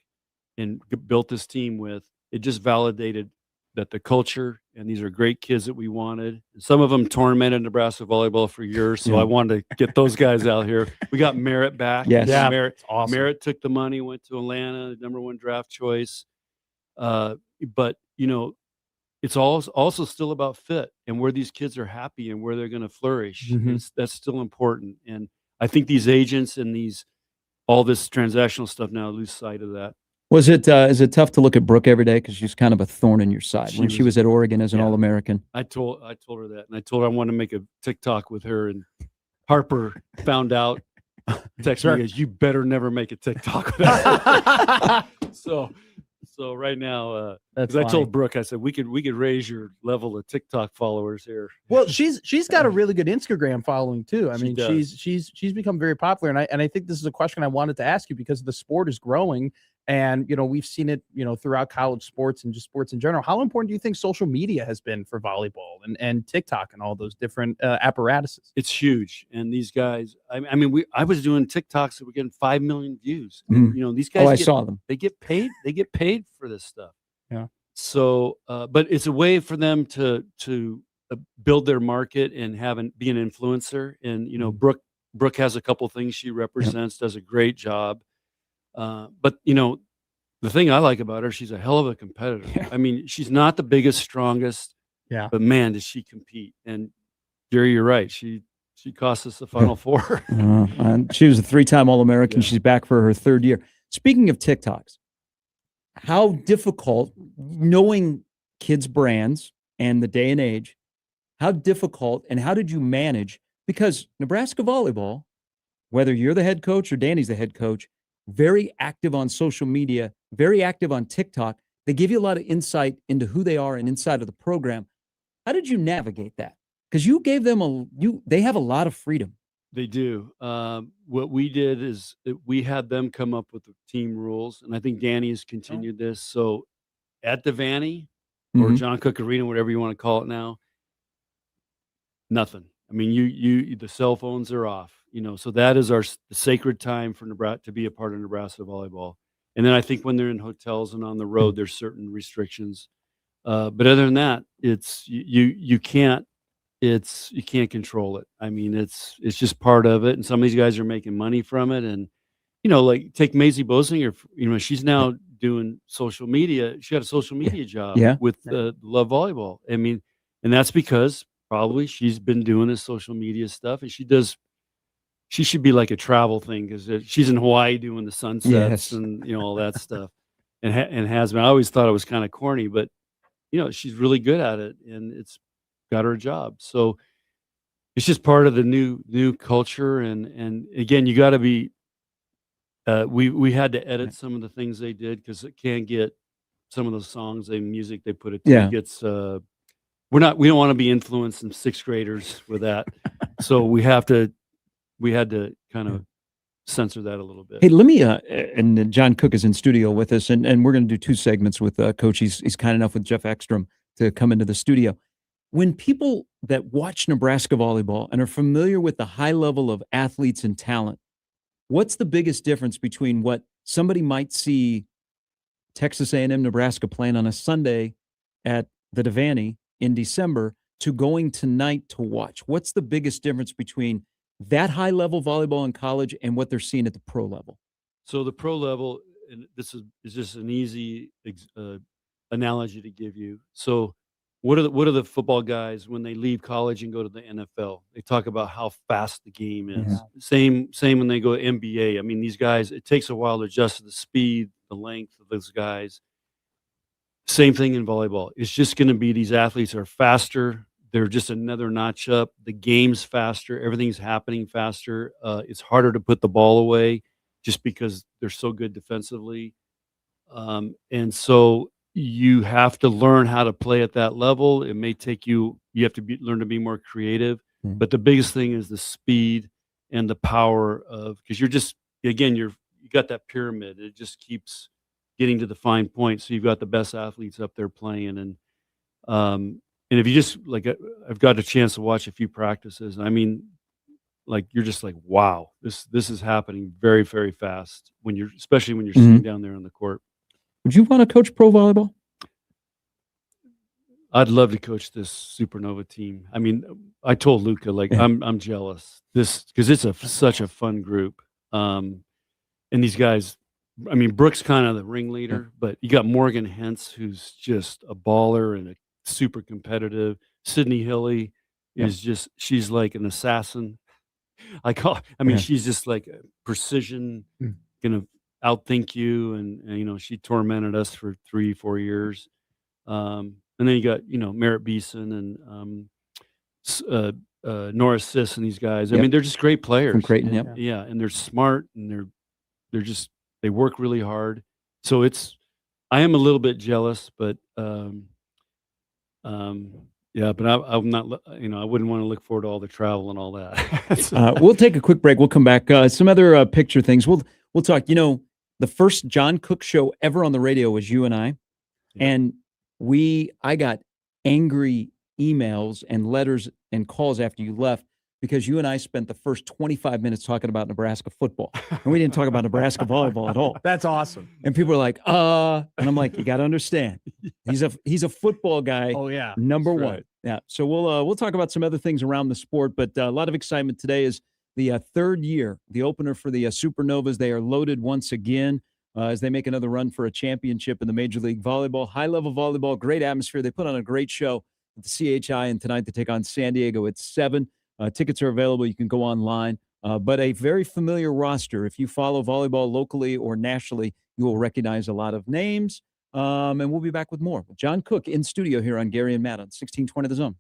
and built this team with. It just validated that the culture, and these are great kids that we wanted. And some of them tormented Nebraska volleyball for years, so I wanted to get those guys out here. We got Merritt back. Yes. Yeah, Merritt, awesome. Merritt took the money, went to Atlanta, the number one draft choice. But it's also still about fit and where these kids are happy and where they're going to flourish. Mm-hmm. That's still important. And I think these agents and all this transactional stuff now lose sight of that. Is it tough to look at Brooke every day, because she's kind of a thorn in your side when she was at Oregon as an All-American? I told her that, and I told her I want to make a TikTok with her, and Harper found out. Text me, goes, "You better never make a TikTok with her." So right now, because I told Brooke, I said we could raise your level of TikTok followers here. Well, she's got a really good Instagram following too. I mean, does. she's become very popular, and I think this is a question I wanted to ask you, because the sport is growing, and we've seen it throughout college sports and just sports in general. How important do you think social media has been for volleyball and TikTok and all those different apparatuses? It's huge, and these guys. I was doing TikToks that were getting 5 million views. Mm. These guys. I saw them. They get paid. They get paid for this stuff. Yeah. So, but it's a way for them to build their market and be an influencer. And Brooke has a couple things she represents, does a great job. But the thing I like about her, she's a hell of a competitor. Yeah. I mean, she's not the biggest, strongest. Yeah. But man, does she compete? And Jerry, you're right. She cost us the Final Four. And she was a 3-time All-American. She's back for her 3rd year. Speaking of TikToks, how difficult, knowing kids' brands and the day and age, how difficult and how did you manage? Because Nebraska volleyball, whether you're the head coach or Danny's the head coach, very active on social media, very active on TikTok. They give you a lot of insight into who they are and inside of the program. How did you navigate that? Because you gave them they have a lot of freedom. They do. What we did is we had them come up with the team rules, and I think Danny has continued this. So at the Vanny or John Cook Arena, whatever you want to call it now, nothing. I mean, the cell phones are off. So that is our sacred time for Nebraska to be a part of Nebraska volleyball. And then I think when they're in hotels and on the road, there's certain restrictions. But other than that, it's you can't control it. I mean, it's just part of it. And some of these guys are making money from it. And like take Maisie Bosinger. She's now doing social media. She got a social media job with Love Volleyball. I mean, and that's because probably she's been doing this social media stuff, and she should be like a travel thing, because she's in Hawaii doing the sunsets and all that stuff, and has been. I always thought it was kind of corny, but she's really good at it, and it's got her a job. So it's just part of the new culture, and again, you got to be. We had to edit some of the things they did because it can get some of the songs and music they put it to Yeah. gets. We don't want to be influencing sixth graders with that, so we had to kind of censor that a little bit. Hey, let me and John Cook is in studio with us, and we're going to do 2 segments with Coach. He's kind enough with Jeff Ekstrom to come into the studio. When people that watch Nebraska volleyball and are familiar with the high level of athletes and talent, what's the biggest difference between what somebody might see Texas A&M Nebraska playing on a Sunday at the Devaney in December to going tonight to watch? What's the biggest difference between that high level volleyball in college and what they're seeing at the pro level? So the pro level, and this is just an easy analogy to give you. So what are the football guys when they leave college and go to the NFL? They talk about how fast the game is. Same when they go to NBA. I mean, these guys, it takes a while to adjust to the speed, the length of those guys. Same thing in volleyball. It's just going to be these athletes are faster. They're just another notch up. The game's faster. Everything's happening faster. It's harder to put the ball away just because they're so good defensively. And so you have to learn how to play at that level. It may take you have to learn to be more creative. But the biggest thing is the speed and the power of, because you're just, again, you got that pyramid. It just keeps getting to the fine point. So you've got the best athletes up there playing. And if you just I've got a chance to watch a few practices. I mean, you're just like, wow, this is happening very, very fast especially when you're sitting down there on the court. Would you want to coach pro volleyball? I'd love to coach this Supernova team. I mean, I told Luca, I'm jealous because it's such a fun group. And these guys, I mean, Brooke's kind of the ringleader, but you got Morgan Hentz, who's just a baller and a super competitive. Sydney Hilly is she's like an assassin. She's just like a precision, gonna outthink you, and she tormented us for 3-4 years. And then you got Merritt Beeson and Norris Sis and these guys. I mean, they're just great players From Creighton. and they're smart, and they work really hard. So I am a little bit jealous, but yeah, but I'm not, I wouldn't want to look forward to all the travel and all that. We'll take a quick break. We'll come back. Some other picture things. We'll talk. The first John Cook show ever on the radio was you and I, and I got angry emails and letters and calls after you left because you and I spent the first 25 minutes talking about Nebraska football, and we didn't talk about Nebraska volleyball at all. That's awesome. And people were like, and I'm like, you got to understand, he's a football guy. Oh yeah, number one. Right. Yeah. So we'll talk about some other things around the sport, but a lot of excitement today is the third year, the opener for the Supernovas. They are loaded once again as they make another run for a championship in the Major League Volleyball. High-level volleyball, great atmosphere. They put on a great show at the CHI, and tonight they take on San Diego at 7. Tickets are available. You can go online. But a very familiar roster. If you follow volleyball locally or nationally, you will recognize a lot of names. And we'll be back with more. John Cook in studio here on Gary and Matt on 1620 The Zone.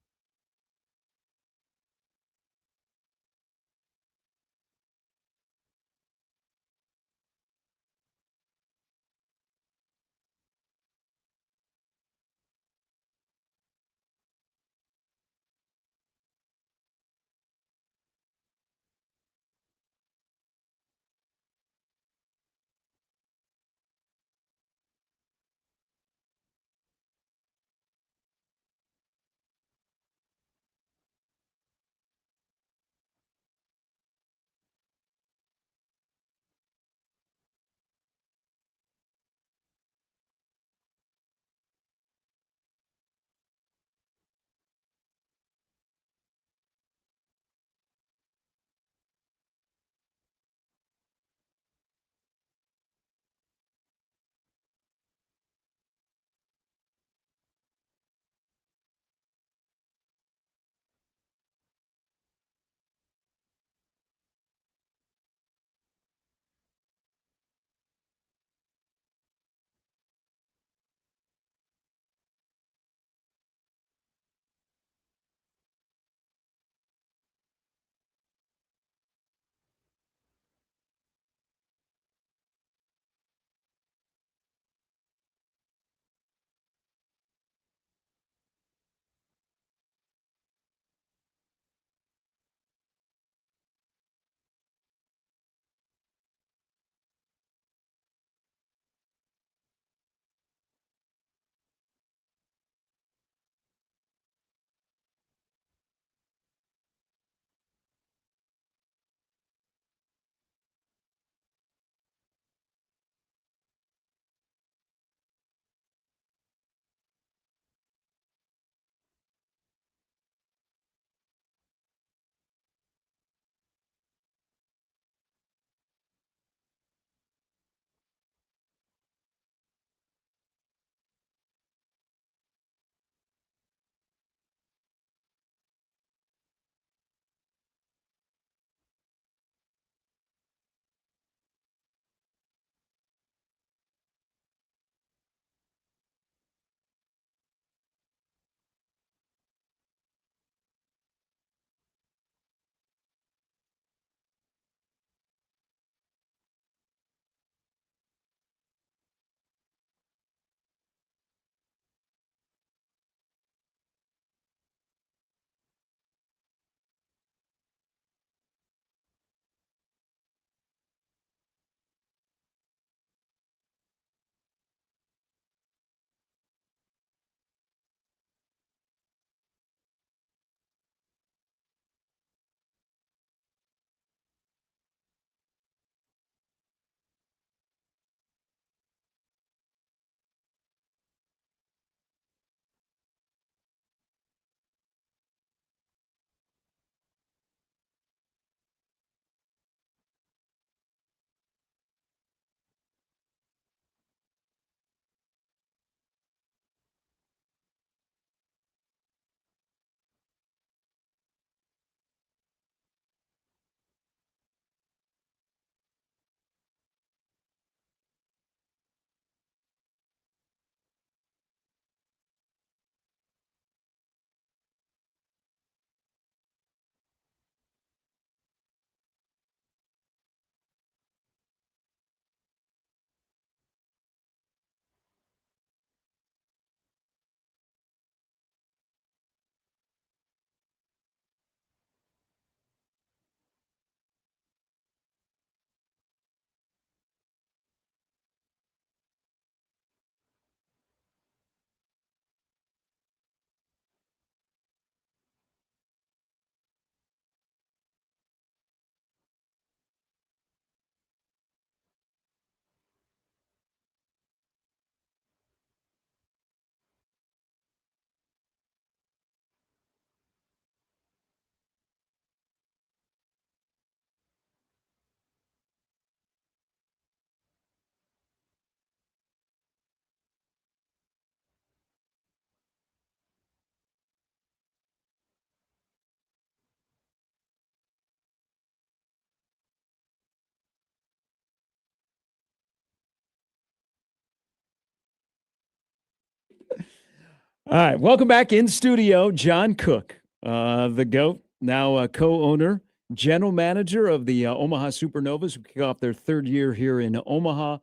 All right, welcome back in studio, John Cook, the GOAT, now co-owner, general manager of the Omaha Supernovas, who kick off their third year here in Omaha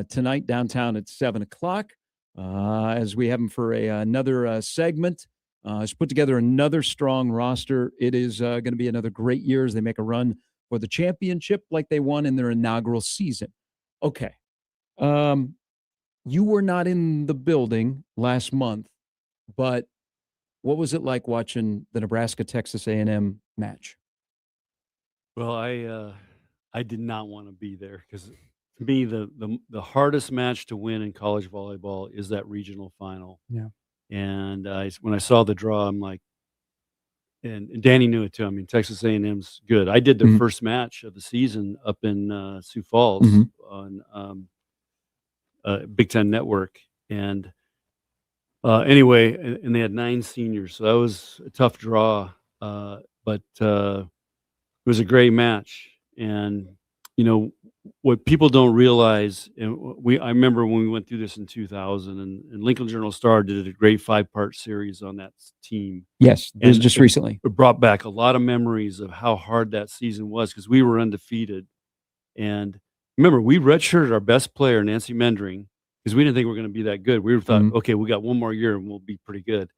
tonight downtown at 7 o'clock. As we have them for another segment, has put together another strong roster. It is going to be another great year as they make a run for the championship like they won in their inaugural season. Okay. You were not in the building last month, but what was it like watching the Nebraska-Texas A&M match? Well, I did not want to be there because to me the hardest match to win in college volleyball is that regional final. Yeah. And when I saw the draw, I'm like, and Danny knew it too. I mean, Texas A&M's good. I did their first match of the season up in Sioux Falls on Big Ten Network, and anyway, and they had 9 seniors, so that was a tough draw. But it was a great match, and what people don't realize, and I remember when we went through this in 2000, and Lincoln Journal-Star did a great 5-part series on that team. Yes, And just recently. It brought back a lot of memories of how hard that season was because we were undefeated. And remember, we redshirted our best player, Nancy Mendring, because we didn't think we were going to be that good. We thought, okay, we got one more year and we'll be pretty good.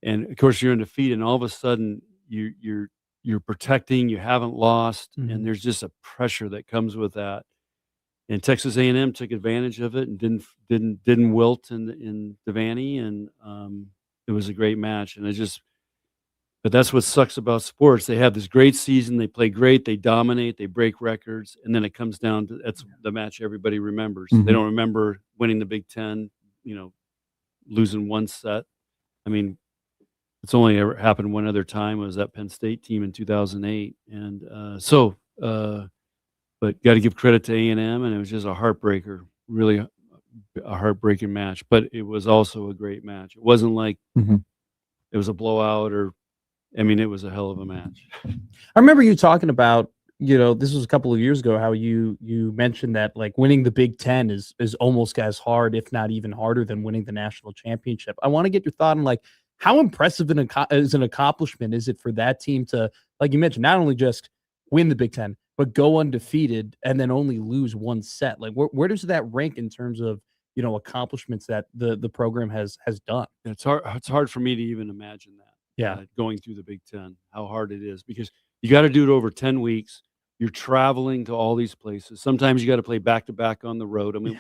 And of course, you're undefeated, and all of a sudden, you're protecting, you haven't lost, and there's just a pressure that comes with that. And Texas A&M took advantage of it and didn't wilt in Devaney, and it was a great match. And but that's what sucks about sports. They have this great season, they play great, they dominate, they break records, and then it comes down to that's the match everybody remembers. They don't remember winning the Big Ten, losing one set. I mean, it's only ever happened one other time. It was that Penn State team in 2008. And but got to give credit to A&M, and it was just a heartbreaker, really a heartbreaking match. But it was also a great match. It wasn't like it was a blowout it was a hell of a match. I remember you talking about, this was a couple of years ago, how you mentioned that like winning the Big Ten is almost as hard, if not even harder, than winning the national championship. I want to get your thought on like how impressive as an accomplishment is it for that team to, like you mentioned, not only just win the Big Ten, but go undefeated and then only lose one set. Like where does that rank in terms of accomplishments that the program has done? It's hard for me to even imagine that. Yeah, going through the Big Ten, how hard it is, because you got to do it over 10 weeks. You're traveling to all these places. Sometimes you got to play back to back on the road. I mean,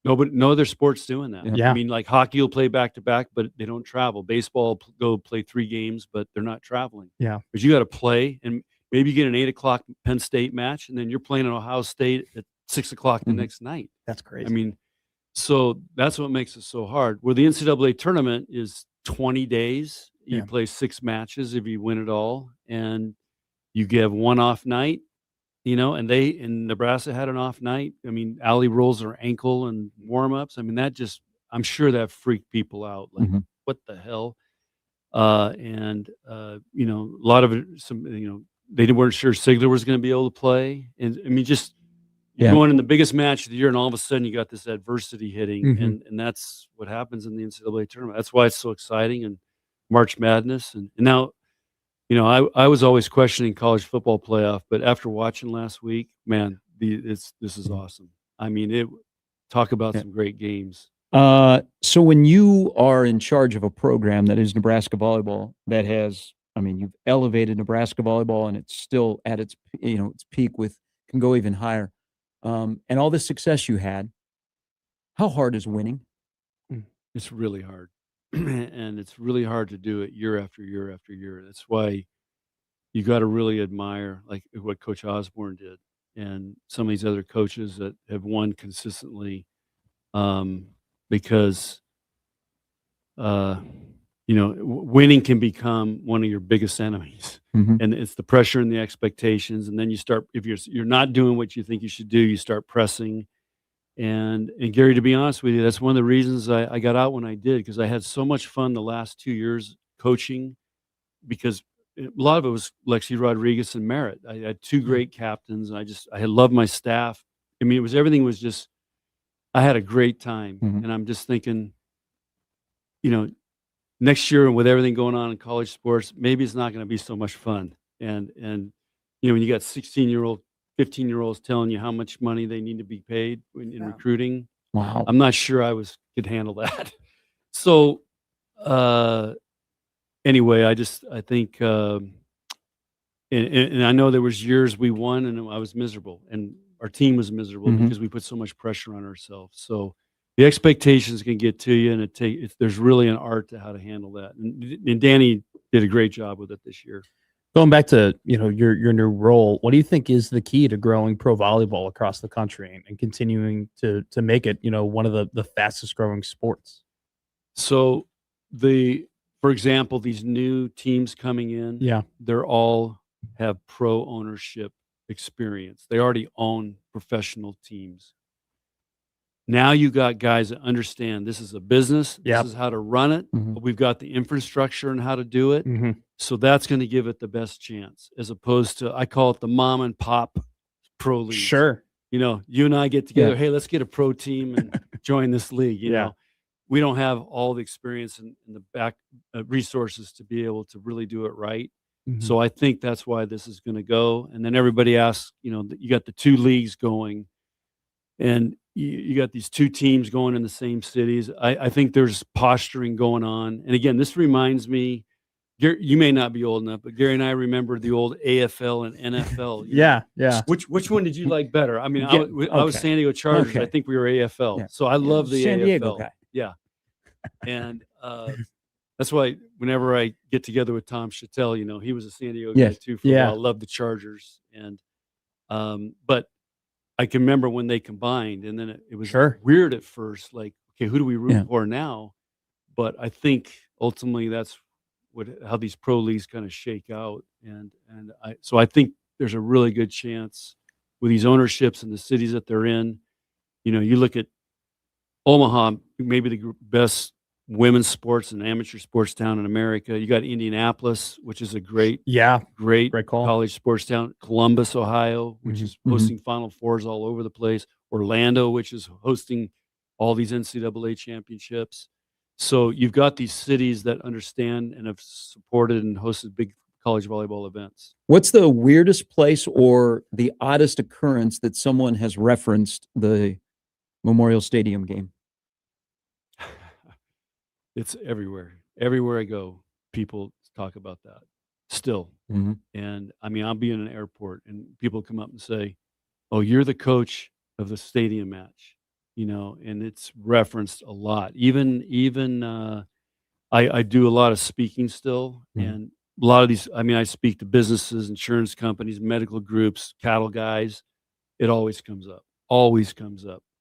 no other sport's doing that. Yeah. I mean, like hockey will play back to back, but they don't travel. Baseball go play 3 games, but they're not traveling. Yeah, because you got to play, and maybe you get an 8 o'clock Penn State match, and then you're playing at Ohio State at 6 o'clock the next night. that's crazy. I mean, so that's what makes it so hard. Where the NCAA tournament is 20 days. You play 6 matches if you win it all, and you give one off night, and Nebraska had an off night. I mean, Allie rolls her ankle and warm-ups. I mean, I'm sure that freaked people out. Like, what the hell? A lot of it, they weren't sure Sigler was going to be able to play. And I mean, just going in the biggest match of the year, and all of a sudden you got this adversity hitting, and that's what happens in the NCAA tournament. That's why it's so exciting, and March Madness, and now, I was always questioning college football playoff, but after watching last week, man, this is awesome. I mean, talk about some great games. So when you are in charge of a program that is Nebraska volleyball, that has, you've elevated Nebraska volleyball, and it's still at its peak can go even higher. And all the success you had, how hard is winning? It's really hard. And it's really hard to do it year after year after year. That's why you got to really admire like what Coach Osborne did and some of these other coaches that have won consistently, because winning can become one of your biggest enemies, and it's the pressure and the expectations. And then you start, if you're not doing what you think you should do, you start pressing. And Gary, to be honest with you, that's one of the reasons I got out when I did, because I had so much fun the last 2 years coaching, because a lot of it was Lexi Rodriguez and Merritt. I had 2 great captains, and I had loved my staff. I mean, everything was just, I had a great time. And I'm just thinking, next year, with everything going on in college sports, maybe it's not going to be so much fun. And when you got 16-year-old, 15-year-olds telling you how much money they need to be paid in recruiting, Wow. I'm not sure could handle that. So anyway, I think, and I know there was years we won and I was miserable, and our team was miserable because we put so much pressure on ourselves. So the expectations can get to you, and there's really an art to how to handle that. And Danny did a great job with it this year. Going back to your new role, what do you think is the key to growing pro volleyball across the country and continuing to make it one of the fastest growing sports? So for example, these new teams coming in, they're all have pro ownership experience. They already own professional teams. Now you got guys that understand this is a business. This is how to run it. We've got the infrastructure and how to do it. So that's going to give it the best chance, as opposed to, I call it the mom and pop pro league. Sure. You and I get together. Hey, let's get a pro team and join this league. You know, we don't have all the experience and the back resources to be able to really do it right. So I think that's why this is going to go. And then everybody asks, you got the two leagues going, and you got these two teams going in the same cities. I think there's posturing going on. And again, this reminds me, you may not be old enough, but Gary and I remember the old AFL and NFL. Yeah. Which one did you like better? I mean, I was San Diego Chargers. Okay. I think we were AFL. Yeah. So I love the San AFL. Diego guy. Yeah. And that's why whenever I get together with Tom Chattel, he was a San Diego guy too for a while. I love the Chargers. And but I can remember when they combined, and then it was weird at first, like, okay, who do we root for now? But I think ultimately that's how these pro leagues kind of shake out. And so I think there's a really good chance with these ownerships in the cities that they're in. You look at Omaha, maybe the best women's sports and amateur sports town in America. You got Indianapolis, which is a great call. College sports town. Columbus, Ohio, which is hosting Final Fours all over the place. Orlando, which is hosting all these NCAA championships. So you've got these cities that understand and have supported and hosted big college volleyball events. What's the weirdest place or the oddest occurrence that someone has referenced the Memorial Stadium game? It's everywhere. Everywhere I go, people talk about that still. And I mean, I'll be in an airport and people come up and say, "Oh, you're the coach of the stadium match." And it's referenced a lot. Even I do a lot of speaking still, and a lot of these. I mean, I speak to businesses, insurance companies, medical groups, cattle guys. It always comes up.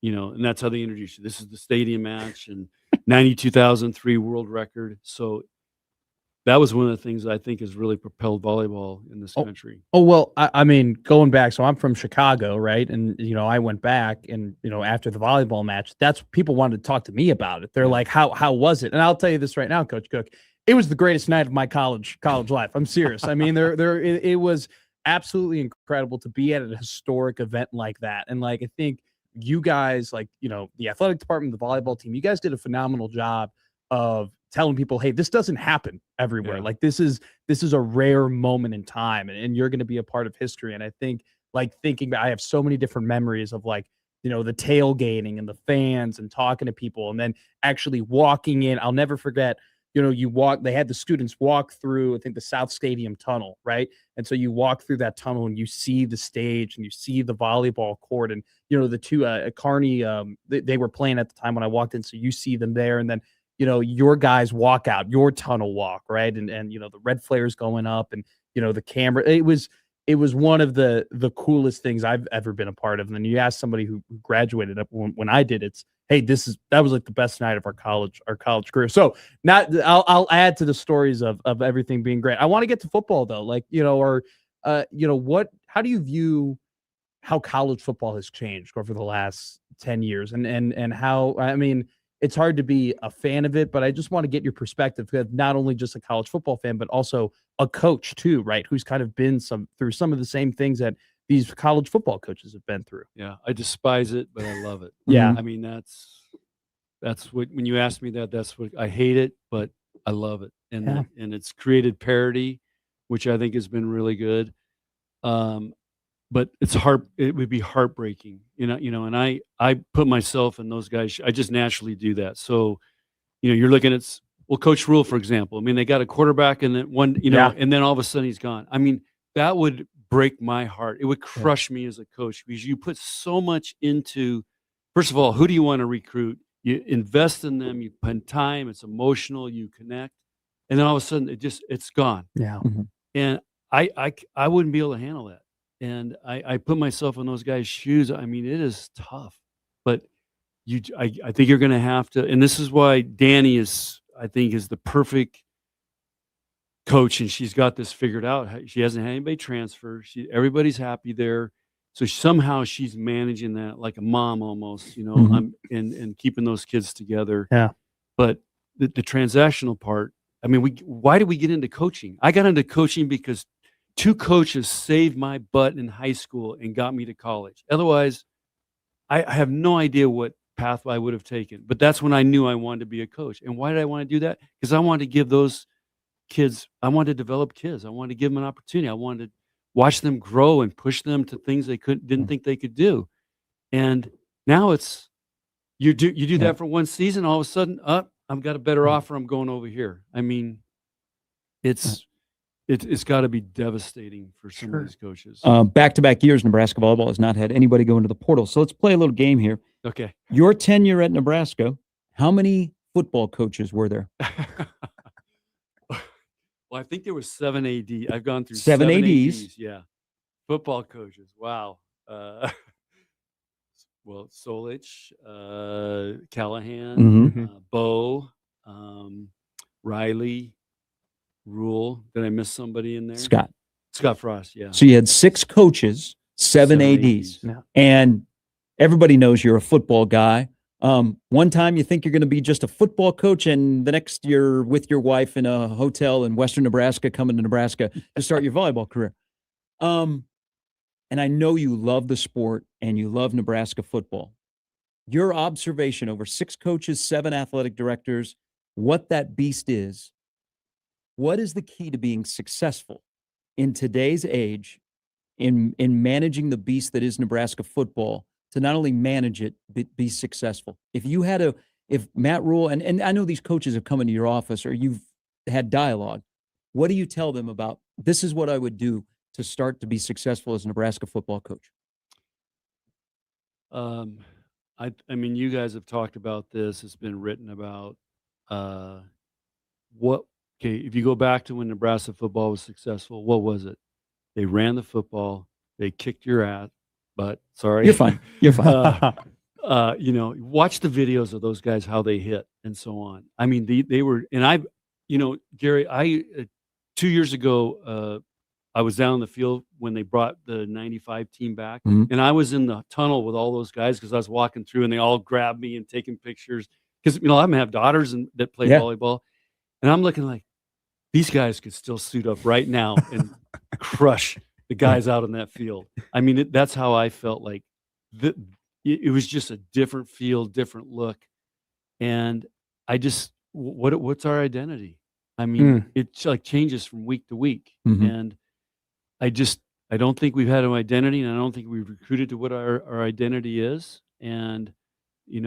And that's how they introduce you. This is the stadium match and 92,003 world record. So that was one of the things I think has really propelled volleyball in this country. Oh, well, I mean, going back, so I'm from Chicago, right? And, I went back and, after the volleyball match, that's people wanted to talk to me about it. They're like, how was it? And I'll tell you this right now, Coach Cook, it was the greatest night of my college life. I'm serious. I mean, it was absolutely incredible to be at a historic event like that. And I think you guys, the athletic department, the volleyball team, you guys did a phenomenal job of telling people, hey, this doesn't happen everywhere. Yeah. This is a rare moment in time, and you're going to be a part of history. And I think thinking I have so many different memories of the tailgating and the fans and talking to people and then actually walking in. I'll never forget, they had the students walk through, I think, the South Stadium tunnel, right? And so you walk through that tunnel and you see the stage and you see the volleyball court and, the two, Kearney, they were playing at the time when I walked in. So you see them there. And then, your guys walk out, your tunnel walk, right? And the red flares going up and, the camera, it was one of the coolest things I've ever been a part of. And then you ask somebody who graduated up when I did, it's, hey, that was the best night of our college career. So I'll add to the stories of everything being great. I want to get to football though. How do you view how college football has changed over the last 10 years and how, I mean, it's hard to be a fan of it, but I just want to get your perspective, because not only just a college football fan, but also a coach too, right? Who's kind of been through some of the same things that these college football coaches have been through. Yeah, I despise it, but I love it. Yeah. I mean, that's what, when you ask me that's what I hate it, but I love it. And Yeah. and it's created parity, which I think has been really good. But it would be heartbreaking, and I put myself in those guys. I just naturally do that. So, you're looking at Coach Rule, for example. I mean, they got a quarterback and then Yeah. and then all of a sudden he's gone. I mean, that would break my heart. It would crush me as a coach because you put so much into, first of all, who do you want to recruit? You invest in them, you put time, it's emotional, you connect, and then all of a sudden it's gone. Yeah. And I wouldn't be able to handle that. And I put myself in those guys' shoes. I mean, it is tough, but I think you're going to have to, and this is why Danny I think is the perfect coach, and she's got this figured out. She hasn't had anybody transfer. Everybody's happy there. So somehow she's managing that like a mom almost, and keeping those kids together. Yeah. But the transactional part, I mean, why did we get into coaching? I got into coaching because 2 coaches saved my butt in high school and got me to college. Otherwise, I have no idea what path I would have taken. But that's when I knew I wanted to be a coach. And why did I want to do that? Because I wanted to give those kids, I wanted to develop kids. I wanted to give them an opportunity. I wanted to watch them grow and push them to things they didn't think they could do. And now it's you do that for one season, all of a sudden, I've got a better offer. I'm going over here. I mean, it's got to be devastating for some of these coaches. Back-to-back years, Nebraska volleyball has not had anybody go into the portal. So let's play a little game here. Okay. Your tenure at Nebraska, how many football coaches were there? Well, I think there was 7 AD. I've gone through 7 ADs. Yeah. Football coaches. Wow. Solich, Callahan, Bo, Riley, Rule. Did I miss somebody in there? Scott Frost, yeah. So you had 6 coaches, 7 ADs. Yeah. And everybody knows you're a football guy. One time you think you're going to be just a football coach, and the next you're with your wife in a hotel in Western Nebraska, coming to Nebraska to start your volleyball career. And I know you love the sport and you love Nebraska football. Your observation over 6 coaches, 7 athletic directors, what that beast is, what is the key to being successful in today's age in managing the beast that is Nebraska football, to not only manage it, but be successful? If Matt Rule, and I know these coaches have come into your office or you've had dialogue, what do you tell them about, this is what I would do to start to be successful as a Nebraska football coach? I mean, you guys have talked about this. It's been written about. If you go back to when Nebraska football was successful, what was it? They ran the football. They kicked your ass. But sorry, You're fine. You're fine. Watch the videos of those guys, how they hit and so on. I mean, they were, and Gary, 2 years ago, I was down in the field when they brought the 95 team back, and I was in the tunnel with all those guys because I was walking through and they all grabbed me and taking pictures because, I'm going to have daughters that play volleyball, and I'm looking like these guys could still suit up right now and crush the guys out in that field. I mean, that's how I felt like it was just a different feel, different look. And I just, what's our identity? I mean, it's like changes from week to week. And I don't think we've had an identity, and I don't think we've recruited to what our identity is. And, you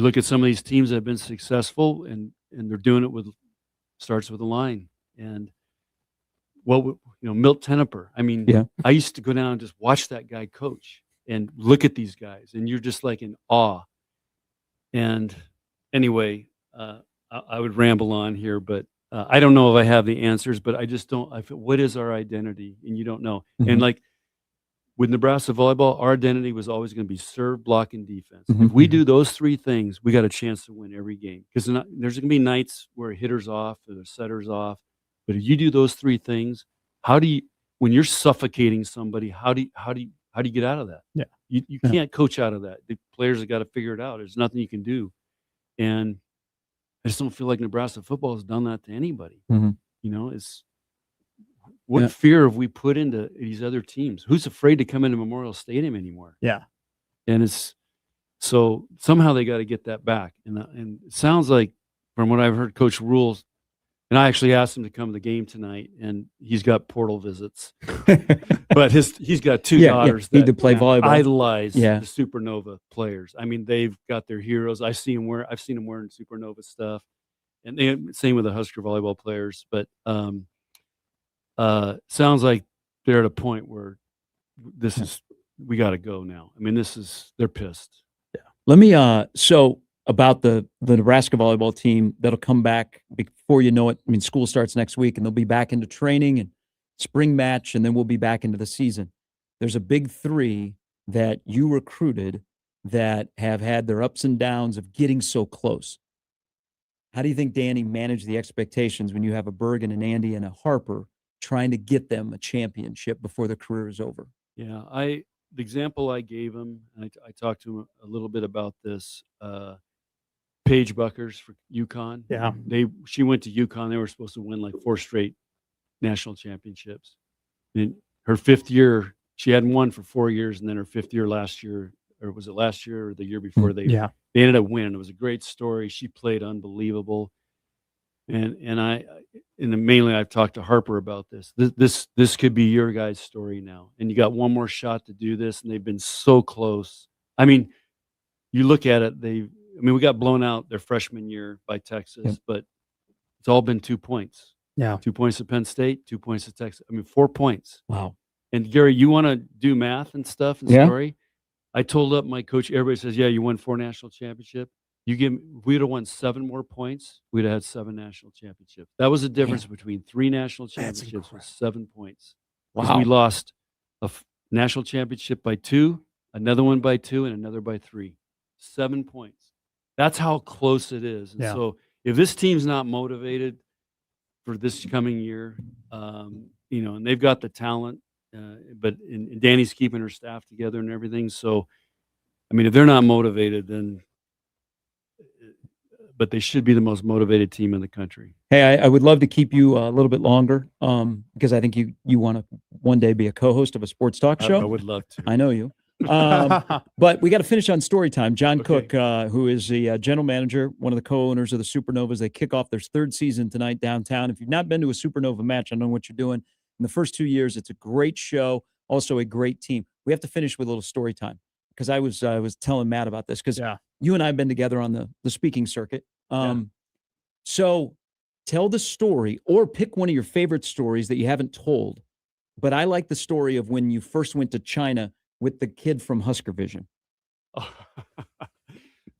look at some of these teams that have been successful and they're doing it starts with a line. And Milt Tenneper. I mean, I used to go down and just watch that guy coach and look at these guys, and you're just like in awe. And anyway, I would ramble on here, but I don't know if I have the answers, but I just don't. I feel, what is our identity? And you don't know. And like with Nebraska volleyball, our identity was always going to be serve, block, and defense. If we do those 3 things, we got a chance to win every game. Because there's going to be nights where a hitter's off or a setter's off. But if you do those 3 things, when you're suffocating somebody, how do you get out of that? Yeah. You can't coach out of that. The players have got to figure it out. There's nothing you can do. And I just don't feel like Nebraska football has done that to anybody. It's what fear have we put into these other teams? Who's afraid to come into Memorial Stadium anymore? Yeah. And so somehow they got to get that back. And it sounds like from what I've heard, Coach Rules, and I actually asked him to come to the game tonight, and he's got portal visits. But he's got two daughters need to that play volleyball. idolize Yeah. the Supernova players. I mean, they've got their heroes. I've seen them wearing Supernova stuff, and same with the Husker volleyball players. But sounds like they're at a point where we got to go now. I mean, they're pissed. Yeah. Let me so about the Nebraska volleyball team that'll come back before you know it. I mean, school starts next week, and they'll be back into training and spring match, and then we'll be back into the season. There's a big three that you recruited that have had their ups and downs of getting so close. How do you think Danny managed the expectations when you have a Bergen, an Andy, and a Harper trying to get them a championship before their career is over? Yeah, the example I gave him, and I talked to him a little bit about this. Paige Buckers for UConn. Yeah. She went to UConn. They were supposed to win like 4 straight national championships. In her 5th year, she hadn't won for 4 years, and then her 5th year last year, or was it last year or the year before? They ended up winning. It was a great story. She played unbelievable, and mainly I've talked to Harper about this. This could be your guys' story now, and you got one more shot to do this, and they've been so close. I mean, you look at it, we got blown out their freshman year by Texas, but it's all been 2 points. Yeah. 2 points at Penn State, 2 points at Texas. 4 points. Wow. And Gary, you want to do math and stuff and story? I told up my coach, everybody says, yeah, you won 4 national championships. If we'd have won 7 more points, we'd have had 7 national championships. That was the difference between 3 national championships with 7 points. Wow. We lost a national championship by 2, another one by 2, and another by 3. 7 points. That's how close it is. And so if this team's not motivated for this coming year, and they've got the talent, but Danny's keeping her staff together and everything. So, I mean, if they're not motivated, then but they should be the most motivated team in the country. Hey, I would love to keep you a little bit longer because I think you want to one day be a co-host of a sports talk show. I would love to. I know you. But we got to finish on story time. John Cook, who is the general manager, one of the co-owners of the Supernovas, they kick off their 3rd season tonight downtown. If you've not been to a Supernova match, I don't know what you're doing. In the first 2 years, it's a great show, also a great team. We have to finish with a little story time because I was telling Matt about this because you and I have been together on the speaking circuit. So tell the story or pick one of your favorite stories that you haven't told. But I like the story of when you first went to China with the kid from Husker Vision.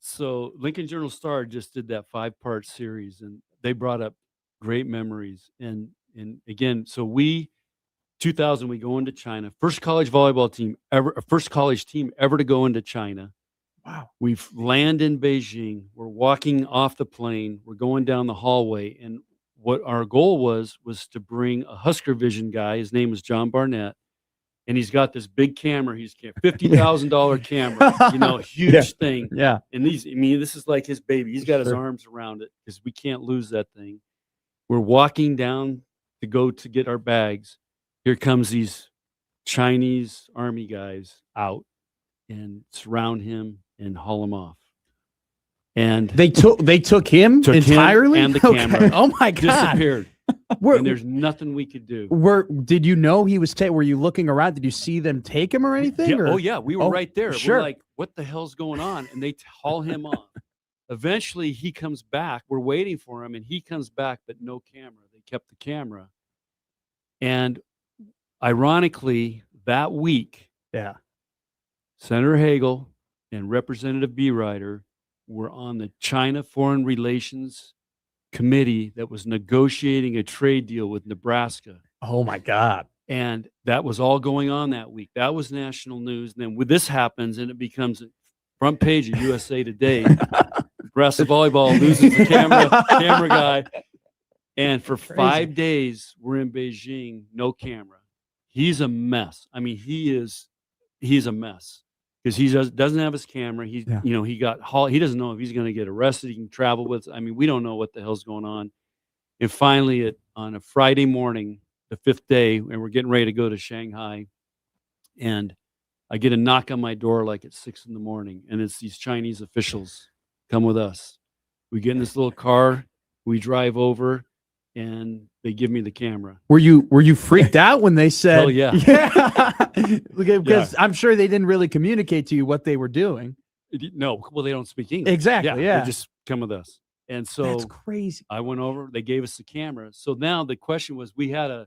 So Lincoln Journal-Star just did that 5-part series, and they brought up great memories. And again, so 2000, we go into China. First college team ever to go into China. Wow. We land in Beijing. We're walking off the plane. We're going down the hallway. And what our goal was to bring a Husker Vision guy. His name was John Barnett. And he's got this big camera. He's $50,000 camera, huge thing. Yeah. And this is like his baby. He's got his arms around it because we can't lose that thing. We're walking down to go to get our bags. Here comes these Chinese army guys out and surround him and haul him off. And they took him entirely and the camera. Oh my God. Disappeared. And there's nothing we could do. Did you know he was were you looking around? Did you see them take him or anything? Yeah, oh yeah, we were right there. Sure. We're like, what the hell's going on? And they haul him off. Eventually he comes back. We're waiting for him and he comes back, but no camera. They kept the camera. And ironically, that week, Senator Hagel and Representative Beerider were on the China Foreign Relations Committee that was negotiating a trade deal with Nebraska. Oh my God. And that was all going on that week. That was national news. And then when this happens and it becomes front page of USA Today, Nebraska volleyball loses the camera guy. And for 5 days, we're in Beijing, no camera. He's a mess. I mean, he's a mess because he doesn't have his camera. He doesn't know if he's going to get arrested. He can travel with. I mean, we don't know what the hell's going on. And finally, on a Friday morning, the 5th day, and we're getting ready to go to Shanghai, and I get a knock on my door like at 6 a.m, and it's these Chinese officials come with us. We get in this little car, we drive over, and they give me the camera. Were you freaked out when they said, Hell yeah. Because I'm sure they didn't really communicate to you what they were doing. No, well, they don't speak English. Exactly, yeah. They just come with us. And so That's crazy. I went over, they gave us the camera. So now the question was, we had a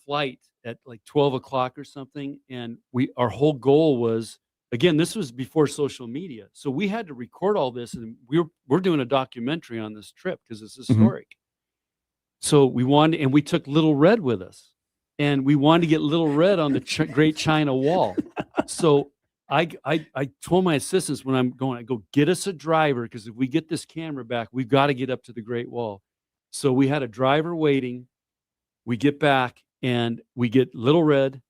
flight at like 12 o'clock or something. And our whole goal was, again, this was before social media. So we had to record all this, and we're doing a documentary on this trip because it's historic. So we wanted, and we took Little Red with us, and we wanted to get Little Red on the Great China Wall. So I told my assistants when I'm going, I go, get us a driver, because if we get this camera back, we've got to get up to the Great Wall. So we had a driver waiting. We get back, and we get Little Red,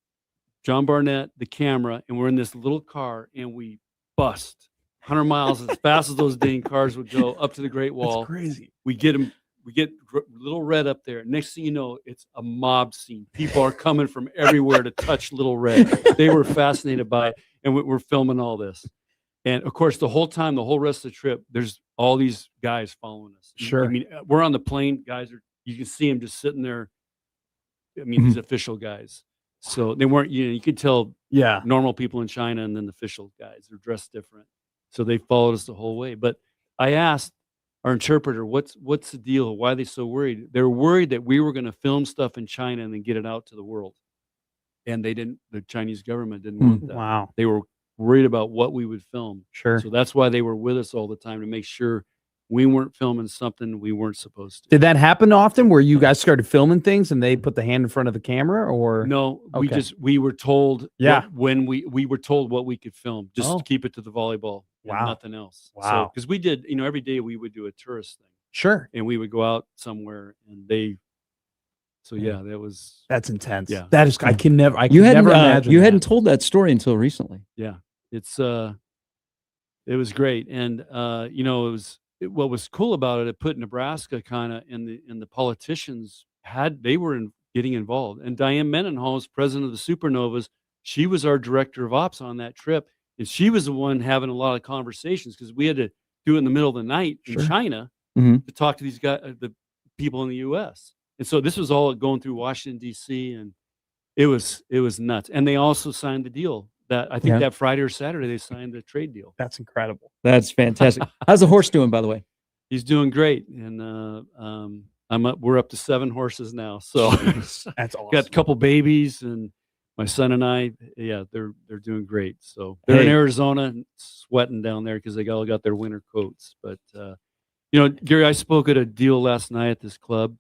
John Barnett, the camera, and we're in this little car, and we bust 100 miles as fast as those dang cars would go up to the Great Wall. That's crazy. We get Little Red up there. Next thing you know, it's a mob scene. People are coming from everywhere to touch Little Red. They were fascinated by it, and we're filming all this. And of course, the whole time, the whole rest of the trip, there's all these guys following us. Sure. I mean, we're on the plane. You can see them just sitting there. I mean, these official guys. So they weren't, you could tell normal people in China and then the official guys. They're dressed different. So they followed us the whole way. But I asked our interpreter, what's the deal? Why are they so worried? They're worried that we were going to film stuff in China and then get it out to the world. And the Chinese government didn't want that. Wow. They were worried about what we would film. Sure. So that's why they were with us all the time, to make sure we weren't filming something we weren't supposed to. Did that happen often where you guys started filming things and they put the hand in front of the camera, or? No, Okay. we were told when we were told what we could film, just Oh. to keep it to the volleyball and Wow. nothing else. Wow. Because we did, every day we would do a tourist thing, Sure. and we would go out somewhere, and that was, That's intense. Yeah. That is, I can never You imagine that. hadn't told that story until recently. yeah, it was great. And what was cool about it put Nebraska kind of in the politicians getting involved. And Diane Mendenhall is president of the Supernovas. She was our director of ops on that trip, and she was the one having a lot of conversations, because we had to do it in the middle of the night in China to talk to these guys, the people in the U.S. And so this was all going through Washington, D.C., and it was nuts. And they also signed the deal. That I think that Friday or Saturday they signed the trade deal. That's incredible. That's fantastic. How's the horse doing, by the way? He's doing great, and we're up to 7 horses now. So That's awesome. got a couple babies, and my son and I, they're doing great. So they're in Arizona and sweating down there because they all got their winter coats. But Gary, I spoke at a deal last night at this club,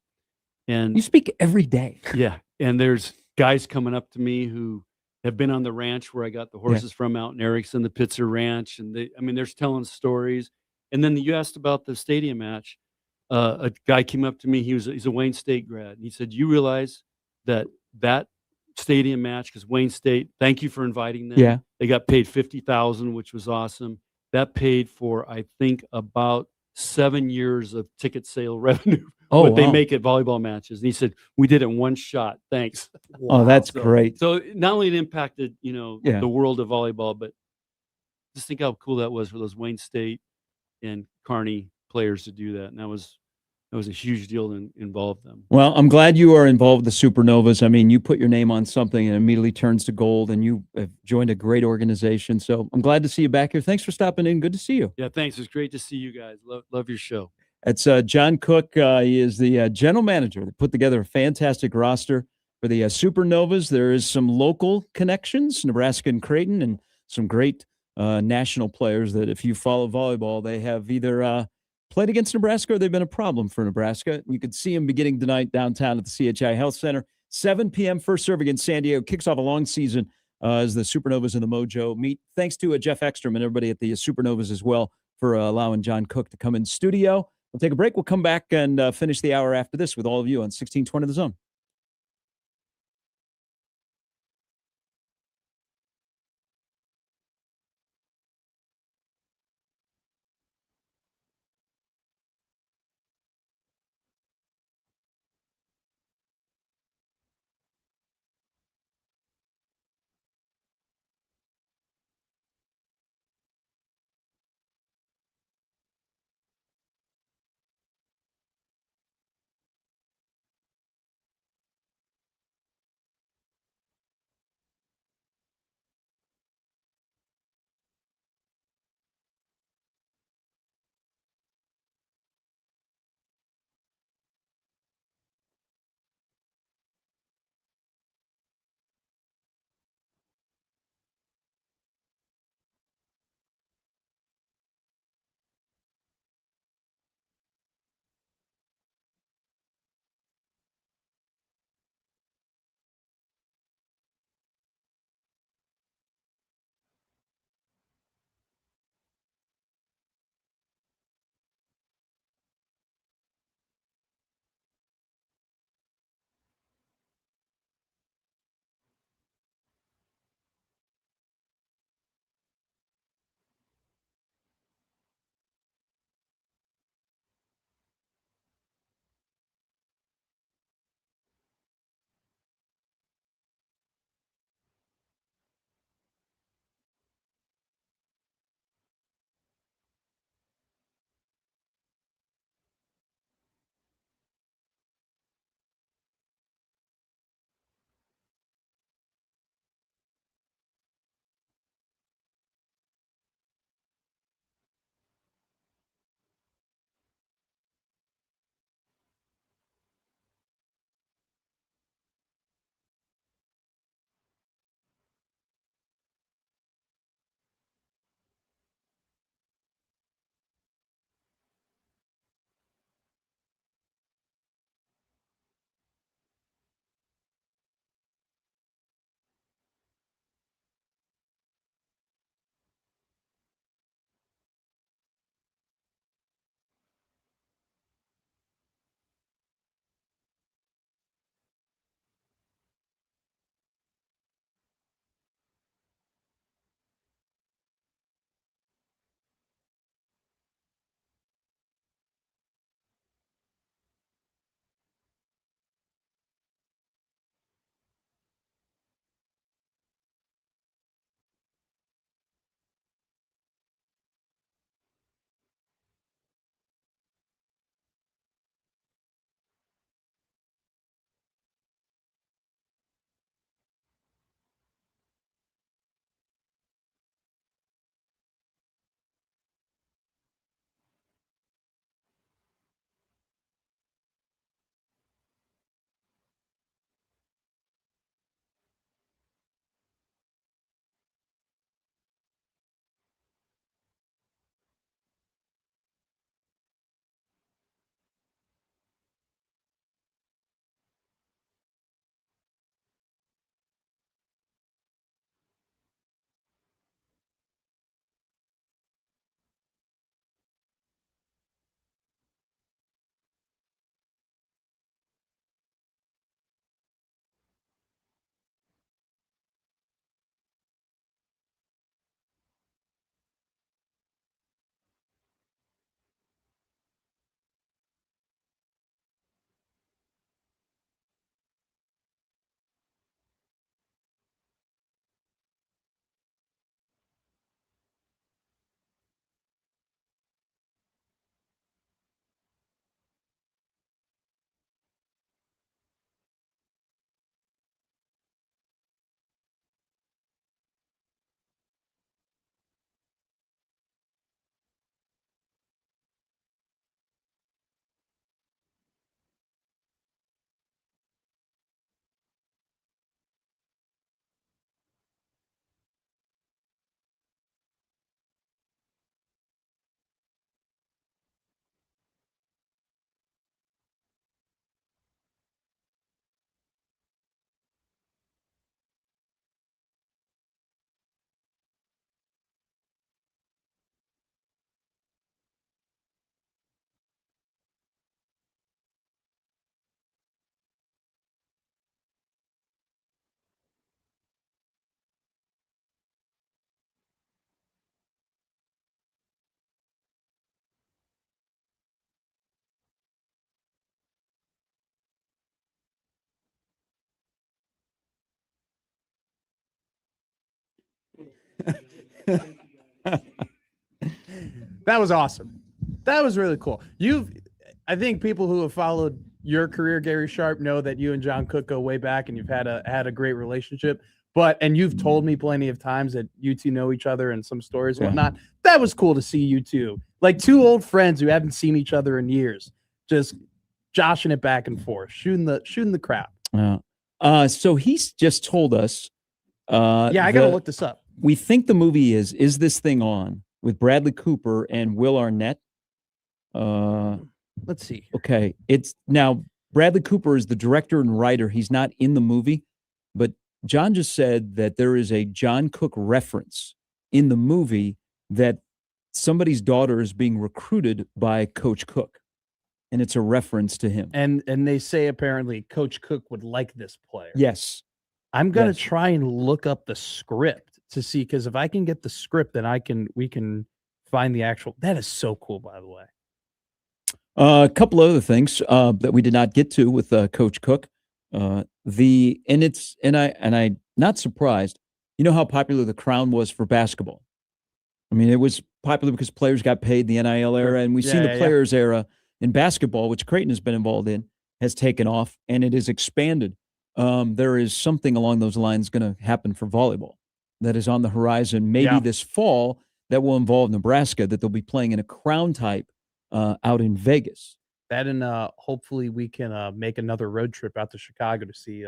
and You speak every day. yeah, and there's guys coming up to me who have been on the ranch where I got the horses from out in Erickson, the Pitzer Ranch, and they're telling stories. And then you asked about the stadium match. A guy came up to me. He's a Wayne State grad, and he said, "You realize that stadium match, because Wayne State, thank you for inviting them. Yeah. They got paid $50,000, which was awesome. That paid for, I think, about 7 years of ticket sale revenue. Oh, what they wow. make at volleyball matches." And he said, "We did it in one shot. Thanks." Oh, that's So- great. So not only it impacted, the world of volleyball, but just think how cool that was for those Wayne State and Kearney players to do that. And that was a huge deal to involve them. Well, I'm glad you are involved with the Supernovas. I mean, you put your name on something and it immediately turns to gold, and you have joined a great organization. So I'm glad to see you back here. Thanks for stopping in. Good to see you. Yeah, thanks. It's great to see you guys. Love your show. It's John Cook. He is the general manager. They put together a fantastic roster for the Supernovas. There is some local connections, Nebraska and Creighton, and some great national players that, if you follow volleyball, they have either played against Nebraska or they've been a problem for Nebraska. You could see them beginning tonight downtown at the CHI Health Center. 7 p.m. first serve against San Diego. Kicks off a long season as the Supernovas and the Mojo meet. Thanks to Jeff Ekstrom and everybody at the Supernovas as well for allowing John Cook to come in studio. We'll take a break. We'll come back and finish the hour after this with all of you on 1620 The Zone. That was awesome. That was really cool. I think people who have followed your career, Gary Sharp, know that you and John Cook go way back, and you've had a great relationship. And you've told me plenty of times that you two know each other and some stories and whatnot. That was cool to see you two, like two old friends who haven't seen each other in years, just joshing it back and forth, shooting the crap. So he's just told us. I gotta look this up. We think the movie is This Thing On with Bradley Cooper and Will Arnett. Let's see. Okay, it's now Bradley Cooper is the director and writer. He's not in the movie, but John just said that there is a John Cook reference in the movie that somebody's daughter is being recruited by Coach Cook, and it's a reference to him. And they say apparently Coach Cook would like this player. Yes. I'm gonna try and look up the script to see, because if I can get the script, then we can find the actual. That is so cool, by the way. A couple other things that we did not get to with Coach Cook. I'm not surprised. You know how popular the Crown was for basketball. I mean, it was popular because players got paid the NIL era, and we've seen the players era in basketball, which Creighton has been involved in, has taken off, and it has expanded. There is something along those lines going to happen for volleyball that is on the horizon, maybe this fall, that will involve Nebraska, that they'll be playing in a Crown type out in Vegas. That, and hopefully we can make another road trip out to Chicago to see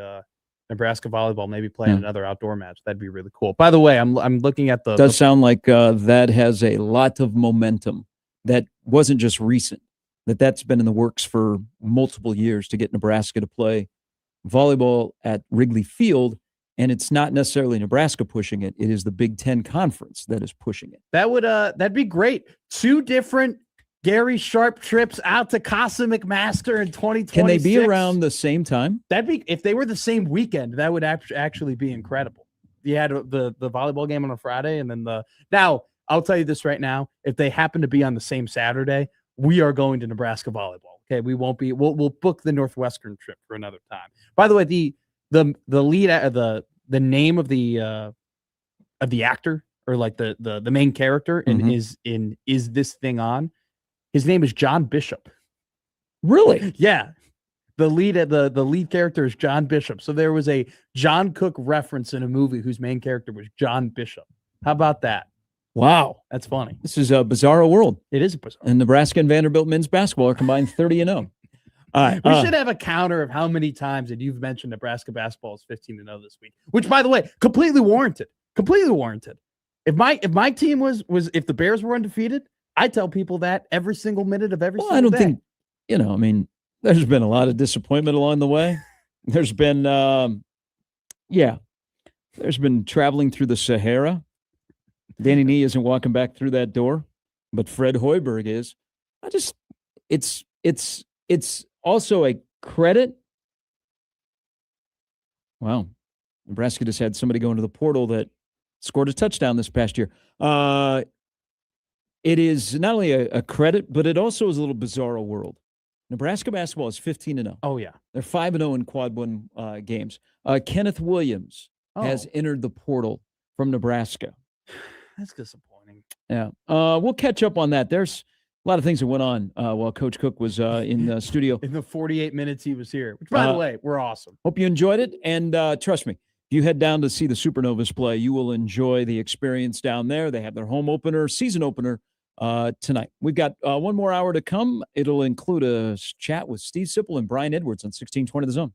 Nebraska volleyball, maybe play another outdoor match. That'd be really cool. By the way, I'm looking at the. Does sound like that has a lot of momentum. That wasn't just recent. That's been in the works for multiple years to get Nebraska to play volleyball at Wrigley Field, and it's not necessarily Nebraska pushing it. It is the Big Ten Conference that is pushing it. That'd be great. 2 different Gary Sharp trips out to Casa McMaster in 2026. Can they be around the same time? That'd be, if they were the same weekend, that would actually be incredible. You had the volleyball game on a Friday, and then now I'll tell you this right now: if they happen to be on the same Saturday, we are going to Nebraska volleyball. Okay, we won't be. We'll book the Northwestern trip for another time. By the way, the lead, the name of the actor, or like the main character is This Thing On. His name is John Bishop. Really? Yeah. The lead character is John Bishop. So there was a John Cook reference in a movie whose main character was John Bishop. How about that? Wow. That's funny. This is a bizarre world. It is a bizarre. And Nebraska and Vanderbilt men's basketball are combined 30-0. All right. We should have a counter of how many times that you've mentioned Nebraska basketball is 15-0 this week, which, by the way, completely warranted. Completely warranted. If my team was if the Bears were undefeated, I tell people that every single minute of every single day. Think, I mean, there's been a lot of disappointment along the way. There's been, there's been traveling through the Sahara. Danny Nee isn't walking back through that door, but Fred Hoiberg is. It's also a credit. Wow. Nebraska just had somebody go into the portal that scored a touchdown this past year. It is not only a credit, but it also is a little bizarre world. Nebraska basketball is 15-0. Oh, yeah. They're 5-0 in quad one games. Kenneth Williams has entered the portal from Nebraska. That's disappointing. Yeah. We'll catch up on that. There's a lot of things that went on while Coach Cook was in the studio. In the 48 minutes he was here, which, by the way, we're awesome. Hope you enjoyed it. And trust me, if you head down to see the Supernovas play, you will enjoy the experience down there. They have their home opener, season opener, tonight. We've got one more hour to come. It'll include a chat with Steve Sipple and Brian Edwards on 1620 The Zone.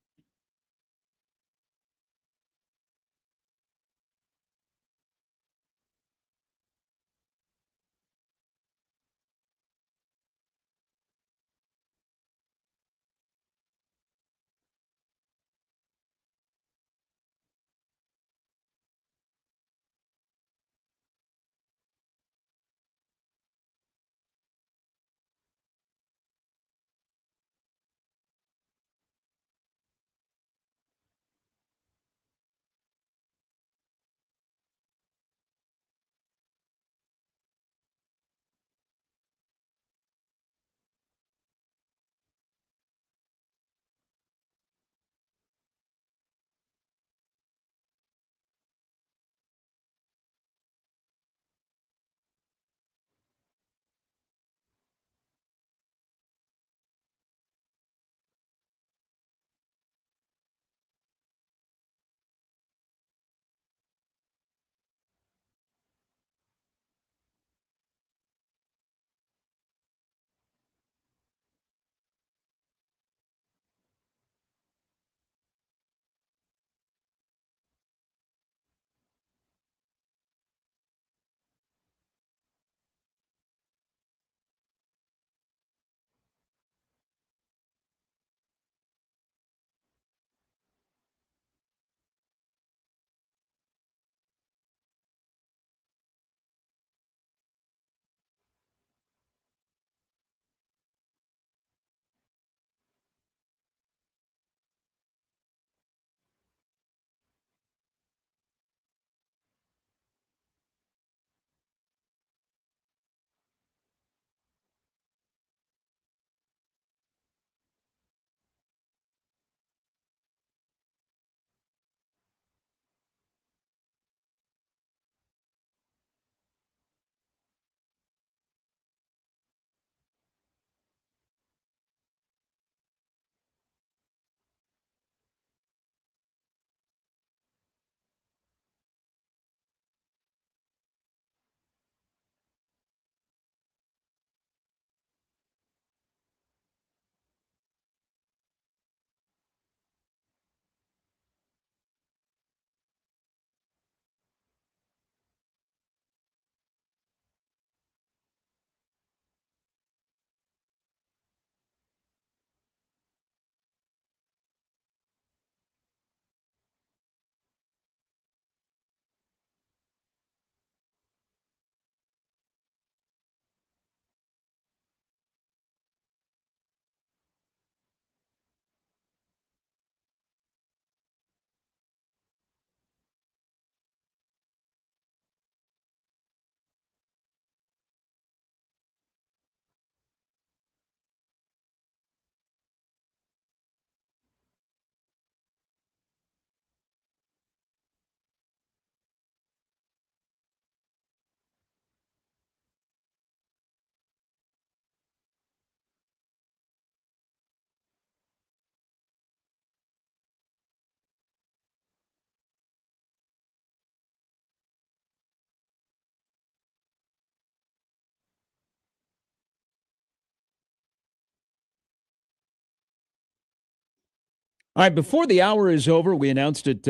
All right, before the hour is over, we announced it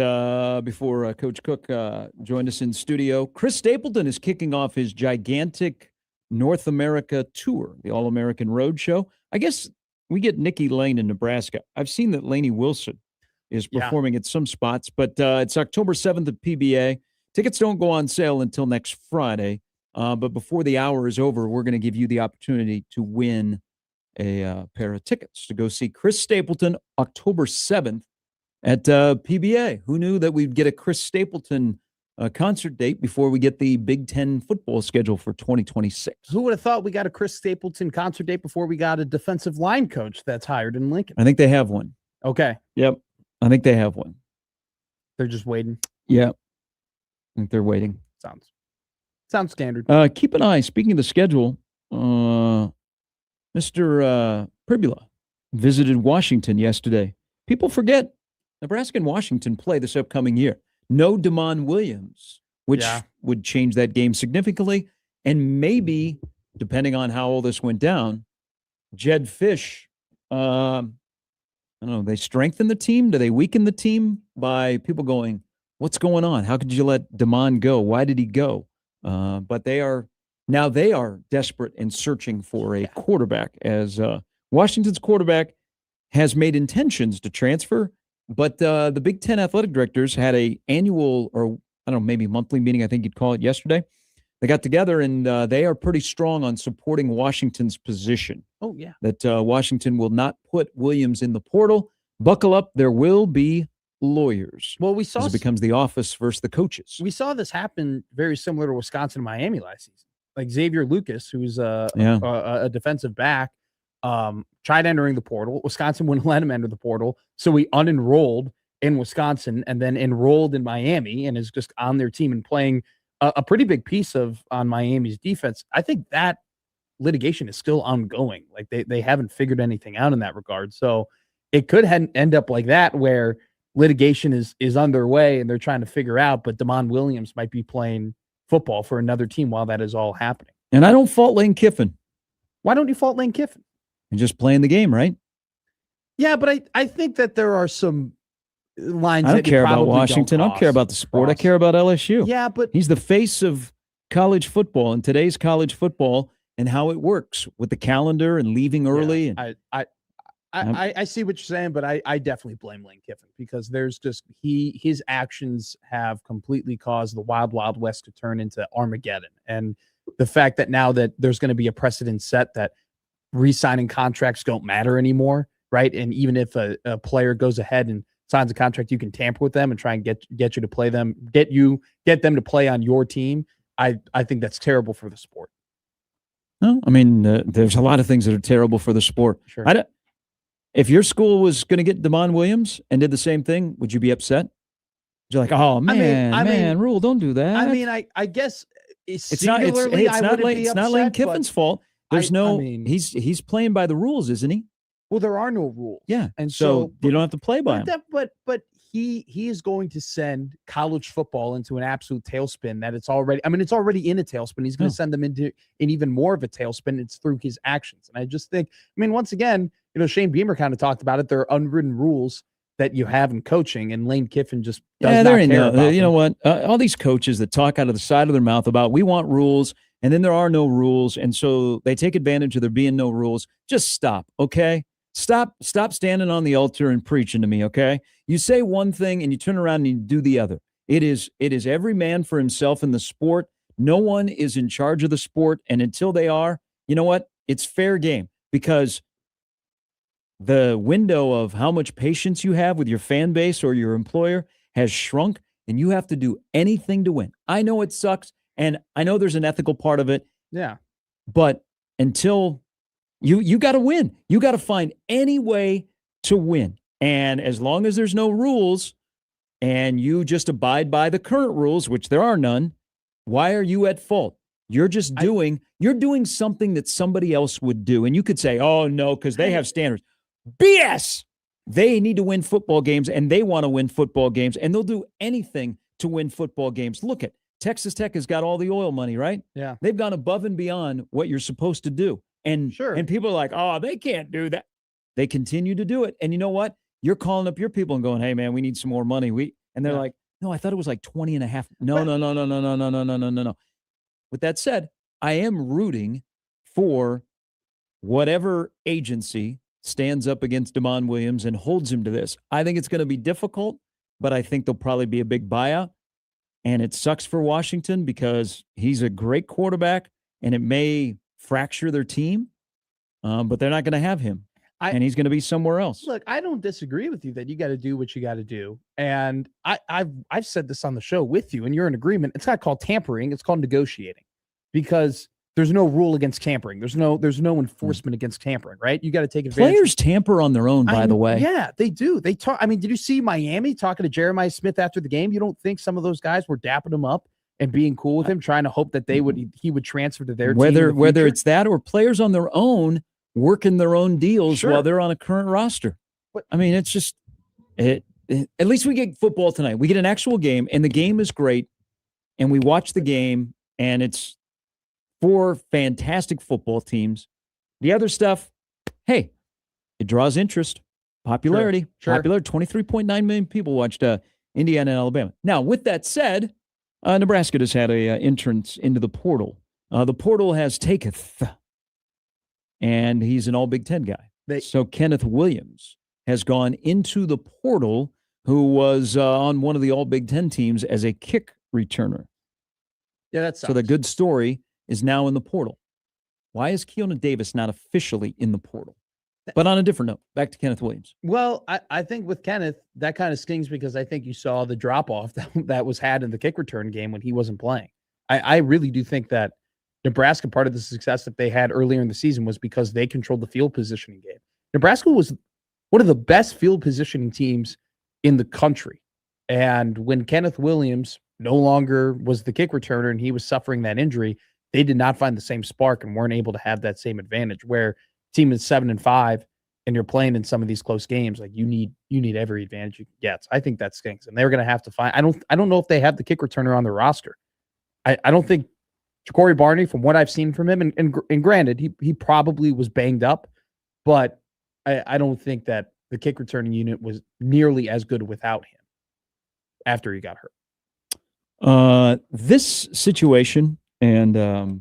before Coach Cook joined us in studio. Chris Stapleton is kicking off his gigantic North America tour, the All-American Road Show. I guess we get Nikki Lane in Nebraska. I've seen that Lainey Wilson is performing at some spots, but it's October 7th at PBA. Tickets don't go on sale until next Friday, but before the hour is over, we're going to give you the opportunity to win a pair of tickets to go see Chris Stapleton October 7th at PBA. Who knew that we'd get a Chris Stapleton concert date before we get the Big Ten football schedule for 2026? Who would have thought we got a Chris Stapleton concert date before we got a defensive line coach that's hired in Lincoln? I think they have one. Okay. Yep. I think they have one. They're just waiting. Yeah. I think they're waiting. Sounds standard. Keep an eye. Speaking of the schedule, Mr. Pribula visited Washington yesterday. People forget Nebraska and Washington play this upcoming year. No Damon Williams, which would change that game significantly. And maybe, depending on how all this went down, Jed Fish, I don't know, they strengthen the team? Do they weaken the team by people going, what's going on? How could you let Damon go? Why did he go? But they are desperate and searching for a quarterback, as Washington's quarterback has made intentions to transfer, but the Big Ten athletic directors had a annual, or I don't know, maybe monthly meeting, I think you'd call it, yesterday. They got together, and they are pretty strong on supporting Washington's position. Oh, yeah. That Washington will not put Williams in the portal. Buckle up. There will be lawyers. Well, we saw it becomes the office versus the coaches. We saw this happen very similar to Wisconsin and Miami last season. Like Xavier Lucas, who's a defensive back, tried entering the portal. Wisconsin wouldn't let him enter the portal, so he unenrolled in Wisconsin and then enrolled in Miami and is just on their team and playing a pretty big piece on Miami's defense. I think that litigation is still ongoing. Like they haven't figured anything out in that regard. So it could end up like that, where litigation is underway and they're trying to figure out, but Damon Williams might be playing football for another team while that is all happening. And I don't fault Lane Kiffin. Why don't you fault Lane Kiffin? And just playing the game, right? Yeah, but I think that there are some lines. I don't care about Washington. I don't care about the sport. I care about LSU. Yeah, but he's the face of college football and today's college football and how it works with the calendar and leaving early. Yeah, I see what you're saying, but I definitely blame Lane Kiffin, because there's just his actions have completely caused the Wild Wild West to turn into Armageddon. And the fact that now that there's going to be a precedent set that re-signing contracts don't matter anymore, right? And even if a player goes ahead and signs a contract, you can tamper with them and try and get you to play them, get them to play on your team. I think that's terrible for the sport. No, I mean, there's a lot of things that are terrible for the sport. Sure. If your school was going to get Damon Williams and did the same thing, would you be upset? You're like, oh man, Rule, don't do that. I mean, I guess it's not Lane Kiffin's fault. He's playing by the rules, isn't he? Well, there are no rules. Yeah, and so you don't have to play by them. But he is going to send college football into an absolute tailspin that it's already in a tailspin. He's going to send them into an even more of a tailspin. It's through his actions. And I just think, once again, Shane Beamer kind of talked about it. There are unwritten rules that you have in coaching, and Lane Kiffin just does not care about them. You know what? All these coaches that talk out of the side of their mouth about we want rules, and then there are no rules, and so they take advantage of there being no rules. Just stop, okay? Stop standing on the altar and preaching to me, okay? You say one thing and you turn around and you do the other. It is every man for himself in the sport. No one is in charge of the sport, and until they are, you know what? It's fair game, because the window of how much patience you have with your fan base or your employer has shrunk, and you have to do anything to win. I know it sucks, and I know there's an ethical part of it. Yeah. But until you got to win. You got to find any way to win. And as long as there's no rules and you just abide by the current rules, which there are none, why are you at fault? You're just doing something that somebody else would do. And you could say, oh, no, because they have standards. BS! They need to win football games, and they want to win football games, and they'll do anything to win football games. Look at Texas Tech has got all the oil money, right? Yeah. They've gone above and beyond what you're supposed to do. And people are like, oh, they can't do that. They continue to do it. And you know what? you're calling up your people and going, hey, man, we need some more money. And they're Yeah. like, no, I thought it was like 20 and a half. No. With that said, I am rooting for whatever agency stands up against Damon Williams and holds him to this. I think it's going to be difficult, but I think there'll probably be a big buyout. And it sucks for Washington because he's a great quarterback and it may fracture their team, but they're not going to have him. And he's going to be somewhere else. Look, I don't disagree with you that you got to do what you got to do. And I've said this on the show with you, and you're in agreement. It's not called tampering. It's called negotiating because there's no rule against tampering. There's no enforcement against tampering, right? You got to take advantage. Players tamper on their own, by the way. Yeah, they do. They talk. I mean, did you see Miami talking to Jeremiah Smith after the game? You don't think some of those guys were dapping him up and being cool with him, trying to hope that he would transfer to their team? Whether it's that or players on their own working their own deals while they're on a current roster. But I mean, it's just at least we get football tonight. We get an actual game, and the game is great, and we watch the game, and it's 4 fantastic football teams. The other stuff, hey, it draws interest, popularity. Sure. Popular. 23.9 million people watched Indiana and Alabama. Now, with that said, Nebraska just had a entrance into the portal. The portal has taketh, and he's an all Big Ten guy. So Kenneth Williams has gone into the portal, who was on one of the all Big Ten teams as a kick returner. Yeah, that's so the good story is now in the portal. Why is Keona Davis not officially in the portal? But on a different note, back to Kenneth Williams. Well, I think with Kenneth, that kind of stings because I think you saw the drop-off that was had in the kick return game when he wasn't playing. I really do think that Nebraska, part of the success that they had earlier in the season was because they controlled the field positioning game. Nebraska was one of the best field positioning teams in the country. And when Kenneth Williams no longer was the kick returner and he was suffering that injury, they did not find the same spark and weren't able to have that same advantage where team is 7-5 and you're playing in some of these close games. Like you need every advantage you can get. So I think that stinks. And they're going to have to find, I don't know if they have the kick returner on the roster. I don't think Ja'Cory Barney, from what I've seen from him, and granted, he probably was banged up, but I don't think that the kick returning unit was nearly as good without him after he got hurt. This situation, and by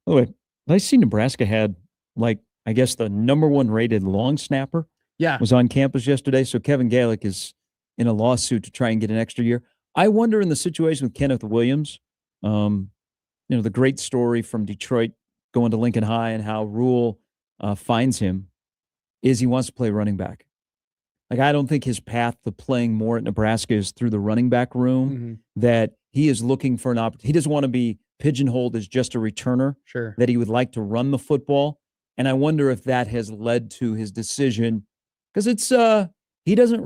the way, I see Nebraska had, like, I guess the number 1 rated long snapper was on campus yesterday. So Kevin Galick is in a lawsuit to try and get an extra year. I wonder in the situation with Kenneth Williams, the great story from Detroit going to Lincoln High and how Rule finds him is he wants to play running back. Like, I don't think his path to playing more at Nebraska is through the running back room, that he is looking for an opportunity. He doesn't want to be pigeonholed as just a returner, that he would like to run the football. And I wonder if that has led to his decision, because it's he doesn't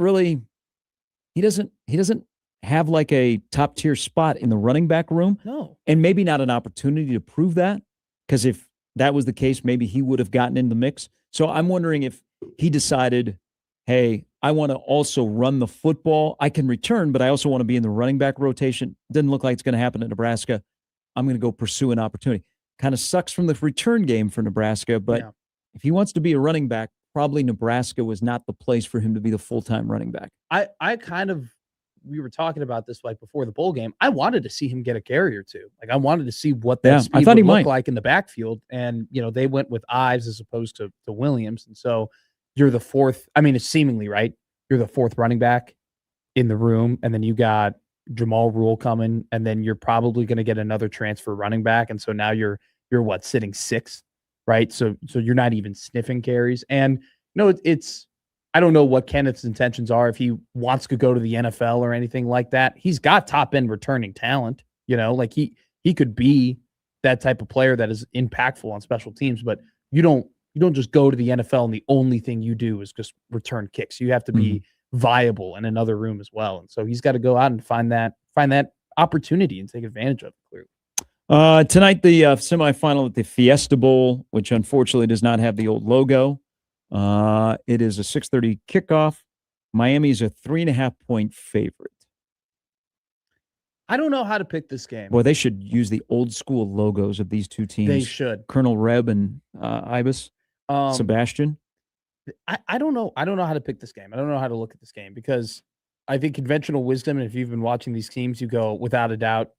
have like a top tier spot in the running back room. No. And maybe not an opportunity to prove that, because if that was the case, maybe he would have gotten in the mix. So I'm wondering if he decided, hey, I want to also run the football. I can return, but I also want to be in the running back rotation. Doesn't look like it's going to happen at Nebraska. I'm going to go pursue an opportunity. Kind of sucks from the return game for Nebraska, but if he wants to be a running back, probably Nebraska was not the place for him to be the full-time running back. We were talking about this like before the bowl game. I wanted to see him get a carry or two. Like, I wanted to see what that speed would look like in the backfield. And, they went with Ives as opposed to Williams. And so you're the 4th. I mean, it's seemingly right. You're the 4th running back in the room. And then you got Jamal Rule coming. And then you're probably going to get another transfer running back. And so now you're sitting 6th, right? So you're not even sniffing carries. And it's, I don't know what Kenneth's intentions are, if he wants to go to the NFL or anything like that. He's got top end returning talent, like he could be that type of player that is impactful on special teams, but you don't just go to the NFL and the only thing you do is just return kicks. You have to be viable in another room as well. And so he's got to go out and find that opportunity and take advantage of it, clearly. Tonight, the semifinal at the Fiesta Bowl, which unfortunately does not have the old logo. It is a 6:30 kickoff. Miami's a 3.5-point favorite. I don't know how to pick this game. Boy, they should use the old school logos of these two teams. They should. Colonel Reb and Ibis, Sebastian. I don't know. I don't know how to pick this game. I don't know how to look at this game because I think conventional wisdom, and if you've been watching these teams, you go without a doubt,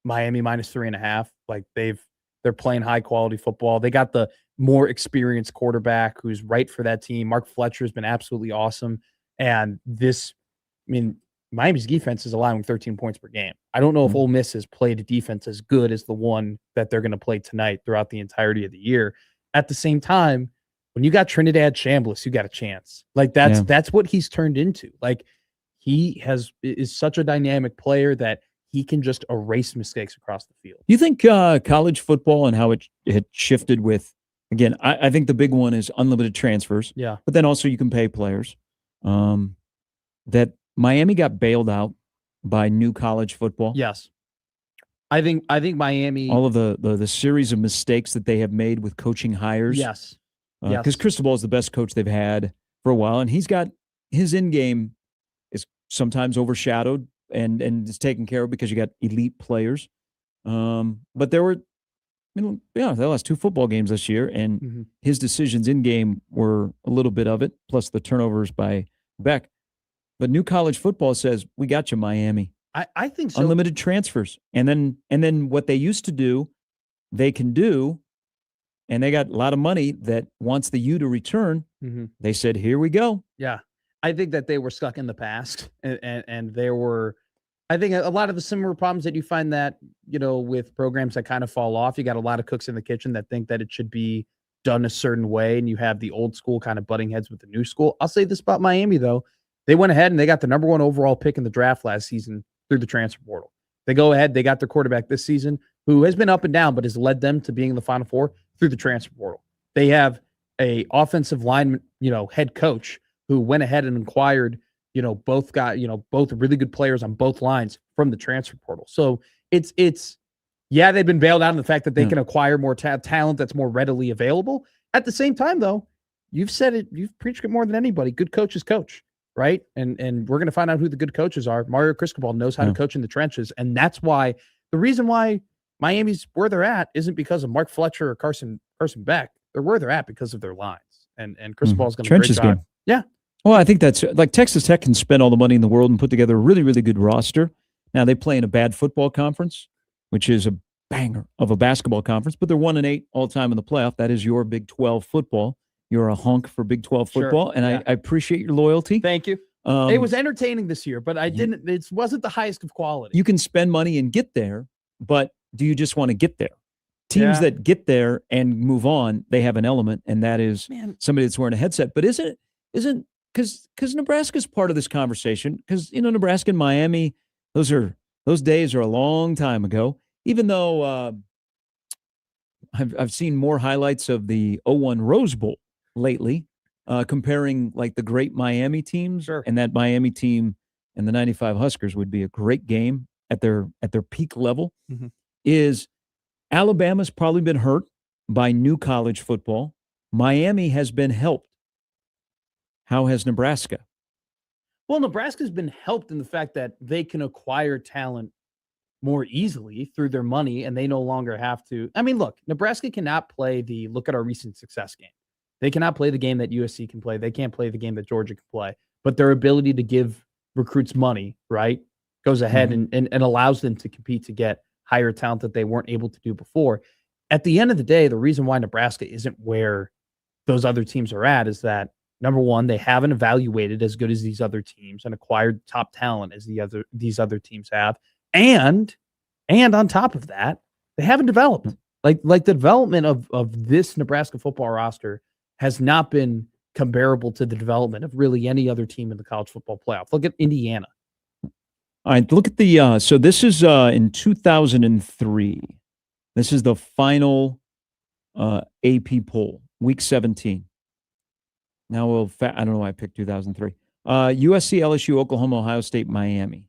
Miami -3.5. Like they're playing high quality football. They got the more experienced quarterback who's right for that team. Mark Fletcher has been absolutely awesome. And I mean, Miami's defense is allowing 13 points per game. I don't know if Ole Miss has played a defense as good as the one that they're going to play tonight throughout the entirety of the year. At the same time, when you got Trinidad Chambliss, you got a chance. Like that's what he's turned into. Like he is such a dynamic player that he can just erase mistakes across the field. You think college football and how it shifted with, again, I think the big one is unlimited transfers. Yeah. But then also you can pay players. That Miami got bailed out by new college football. Yes. I think Miami, all of the series of mistakes that they have made with coaching hires. Yes. Because Cristobal is the best coach they've had for a while, and he's got his in game is sometimes overshadowed and is taken care of because you got elite players. But there were, they lost 2 football games this year, and his decisions in game were a little bit of it, plus the turnovers by Beck. But new college football says, we got you, Miami. I think so. Unlimited transfers. And then what they used to do, they can do, and they got a lot of money that wants the U to return. They said, here we go. Yeah. I think that they were stuck in the past, and there were, I think a lot of the similar problems that you find that, with programs that kind of fall off. You got a lot of cooks in the kitchen that think that it should be done a certain way, and you have the old school kind of butting heads with the new school. I'll say this about Miami, though. They went ahead and they got the number 1 overall pick in the draft last season through the transfer portal. They go ahead, they got their quarterback this season, who has been up and down, but has led them to being in the Final Four through the transfer portal. They have a offensive lineman, head coach who went ahead and acquired, both really good players on both lines from the transfer portal. So it's they've been bailed out on the fact that they can acquire more talent that's more readily available. At the same time, though, you've said it, you've preached it more than anybody. Good coaches coach. Right. And we're going to find out who the good coaches are. Mario Cristobal knows how to coach in the trenches. And that's why the reason why Miami's where they're at isn't because of Mark Fletcher or Carson Beck. They're where they're at because of their lines. And Cristobal's going to do a great job. Game. Yeah. Well, I think that's like Texas Tech can spend all the money in the world and put together a really, really good roster. Now they play in a bad football conference, which is a banger of a basketball conference, but they're 1-8 all time in the playoff. That is your Big 12 football. You're a honk for Big 12 football, and I appreciate your loyalty. Thank you. It was entertaining this year, but it wasn't the highest of quality. You can spend money and get there, but do you just want to get there? Teams that get there and move on, they have an element, and that is somebody that's wearing a headset. But isn't because Nebraska's part of this conversation, because Nebraska and Miami, those days are a long time ago. Even though I've seen more highlights of the 01 Rose Bowl lately, comparing like the great Miami teams, and that Miami team and the 95 Huskers would be a great game at their peak level. Is Alabama's probably been hurt by new college football. Miami has been helped. How has Nebraska? Well, Nebraska's been helped in the fact that they can acquire talent more easily through their money, and they no longer have to. I mean, look, Nebraska cannot play the look at our recent success game. They cannot play the game that USC can play. They can't play the game that Georgia can play. But their ability to give recruits money, right, goes ahead and allows them to compete to get higher talent that they weren't able to do before. At the end of the day, the reason why Nebraska isn't where those other teams are at is that, number one, they haven't evaluated as good as these other teams and acquired top talent as these other teams have. And on top of that, they haven't developed. Like the development of this Nebraska football roster has not been comparable to the development of really any other team in the college football playoff. Look at Indiana. All right, look at the so this is in 2003. This is the final AP poll, week 17. Now I don't know why I picked 2003. USC, LSU, Oklahoma, Ohio State, Miami.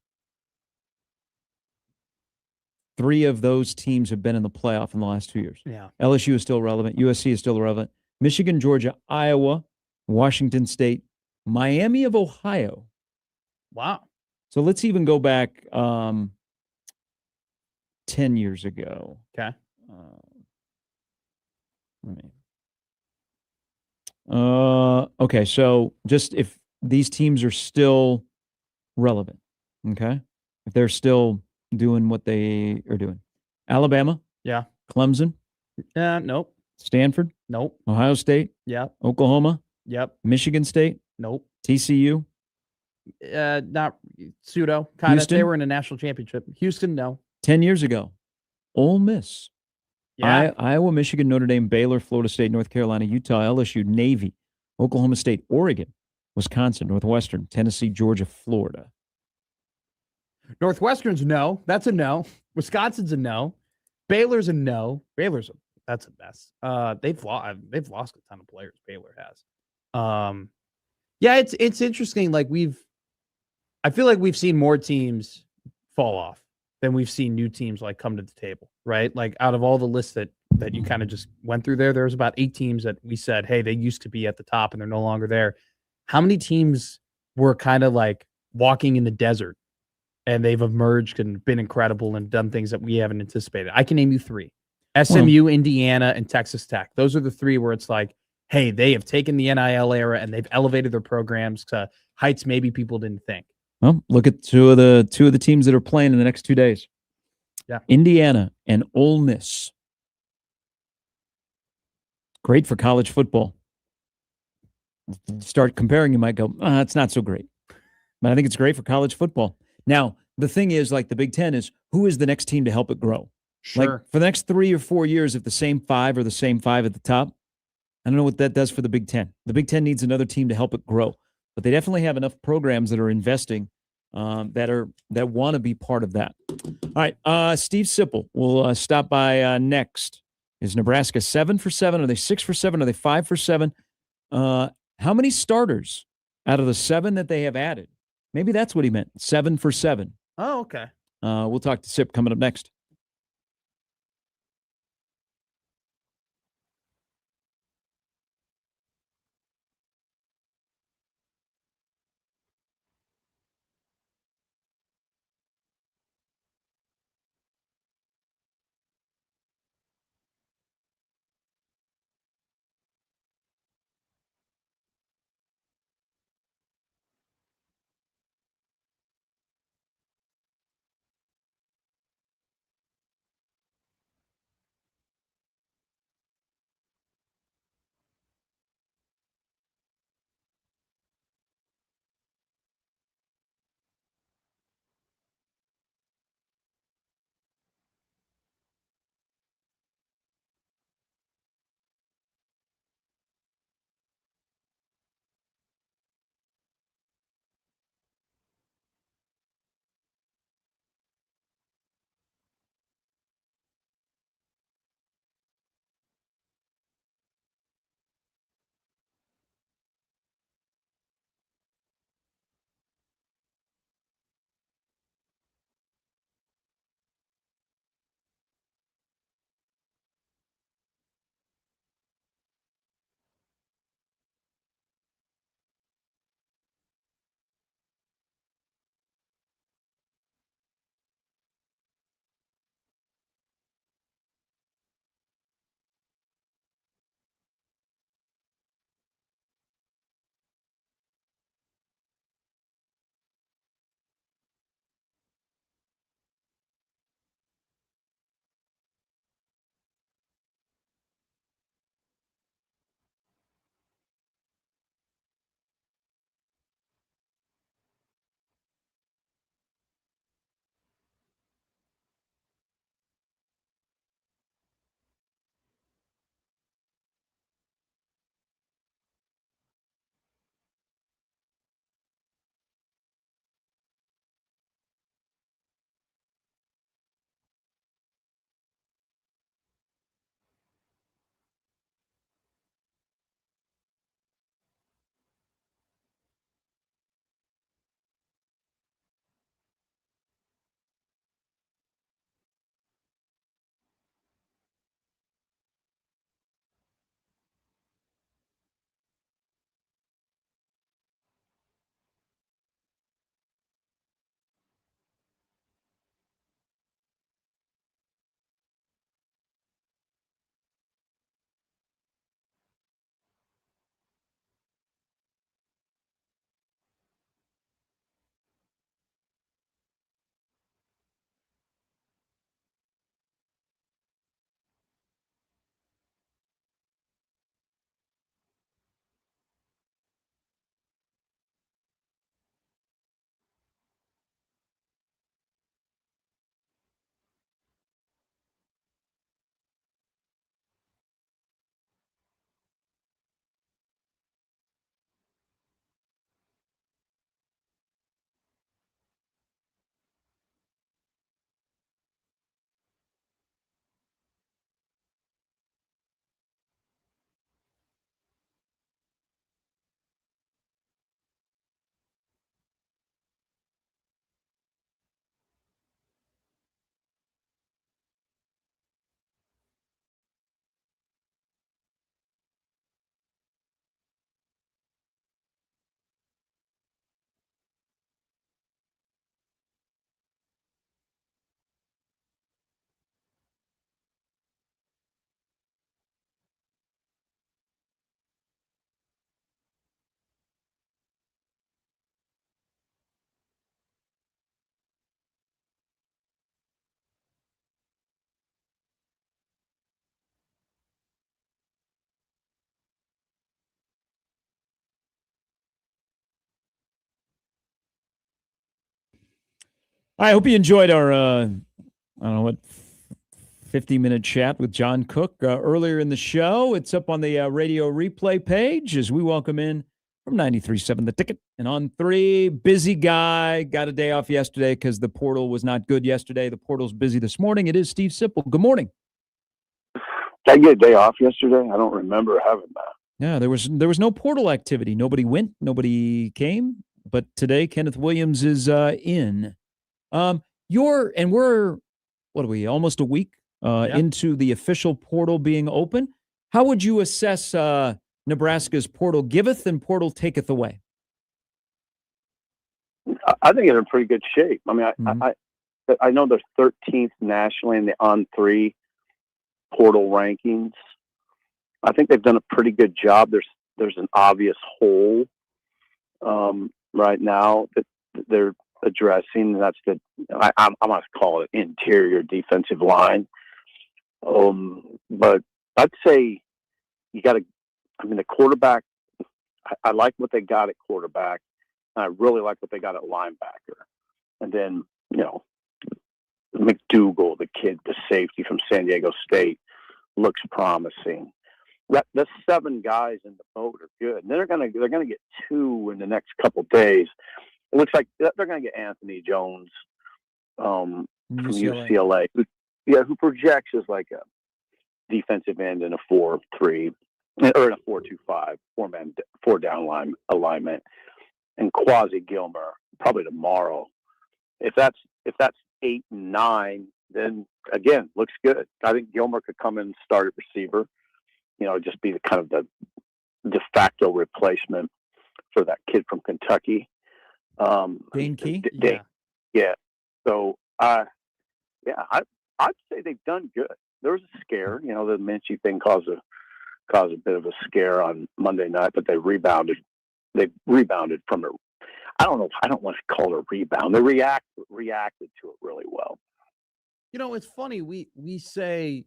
3 of those teams have been in the playoff in the last 2 years. Yeah. LSU is still relevant. USC is still relevant. Michigan, Georgia, Iowa, Washington State, Miami of Ohio. Wow. So let's even go back 10 years ago. Okay. Okay, so just if these teams are still relevant, okay, if they're still doing what they are doing, Alabama, Yeah. Clemson, Nope. Stanford, Nope. Ohio State, Yep. Oklahoma, Yep. Michigan State, Nope. TCU, Not pseudo kind of. Houston? They were in a national championship. Houston, no. 10 years ago, Ole Miss, Yeah. Iowa, Michigan, Notre Dame, Baylor, Florida State, North Carolina, Utah, LSU, Navy, Oklahoma State, Oregon, Wisconsin, Northwestern, Tennessee, Georgia, Florida. Northwestern's no. That's a no. Wisconsin's a no. Baylor's a no. That's a mess. They've lost a ton of players. Baylor has. Yeah, it's interesting. Like I feel like we've seen more teams fall off than we've seen new teams like come to the table, right? Like out of all the lists that you kind of just went through there was about 8 teams that we said, hey, they used to be at the top and they're no longer there. How many teams were kind of like walking in the desert and they've emerged and been incredible and done things that we haven't anticipated? I can name you 3: SMU, Indiana, and Texas Tech. Those are the 3 where it's like, hey, they have taken the NIL era and they've elevated their programs to heights maybe people didn't think. Well, look at two of the teams that are playing in the next 2 days. Yeah. Indiana and Ole Miss. Great for college football. Start comparing, you might go, it's not so great. But I think it's great for college football. Now, the thing is, like the Big Ten is, who is the next team to help it grow? Sure. Like for the next 3 or 4 years, if the same 5 are the same 5 at the top, I don't know what that does for the Big Ten. The Big Ten needs another team to help it grow. But they definitely have enough programs that are investing that want to be part of that. All right, Steve Sipple will stop by next. Is Nebraska 7 for 7? Are they 6 for 7? Are they 5 for 7? How many starters out of the 7 that they have added? Maybe that's what he meant. 7 for 7. Oh, okay. We'll talk to Sip coming up next. I hope you enjoyed our, I don't know what, 50-minute chat with John Cook earlier in the show. It's up on the radio replay page as we welcome in from 93.7 The Ticket and On 3. Busy guy. Got a day off yesterday because the portal was not good yesterday. The portal's busy this morning. It is Steve Sipple. Good morning. Did I get a day off yesterday? I don't remember having that. Yeah, there was no portal activity. Nobody went. Nobody came. But today, Kenneth Williams is in. We're, what are we, almost a week into the official portal being open. How would you assess Nebraska's portal giveth and portal taketh away? I think they're in pretty good shape. I mean, I know they're 13th nationally in the On3 portal rankings. I think they've done a pretty good job. There's an obvious hole right now that they're addressing. And that's I'm going to call it interior defensive line. But I'd say the quarterback, I like what they got at quarterback. And I really like what they got at linebacker. And then, McDougal, the safety from San Diego State, looks promising. The 7 guys in the boat are good. And they're gonna get 2 in the next couple days. It looks like they're gonna get Anthony Jones from UCLA, who projects as like a defensive end in a 4-3 or in a 4-2-5, 4-down line alignment, and Quasi Gilmer probably tomorrow. If that's 8 and 9, then again looks good. I think Gilmer could come in and start at receiver. Just be the kind of the de facto replacement for that kid from Kentucky. Dane Key? Yeah. So, I'd say they've done good. There was a scare, the Minchie thing caused a bit of a scare on Monday night, but they rebounded. They rebounded from it. I don't know. I don't want to call it a rebound. They reacted to it really well. It's funny. We say,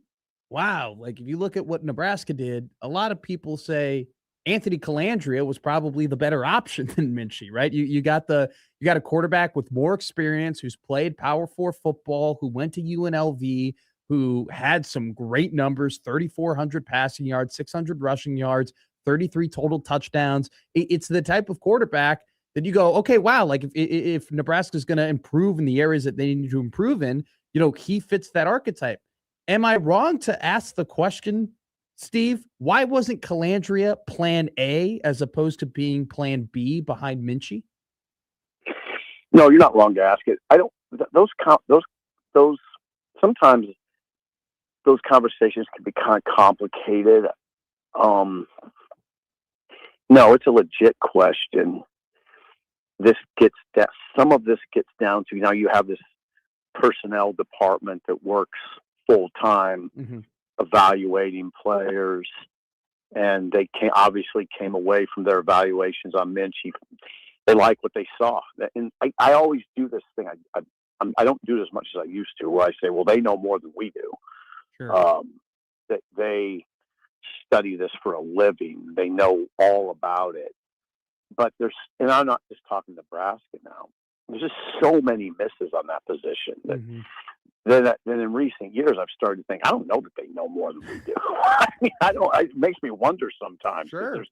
wow, like if you look at what Nebraska did, a lot of people say Anthony Calandria was probably the better option than Minchie, right? You got a quarterback with more experience who's played Power 4 football, who went to UNLV, who had some great numbers, 3,400 passing yards, 600 rushing yards, 33 total touchdowns. It's the type of quarterback that you go, okay, wow, like if Nebraska's going to improve in the areas that they need to improve in, he fits that archetype. Am I wrong to ask the question, Steve, why wasn't Calandria plan A as opposed to being plan B behind Minchie? No, you're not wrong to ask it. Those sometimes those conversations can be kind of complicated. No, it's a legit question. Some of this gets down to, you have this personnel department that works full time evaluating players, and they obviously came away from their evaluations on Minchie. They like what they saw, and I always do this thing. I don't do it as much as I used to, where I say, well, they know more than we do. Sure. That they study this for a living. They know all about it. But and I'm not just talking Nebraska now. There's just so many misses on that position that then in recent years I've started to think, I don't know that they know more than we do. I mean, it makes me wonder sometimes. Sure. There's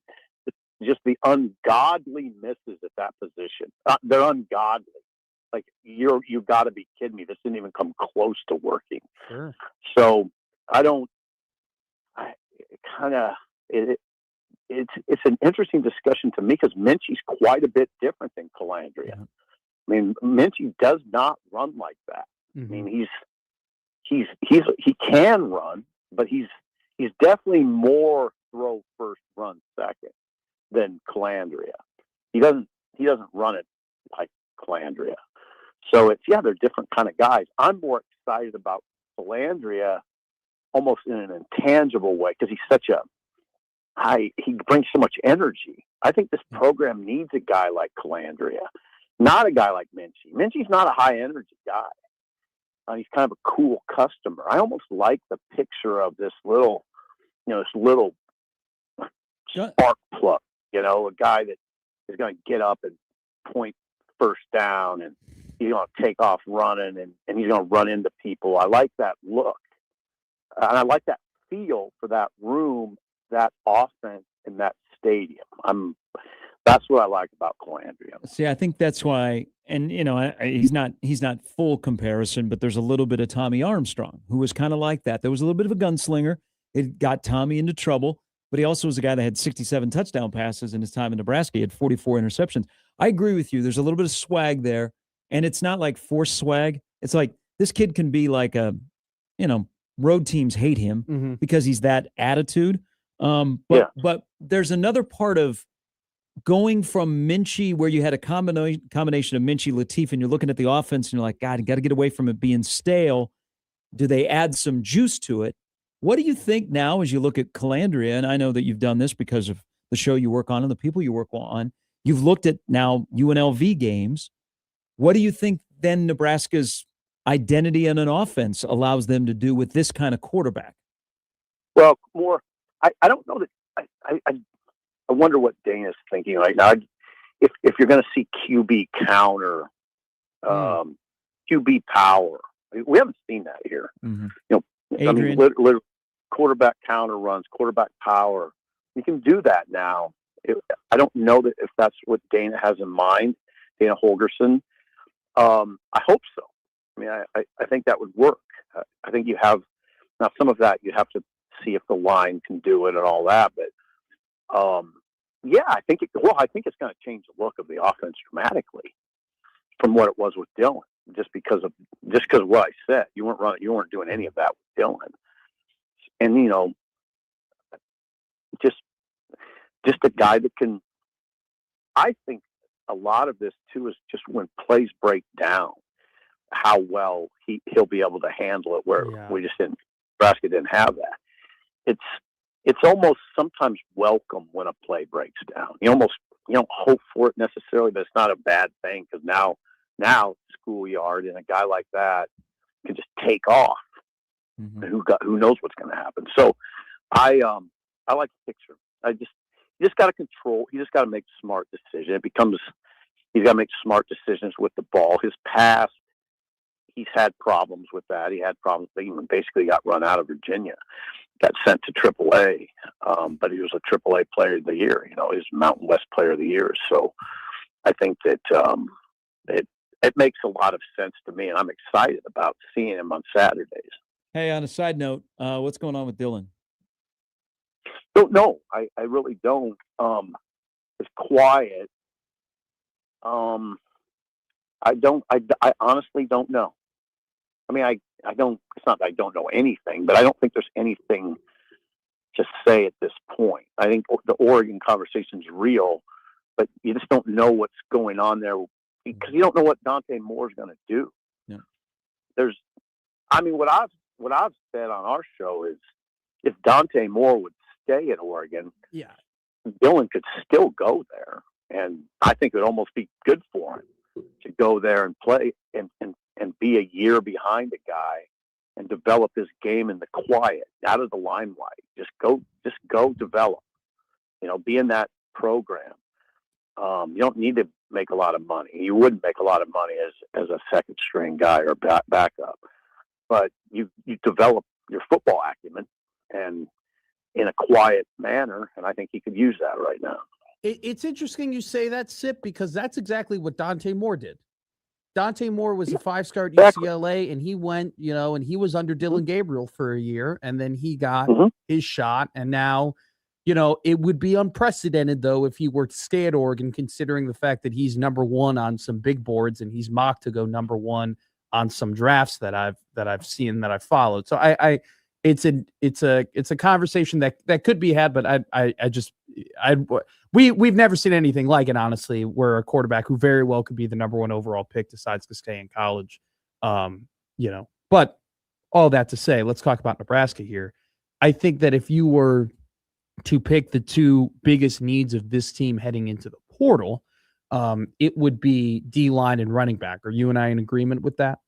just the ungodly misses at that position. They're ungodly. Like you've got to be kidding me. This didn't even come close to working. Sure. So it's an interesting discussion to me because Minchie's quite a bit different than Calandria. Yeah. I mean, Minchie does not run like that. I mean, he can run, but he's definitely more throw first, run second than Calandria. He doesn't run it like Calandria. So they're different kind of guys. I'm more excited about Calandria almost in an intangible way because he brings so much energy. I think this program needs a guy like Calandria, not a guy like Minchie. Minchie's not a high energy guy. He's kind of a cool customer. I almost like the picture of this little spark plug, a guy that is going to get up and point first down and he's going to take off running and he's going to run into people. I like that look. And I like that feel for that room, that offense in that stadium. That's what I like about Calandria. See, I think that's why, and he's not full comparison, but there's a little bit of Tommy Armstrong, who was kind of like that. There was a little bit of a gunslinger. It got Tommy into trouble, but he also was a guy that had 67 touchdown passes in his time in Nebraska. He had 44 interceptions. I agree with you. There's a little bit of swag there, and it's not like forced swag. It's like this kid can be like road teams hate him because he's that attitude. But there's another part of going from Minchie, where you had a combination of Minchie, Latif, and you're looking at the offense and you're like, God, you got to get away from it being stale. Do they add some juice to it? What do you think now as you look at Calandria? And I know that you've done this because of the show you work on and the people you work on. You've looked at now UNLV games. What do you think then Nebraska's identity in an offense allows them to do with this kind of quarterback? Well, I don't know that I wonder what Dana's thinking right now. If you're going to see QB counter, QB power, we haven't seen that here. I mean, literally quarterback counter runs, quarterback power. You can do that now. I don't know that if that's what Dana has in mind, Dana Holgerson. I hope so. I mean, I think that would work. I think you have now some of that. You have to see if the line can do it and all that. But yeah, I think it's going to change the look of the offense dramatically from what it was with Dylan. Just because of what I said, you weren't doing any of that with Dylan, and just a guy that can. I think a lot of this too is just when plays break down, how well he'll be able to handle it. Where we just Nebraska didn't have that. It's almost sometimes welcome when a play breaks down. You don't hope for it necessarily, but it's not a bad thing because now schoolyard and a guy like that can just take off. Who knows what's going to happen? So I like the picture. You just got to control. You just got to make smart decisions. He's got to make smart decisions with the ball. His past, he's had problems with that. He had problems. He basically got run out of Virginia, got sent to AAA, but he was a AAA player of the year. He's Mountain West player of the year. So I think that it makes a lot of sense to me, and I'm excited about seeing him on Saturdays. Hey, on a side note, what's going on with Dylan? Don't know. I really don't. It's quiet. I honestly don't know. I mean, I don't. It's not that I don't know anything, but I don't think there's anything to say at this point. I think the Oregon conversation is real, but you just don't know what's going on there because you don't know what Dante Moore's going to do. Yeah. What I've said on our show is if Dante Moore would stay at Oregon, Dylan could still go there, and I think it would almost be good for him to go there and play and be a year behind a guy and develop his game in the quiet, out of the limelight. Just go develop. Be in that program. You don't need to make a lot of money. You wouldn't make a lot of money as a second string guy or backup, but you develop your football acumen and in a quiet manner, and I think he could use that right now. It's interesting you say that, Sip, because that's exactly what Dante Moore did. Dante Moore was a 5-star at UCLA, and he went, and he was under Dylan Gabriel for a year, and then he got his shot, and now, it would be unprecedented, though, if he were to stay at Oregon, considering the fact that he's number one on some big boards, and he's mocked to go number one on some drafts that I've seen, that I've followed. So it's a conversation that could be had, but we've never seen anything like it, honestly, where a quarterback who very well could be the number one overall pick decides to stay in college. But all that to say, let's talk about Nebraska here. I think that if you were to pick the two biggest needs of this team heading into the portal, it would be D-line and running back. Are you and I in agreement with that?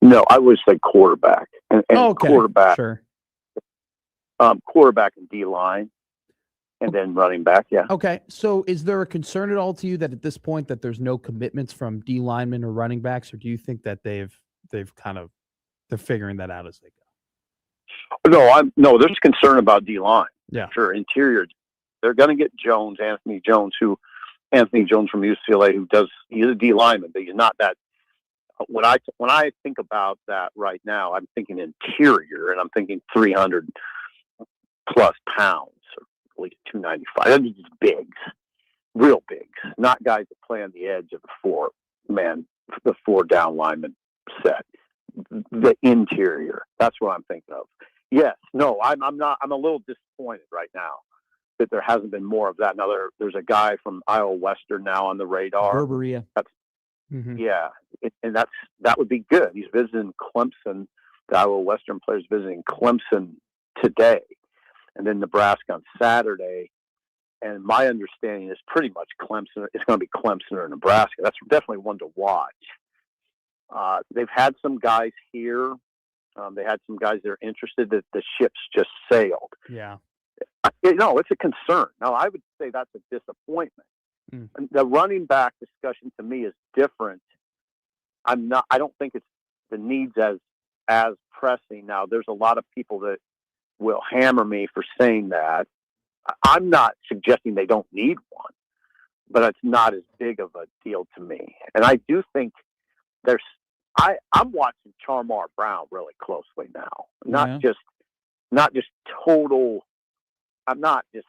No, I would say quarterback and okay. quarterback. Sure. Quarterback and D-line. And then running back, yeah. Okay, so is there a concern at all to you that at this point that there's no commitments from D linemen or running backs, or do you think that they're figuring that out as they go? No, there's concern about D line. Yeah. Sure, interior. They're going to get Anthony Jones from UCLA, he's a D lineman, but he's not that. When I think about that right now, I'm thinking interior, and I'm thinking 300 plus pounds, or at least 295. That means bigs, real bigs, not guys that play on the edge of the four down lineman set. The interior. That's what I'm thinking of. Yes. No, I'm not. I'm a little disappointed right now that there hasn't been more of that. Now there's a guy from Iowa Western now on the radar. Berberia. Yeah, and that would be good. He's visiting Clemson. The Iowa Western player's visiting Clemson today, and then Nebraska on Saturday. And my understanding is pretty much Clemson. It's going to be Clemson or Nebraska. That's definitely one to watch. They've had some guys here. They had some guys that are interested. That the ship's just sailed. Yeah. It's a concern. Now, I would say that's a disappointment. The running back discussion to me is different. I don't think it's the needs as pressing. Now, there's a lot of people that will hammer me for saying that. I'm not suggesting they don't need one, but it's not as big of a deal to me. And I do think I'm watching Charmar Brown really closely now. Not just total. I'm not just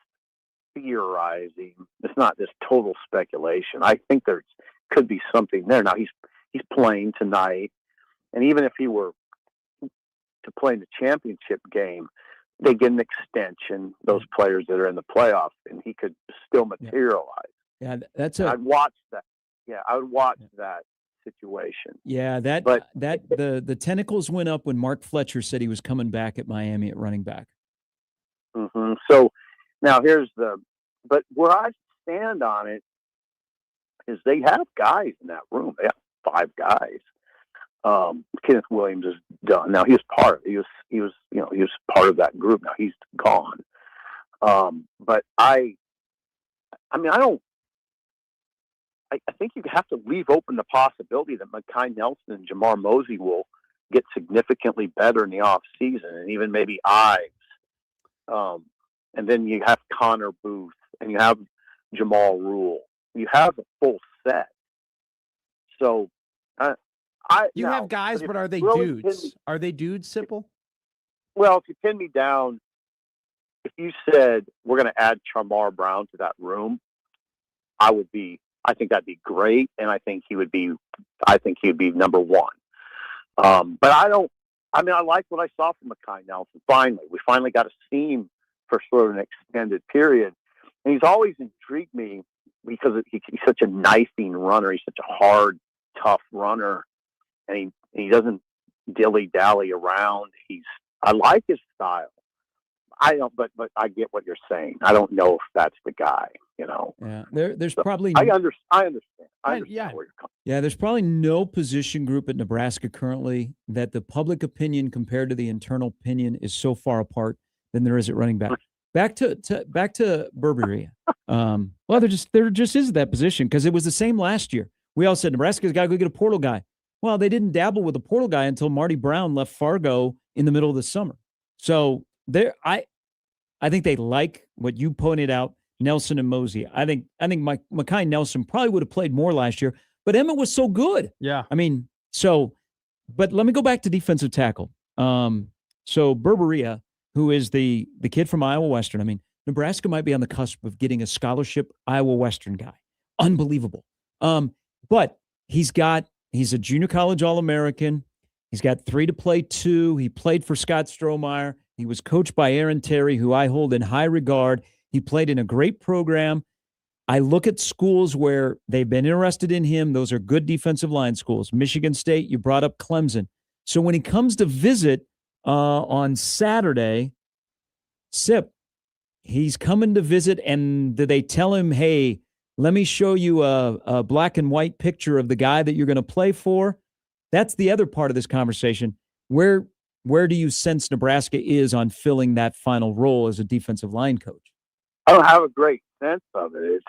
theorizing. It's not just total speculation. I think there could be something there. Now he's playing tonight, and even if he were to play in the championship game, they get an extension. Those players that are in the playoffs, and he could still materialize. Yeah, I'd watch that. Yeah, I would watch that situation. Yeah, the tentacles went up when Mark Fletcher said he was coming back at Miami at running back. Mm-hmm. So now but where I stand on it is they have guys in that room. They have 5 guys. Kenneth Williams is done. Now he was part of that group. Now he's gone. But I think you have to leave open the possibility that Mekhi Nelson and Jamar Mosey will get significantly better in the off season, and even maybe Ives. And then you have Connor Booth and you have Jamal Rule. You have a full set. So you have guys, but are they dudes? Are they dudes, Sipple? Well, if you pin me down, if you said we're going to add Charmar Brown to that room, I think that'd be great, and I think he would be number one. But I like what I saw from Mekhi Nelson. We finally got to see him for sort of an extended period, and he's always intrigued me because he's such a knifing runner. He's such a hard, tough runner, and he doesn't dilly dally around. I like his style. I don't, but I get what you're saying. I don't know if that's the guy, Yeah, there's probably. I understand. I understand Yeah. where you're coming. Yeah, there's probably no position group at Nebraska currently that the public opinion compared to the internal opinion is so far apart than there is at running back. Back to Berberia. Well, there just isn't that position because it was the same last year. We all said Nebraska's got to go get a portal guy. Well, they didn't dabble with a portal guy until Marty Brown left Fargo in the middle of the summer. So I think they like what you pointed out, Nelson and Mosey. I think Mekhi Nelson probably would have played more last year, but Emmett was so good. Yeah. But let me go back to defensive tackle. So Berberia, who is the kid from Iowa Western, Nebraska might be on the cusp of getting a scholarship Iowa Western guy. Unbelievable. But he's a junior college All-American. He's got 3 to play 2. He played for Scott Strohmeyer. He was coached by Aaron Terry, who I hold in high regard. He played in a great program. I look at schools where they've been interested in him. Those are good defensive line schools. Michigan State, you brought up Clemson. So when he comes to visit on Saturday, he's coming to visit, and do they tell him, hey, let me show you a black and white picture of the guy that you're going to play for? That's the other part of this conversation. Where do you sense Nebraska is on filling that final role as a defensive line coach? I don't have a great sense of it.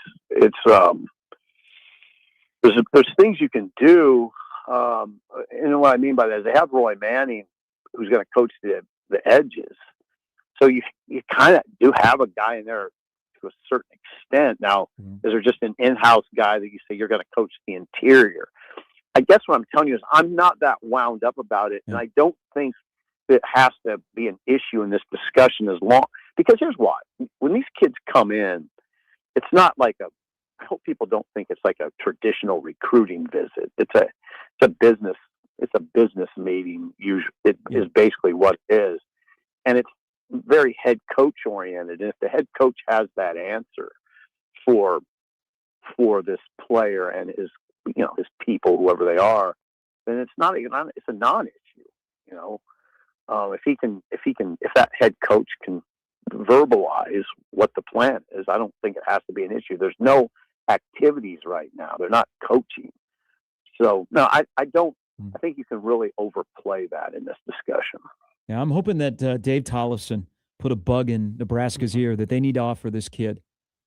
There's things you can do. And what I mean by that is they have Roy Manning, who's going to coach the edges. So you kind of do have a guy in there to a certain extent. Now, is there just an in-house guy that you say you're going to coach the interior? I guess what I'm telling you is I'm not that wound up about it, and I don't think it has to be an issue in this discussion as long, because here's why. When these kids come in, it's not like I hope people don't think it's like a traditional recruiting visit. It's a business meeting. Usually, it is basically what it is, and it's very head coach oriented. And if the head coach has that answer for this player and his people, whoever they are, then it's a non-issue. If that head coach can verbalize what the plan is, I don't think it has to be an issue. There's no activities right now. They're not coaching. So no, I don't. I think you can really overplay that in this discussion. Yeah, I'm hoping that Dave Tollefson put a bug in Nebraska's ear that they need to offer this kid.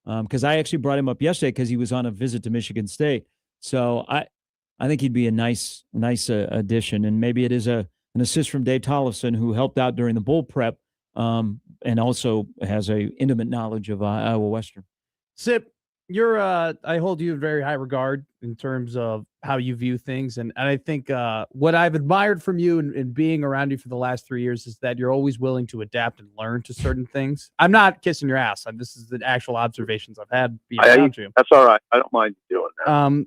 Because I actually brought him up yesterday because he was on a visit to Michigan State. So I think he'd be a nice addition. And maybe it is an assist from Dave Tollefson, who helped out during the bowl prep and also has a intimate knowledge of Iowa Western. Sip, I hold you in very high regard in terms of how you view things. And I think what I've admired from you and being around you for the last 3 years is that you're always willing to adapt and learn to certain things. I'm not kissing your ass. This is the actual observations I've had being around you. That's all right. I don't mind doing that.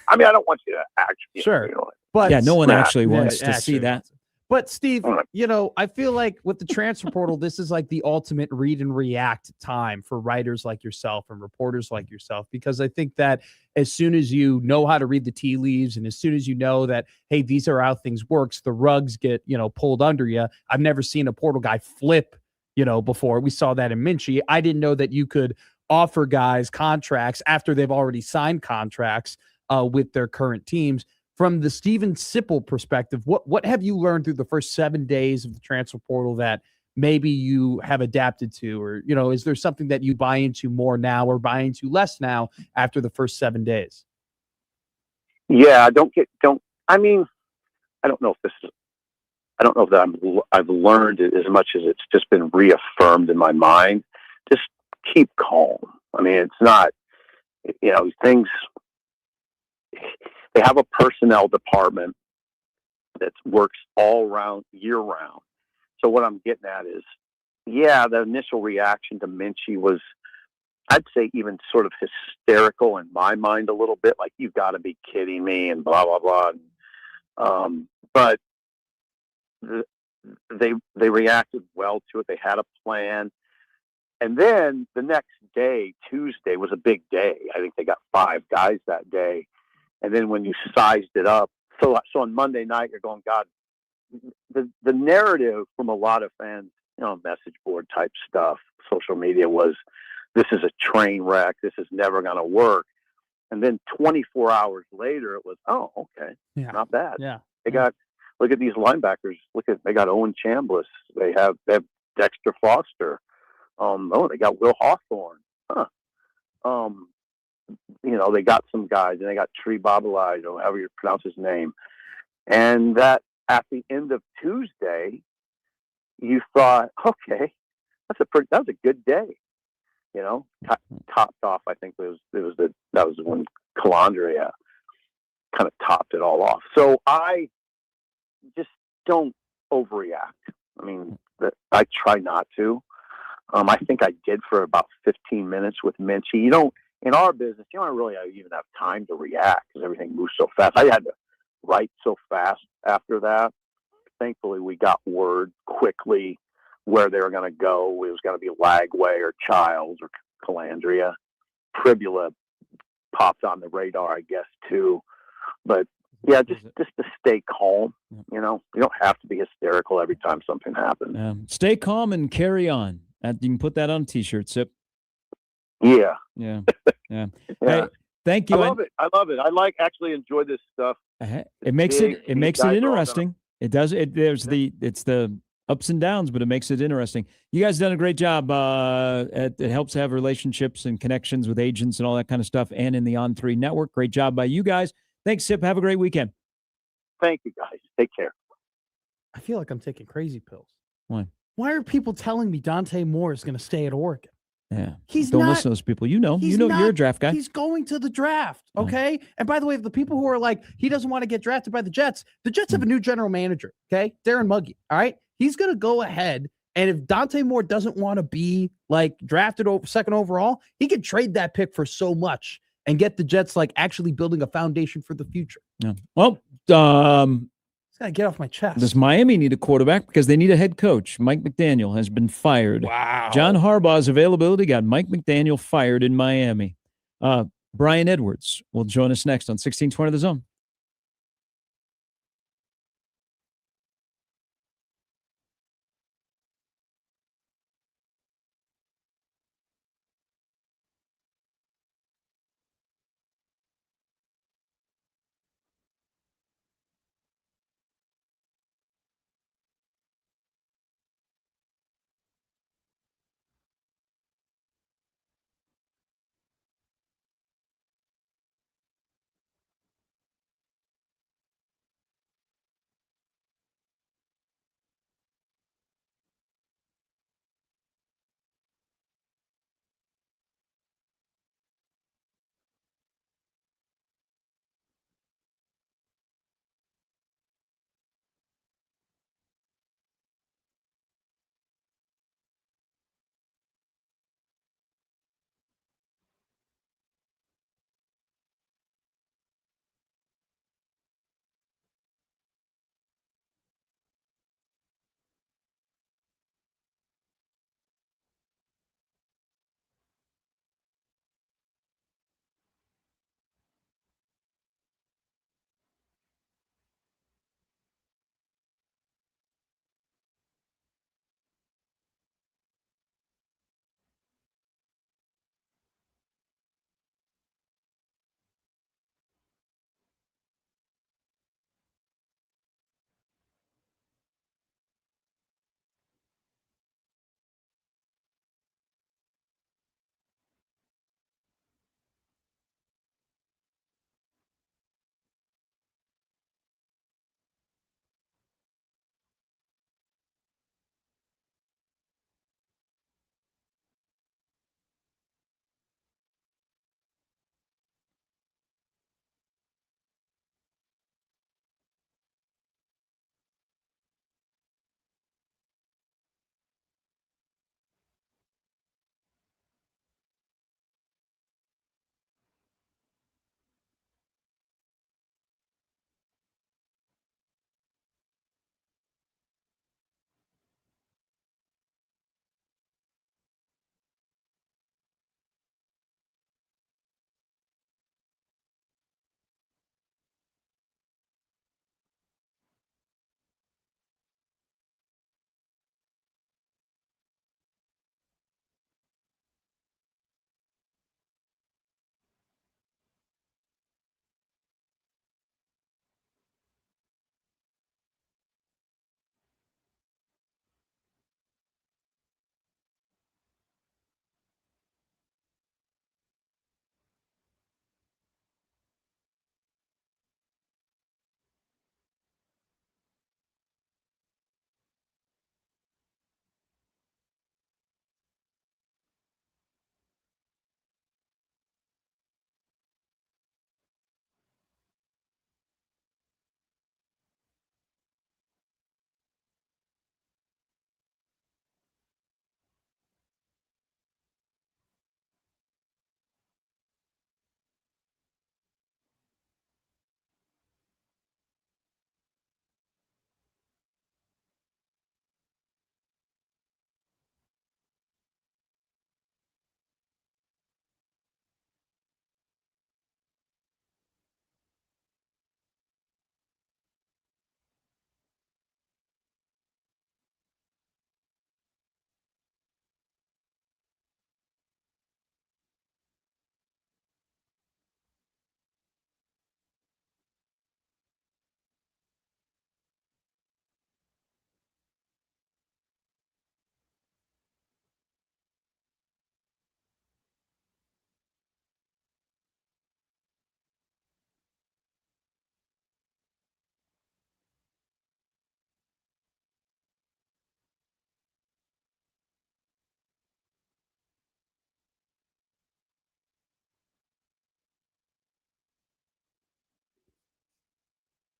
I mean, I don't want you to actually. Sure. But yeah, no one actually wants to see that. But Steve, I feel like with the transfer portal, this is like the ultimate read and react time for writers like yourself and reporters like yourself, because I think that as soon as you know how to read the tea leaves and as soon as you know that, hey, these are how things works, the rugs get, pulled under you. I've never seen a portal guy flip, before. We saw that in Minchie. I didn't know that you could offer guys contracts after they've already signed contracts with their current teams. From the Steven Sipple perspective, what have you learned through the first 7 days of the transfer portal that maybe you have adapted to, or, is there something that you buy into more now or buy into less now after the first 7 days? Yeah, I don't know if I've learned it as much as it's just been reaffirmed in my mind. Just keep calm. I mean, it's not, things. They have a personnel department that works all year round. So what I'm getting at is, the initial reaction to Minchie was, I'd say, even sort of hysterical in my mind a little bit, like, you've got to be kidding me and blah, blah, blah. But they reacted well to it. They had a plan. And then the next day, Tuesday, was a big day. I think they got 5 guys that day. And then when you sized it up, so on Monday night, you're going, God, the narrative from a lot of fans, message board type stuff, social media, was, this is a train wreck. This is never going to work. And then 24 hours later, it was, oh, okay, not bad. Yeah. Look at these linebackers. They got Owen Chambliss. They have Dexter Foster. They got Will Hawthorne. They got some guys, and they got Tree Babalai, or however you pronounce his name. And that at the end of Tuesday, you thought, okay, that was a good day. Topped off, I think that was when Calandria kind of topped it all off. So I just don't overreact. I mean, I try not to. I think I did for about 15 minutes with Minchie. In our business, you don't really even have time to react because everything moves so fast. I had to write so fast after that. Thankfully, we got word quickly where they were going to go. It was going to be Lagway or Childs or Calandria. Pribula popped on the radar, I guess, too. But yeah, just to stay calm. You don't have to be hysterical every time something happens. Stay calm and carry on. You can put that on a T-shirt, Sip. Yeah. Yeah. Hey, thank you. I love it. I actually enjoy this stuff. It makes it interesting. It does. It's the ups and downs, but it makes it interesting. You guys done a great job. It helps have relationships and connections with agents and all that kind of stuff, and in the On3 network. Great job by you guys. Thanks, Sip. Have a great weekend. Thank you, guys. Take care. I feel like I'm taking crazy pills. Why? Why are people telling me Dante Moore is going to stay at Oregon? Yeah. He's Don't not, listen to those people. You're a not- draft guy. He's going to the draft. Okay. And by the way, the people who are like, he doesn't want to get drafted by the Jets have a new general manager. Okay. Darren Muggy. All right. He's going to go ahead. And if Dante Moore doesn't want to be like drafted over second overall, he could trade that pick for so much and get the Jets like actually building a foundation for the future. Yeah. Well, It's got to get off my chest. does Miami need a quarterback? Because they need a head coach. Mike McDaniel has been fired. Wow. John Harbaugh's availability got Mike McDaniel fired in Miami. Brian Edwards will join us next on 1620 The Zone.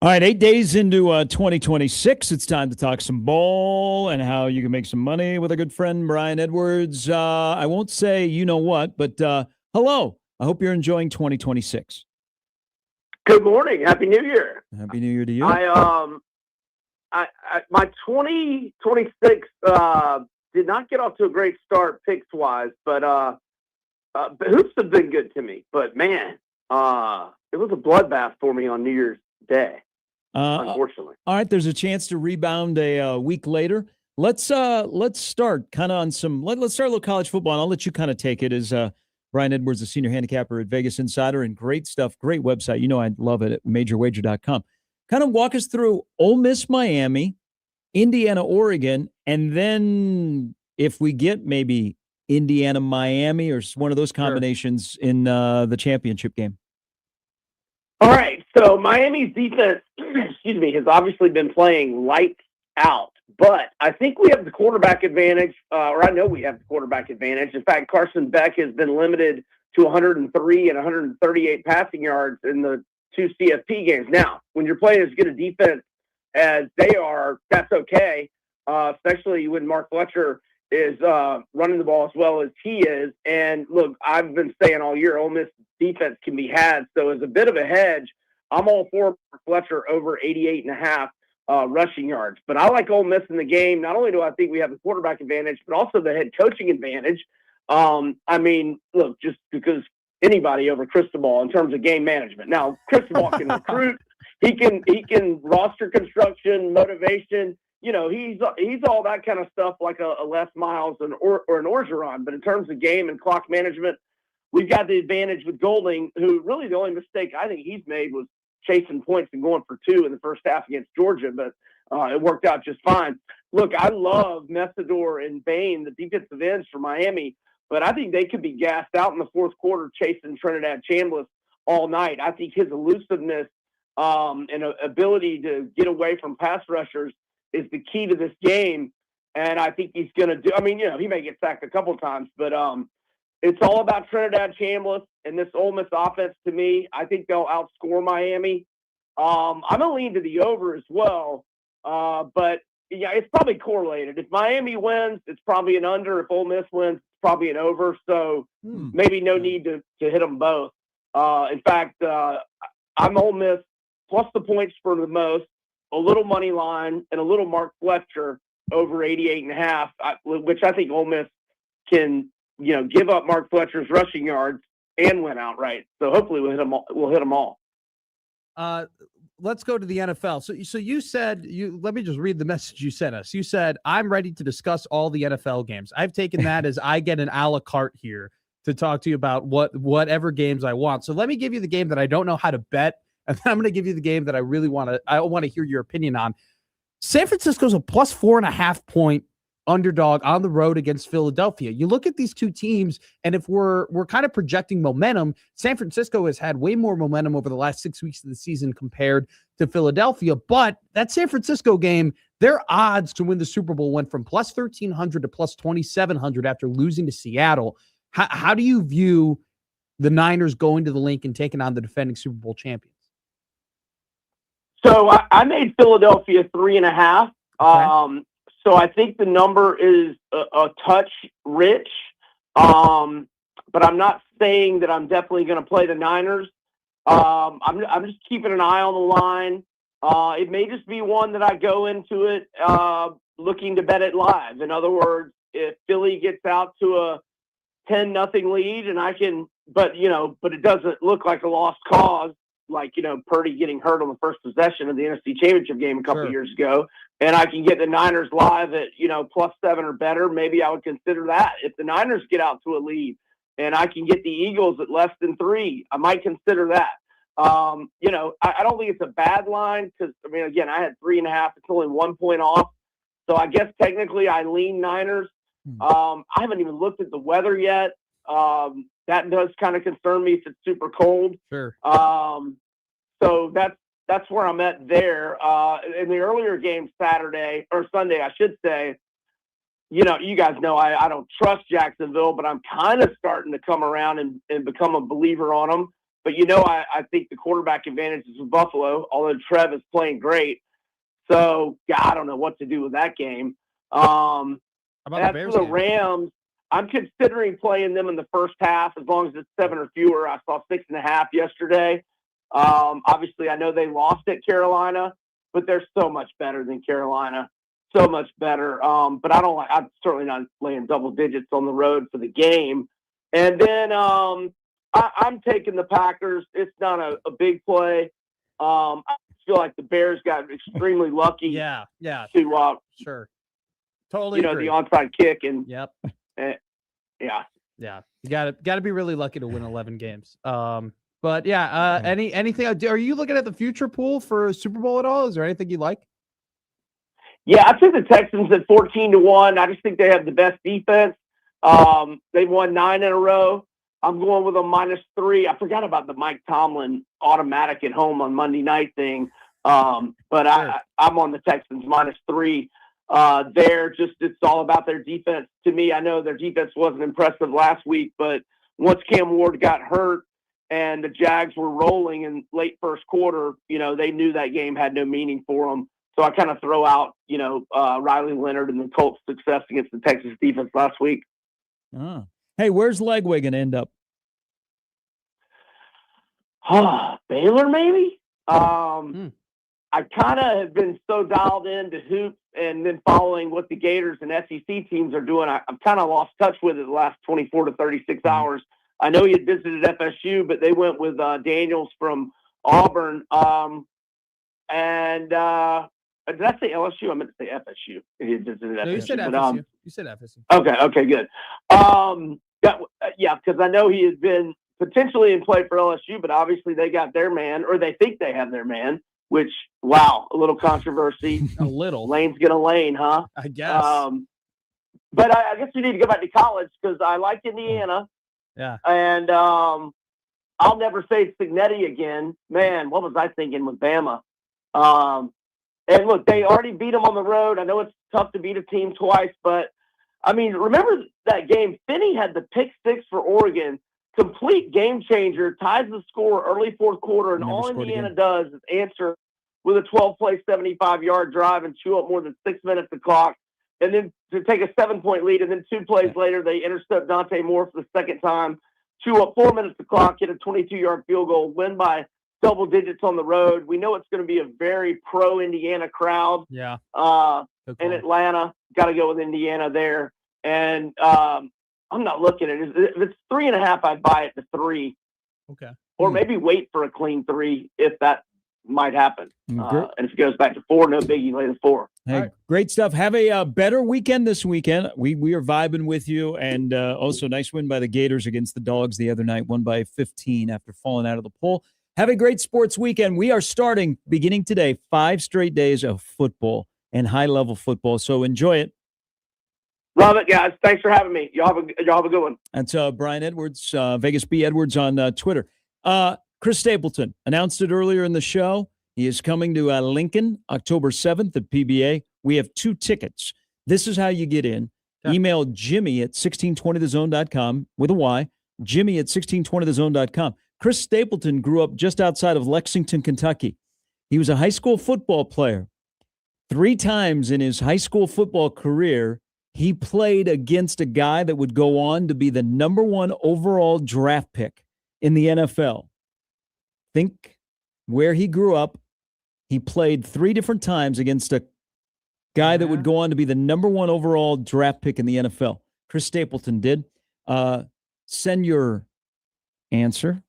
All right, 8 days into 2026, it's time to talk some ball and how you can make some money with a good friend, Brian Edwards. I won't say you know what, but hello. I hope you're enjoying 2026. Good morning. Happy New Year. Happy New Year to you. My 2026 did not get off to a great start picks wise, but hoops have been good to me. But man, it was a bloodbath for me on New Year's Day. Unfortunately. All right, there's a chance to rebound a week later. Let's start kind of on some. Let's start a little college football, and I'll let you kind of take it as Brian Edwards, a senior handicapper at Vegas Insider, and great stuff, great website. You know I love it at majorwager.com. Kind of walk us through Ole Miss, Miami, Indiana, Oregon, and then if we get maybe Indiana, Miami, or one of those combinations in the championship game. All right, so Miami's defense, has obviously been playing lights out, but I think we have the quarterback advantage, or I know we have the quarterback advantage. In fact, Carson Beck has been limited to 103 and 138 passing yards in the 2 CFP games. Now, when you're playing as good a defense as they are, that's okay, especially when Mark Fletcher is running the ball as well as he is. And look, I've been saying all year, Ole Miss defense can be had. So as a bit of a hedge, I'm all for Fletcher over 88.5 rushing yards. But I like Ole Miss in the game. Not only do I think we have the quarterback advantage, but also the head coaching advantage. I mean, look, just because anybody over Cristobal in terms of game management. Now, Cristobal can recruit. He can roster construction, motivation. You know, he's all that kind of stuff like a Les Miles or an Orgeron. But in terms of game and clock management, we've got the advantage with Golding, who really the only mistake I think he's made was chasing points and going for 2 in the first half against Georgia, but it worked out just fine. Look, I love Messador and Bain, the defensive ends for Miami, but I think they could be gassed out in the fourth quarter chasing Trinidad Chambliss all night. I think his elusiveness and ability to get away from pass rushers is the key to this game, and I think he's going to do – I mean, you know, he may get sacked a couple times, but it's all about Trinidad Chambliss and this Ole Miss offense to me. I think they'll outscore Miami. I'm going to lean to the over as well, but, yeah, it's probably correlated. If Miami wins, it's probably an under. If Ole Miss wins, it's probably an over, so maybe no need to hit them both. In fact, I'm Ole Miss plus the points for the most, a little money line, and a little Mark Fletcher over 88.5, which I think Ole Miss can, you know, give up Mark Fletcher's rushing yards and win outright. So hopefully we'll hit them all. Let's go to the NFL. So you said let me just read the message you sent us. You said, I'm ready to discuss all the NFL games. I've taken that as I get an a la carte here to talk to you about whatever games I want. So let me give you the game that I don't know how to bet. And then I'm going to give you the game that I really want to hear your opinion on. San Francisco's a plus 4.5 point underdog on the road against Philadelphia. You look at these two teams, and if we're kind of projecting momentum, San Francisco has had way more momentum over the last 6 weeks of the season compared to Philadelphia. But that San Francisco game, their odds to win the Super Bowl went from plus 1,300 to plus 2,700 after losing to Seattle. How do you view the Niners going to the Link and taking on the defending Super Bowl champions? So I made Philadelphia 3.5. Okay. So I think the number is a touch rich, but I'm not saying that I'm definitely going to play the Niners. I'm just keeping an eye on the line. It may just be one that I go into it looking to bet it live. In other words, if Philly gets out to a 10-0 lead, and I can, but it doesn't look like a lost cause. Like, Purdy getting hurt on the first possession of the NFC Championship game a couple years ago, and I can get the Niners live at, +7 or better, maybe I would consider that. If the Niners get out to a lead and I can get the Eagles at less than 3, I might consider that. I don't think it's a bad line because, again, I had 3.5. It's only 1 point off. So I guess technically I lean Niners. I haven't even looked at the weather yet. That does kind of concern me if it's super cold. Sure. So that's where I'm at there. In the earlier game Saturday or Sunday, I should say, you guys know I don't trust Jacksonville, but I'm kind of starting to come around and become a believer on them. But, I think the quarterback advantage is with Buffalo, although Trev is playing great. So, I don't know what to do with that game. How about the As Bears for the game? Rams, I'm considering playing them in the first half as long as it's 7 or fewer. I saw 6.5 yesterday. Obviously, I know they lost at Carolina, but they're so much better than Carolina. So much better. But I'm certainly not laying double digits on the road for the game. And then I'm taking the Packers. It's not a big play. I feel like the Bears got extremely lucky. Yeah. To Sure. Totally agree. the onside kick and Yep. yeah. Yeah. You got to be really lucky to win 11 games. But yeah, anything are you looking at the future pool for Super Bowl at all? Is there anything you like? Yeah, I took the Texans at 14-1. I just think they have the best defense. They've won 9 in a row. I'm going with a -3. I forgot about the Mike Tomlin automatic at home on Monday night thing. But Sure. I'm on the Texans -3. It's all about their defense. To me, I know their defense wasn't impressive last week, but once Cam Ward got hurt and the Jags were rolling in late first quarter, they knew that game had no meaning for them. So I kind of throw out, Riley Leonard and the Colts' success against the Texas defense last week. Oh. Hey, where's Legway going to end up? Baylor, maybe? I kind of have been so dialed into hoops and then following what the Gators and SEC teams are doing. I've kind of lost touch with it the last 24 to 36 hours. I know he had visited FSU, but they went with Daniels from Auburn. Did I say LSU? I meant to say FSU. He had visited FSU. No, you said but, FSU. You said FSU. Okay, good. Because I know he has been potentially in play for LSU, but obviously they got their man, or they think they have their man, which, wow, a little controversy. A little. Lane's going to lane, huh? I guess. But I guess we need to go back to college because I like Indiana. Yeah. And I'll never say Signetti again. Man, what was I thinking with Bama? And look, they already beat them on the road. I know it's tough to beat a team twice, but remember that game? Finney had the pick 6 for Oregon, complete game changer, ties the score early fourth quarter, and Never all scored Indiana again. does is answer with a 12-play, 75-yard drive and chew up more than 6 minutes of clock, and then to take a 7-point lead, and then 2 plays later, they intercept Dante Moore for the second time, chew up 4 minutes of clock, hit a 22-yard field goal, win by double digits on the road. We know it's going to be a very pro-Indiana crowd. Yeah. In Atlanta. Got to go with Indiana there. And I'm not looking at it. If it's 3.5, I'd buy it to 3. Okay. Or maybe wait for a clean 3 if that might happen. Great. And if it goes back to 4, no biggie, lay the 4. Hey, right. Great stuff. Have a better weekend this weekend. We are vibing with you. And also nice win by the Gators against the Dogs the other night, won by 15 after falling out of the poll. Have a great sports weekend. We are starting, beginning today, 5 straight days of football and high-level football. So enjoy it. Love it, guys. Thanks for having me. Y'all have a good one. That's Brian Edwards, Vegas B. Edwards on Twitter. Chris Stapleton announced it earlier in the show. He is coming to Lincoln October 7th at PBA. We have 2 tickets. This is how you get in. Yeah. Email Jimmy at 1620thezone.com with a Y, Jimmy at 1620thezone.com. Chris Stapleton grew up just outside of Lexington, Kentucky. He was a high school football player. 3 times in his high school football career, he played against a guy that would go on to be the number 1 overall draft pick in the NFL. Think where he grew up. He played 3 different times against a guy that would go on to be the number 1 overall draft pick in the NFL. Chris Stapleton did. Send your answer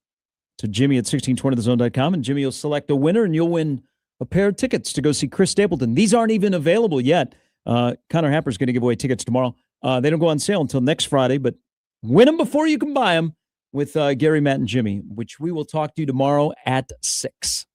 to Jimmy at 1620thezone.com, and Jimmy will select a winner, and you'll win a pair of tickets to go see Chris Stapleton. These aren't even available yet. Connor Happer's going to give away tickets tomorrow. They don't go on sale until next Friday, but win them before you can buy them with Gary, Matt, and Jimmy, which we will talk to you tomorrow at 6.